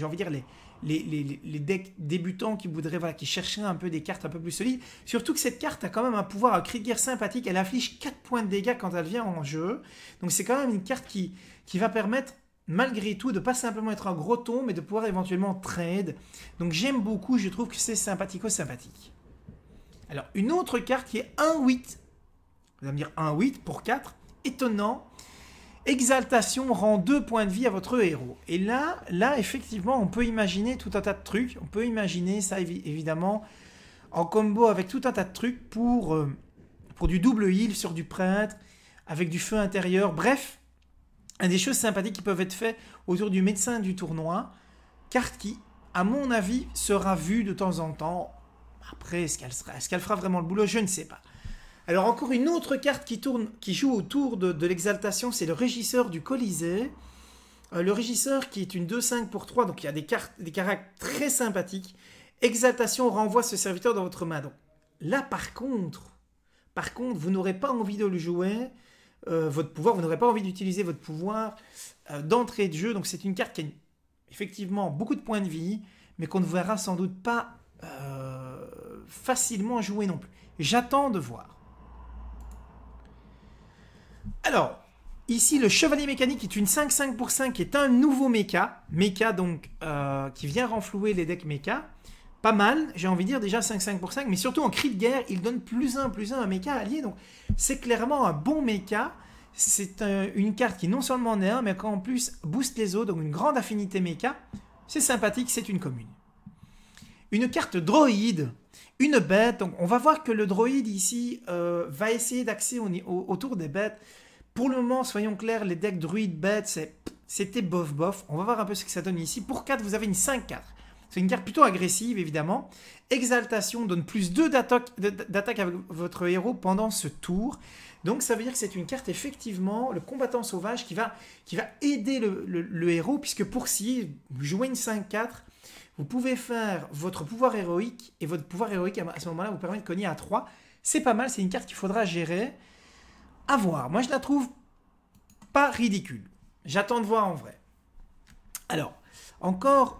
A: decks débutants qui voudraient, voilà, qui chercheraient un peu des cartes un peu plus solides. Surtout que cette carte a quand même un pouvoir, un cri de guerre sympathique. Elle affiche 4 points de dégâts quand elle vient en jeu. Donc c'est quand même une carte qui va permettre, malgré tout, de pas simplement être un gros ton, mais de pouvoir éventuellement trade. Donc j'aime beaucoup, je trouve que c'est sympathico-sympathique. Alors, une autre carte qui est 1-8. Vous allez me dire 1-8 pour 4. Étonnant. Exaltation rend 2 points de vie à votre héros. Et là, effectivement, on peut imaginer tout un tas de trucs. On peut imaginer ça, évidemment, en combo avec tout un tas de trucs pour du double heal sur du prêtre, avec du feu intérieur. Bref, des choses sympathiques qui peuvent être faites autour du médecin du tournoi. Carte qui, à mon avis, sera vue de temps en temps. Après, est-ce qu'elle fera vraiment le boulot? Je ne sais pas. Alors, encore une autre carte qui joue autour de l'exaltation, c'est le régisseur du Colisée. Le régisseur qui est une 2-5 pour 3, donc il y a des caractères très sympathiques. Exaltation renvoie ce serviteur dans votre main. Donc, là, par contre, vous n'aurez pas envie de le jouer, votre pouvoir, vous n'aurez pas envie d'utiliser votre pouvoir d'entrée de jeu. Donc, c'est une carte qui a effectivement beaucoup de points de vie, mais qu'on ne verra sans doute pas facilement jouer non plus. J'attends de voir. Alors, ici, le chevalier mécanique est une 5-5 pour 5, qui est un nouveau mecha. Mecha, donc, qui vient renflouer les decks mecha. Pas mal, j'ai envie de dire, déjà 5-5 pour 5, mais surtout en cri de guerre, il donne +1 à un mecha allié. Donc, c'est clairement un bon mecha. C'est une carte qui non seulement en est un, mais qui en plus booste les autres, donc une grande affinité mecha. C'est sympathique, c'est une commune. Une carte droïde, une bête. Donc on va voir que le droïde ici va essayer d'axer autour des bêtes. Pour le moment, soyons clairs, les decks druides bêtes, c'était bof. On va voir un peu ce que ça donne ici. Pour 4, vous avez une 5-4. C'est une carte plutôt agressive, évidemment. Exaltation donne +2 d'attaque avec votre héros pendant ce tour. Donc ça veut dire que c'est une carte, effectivement, le combattant sauvage qui va aider le héros, puisque pour si vous jouez une 5-4, vous pouvez faire votre pouvoir héroïque, et votre pouvoir héroïque, à ce moment-là, vous permet de cogner à 3. C'est pas mal, c'est une carte qu'il faudra gérer. À voir. Moi, je la trouve pas ridicule. J'attends de voir en vrai. Alors, encore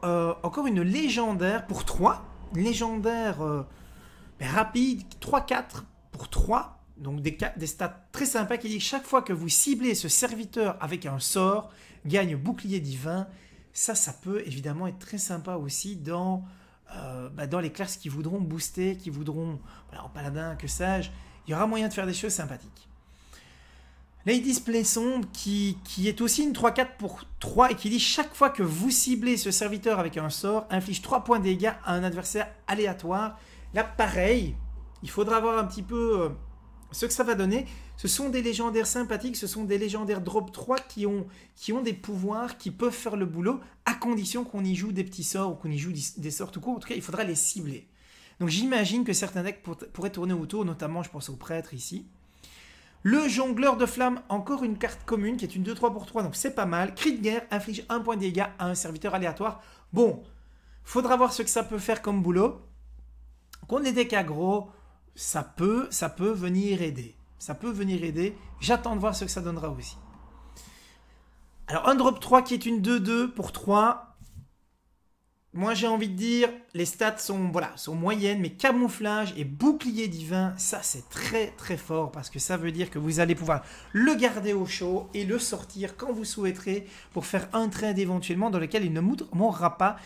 A: une légendaire pour 3. Une légendaire rapide, 3-4 pour 3. Donc, des stats très sympas qui dit que chaque fois que vous ciblez ce serviteur avec un sort, gagne bouclier divin. Ça peut évidemment être très sympa aussi dans les classes qui voudront booster, qui voudront, en paladin, que sais-je. Il y aura moyen de faire des choses sympathiques. Lady's Play Sonde qui est aussi une 3-4 pour 3 et qui dit chaque fois que vous ciblez ce serviteur avec un sort, inflige 3 points de dégâts à un adversaire aléatoire. Là, pareil, il faudra voir un petit peu ce que ça va donner. Ce sont des légendaires sympathiques, ce sont des légendaires drop 3 qui ont des pouvoirs qui peuvent faire le boulot, à condition qu'on y joue des petits sorts ou qu'on y joue des sorts tout court. En tout cas, il faudra les cibler. Donc j'imagine que certains decks pourraient tourner autour, notamment je pense au prêtre ici. Le jongleur de flammes, encore une carte commune qui est une 2-3 pour 3, donc c'est pas mal. Cri de guerre, inflige 1 point de dégâts à un serviteur aléatoire. Bon, faudra voir ce que ça peut faire comme boulot. Contre les decks aggro, ça peut venir aider. Ça peut venir aider. J'attends de voir ce que ça donnera aussi. Alors un drop 3 qui est une 2-2 pour 3. Moi j'ai envie de dire, les stats sont moyennes, mais camouflage et bouclier divin, ça c'est très très fort parce que ça veut dire que vous allez pouvoir le garder au chaud et le sortir quand vous souhaiterez pour faire un trade éventuellement dans lequel il ne mourra pas.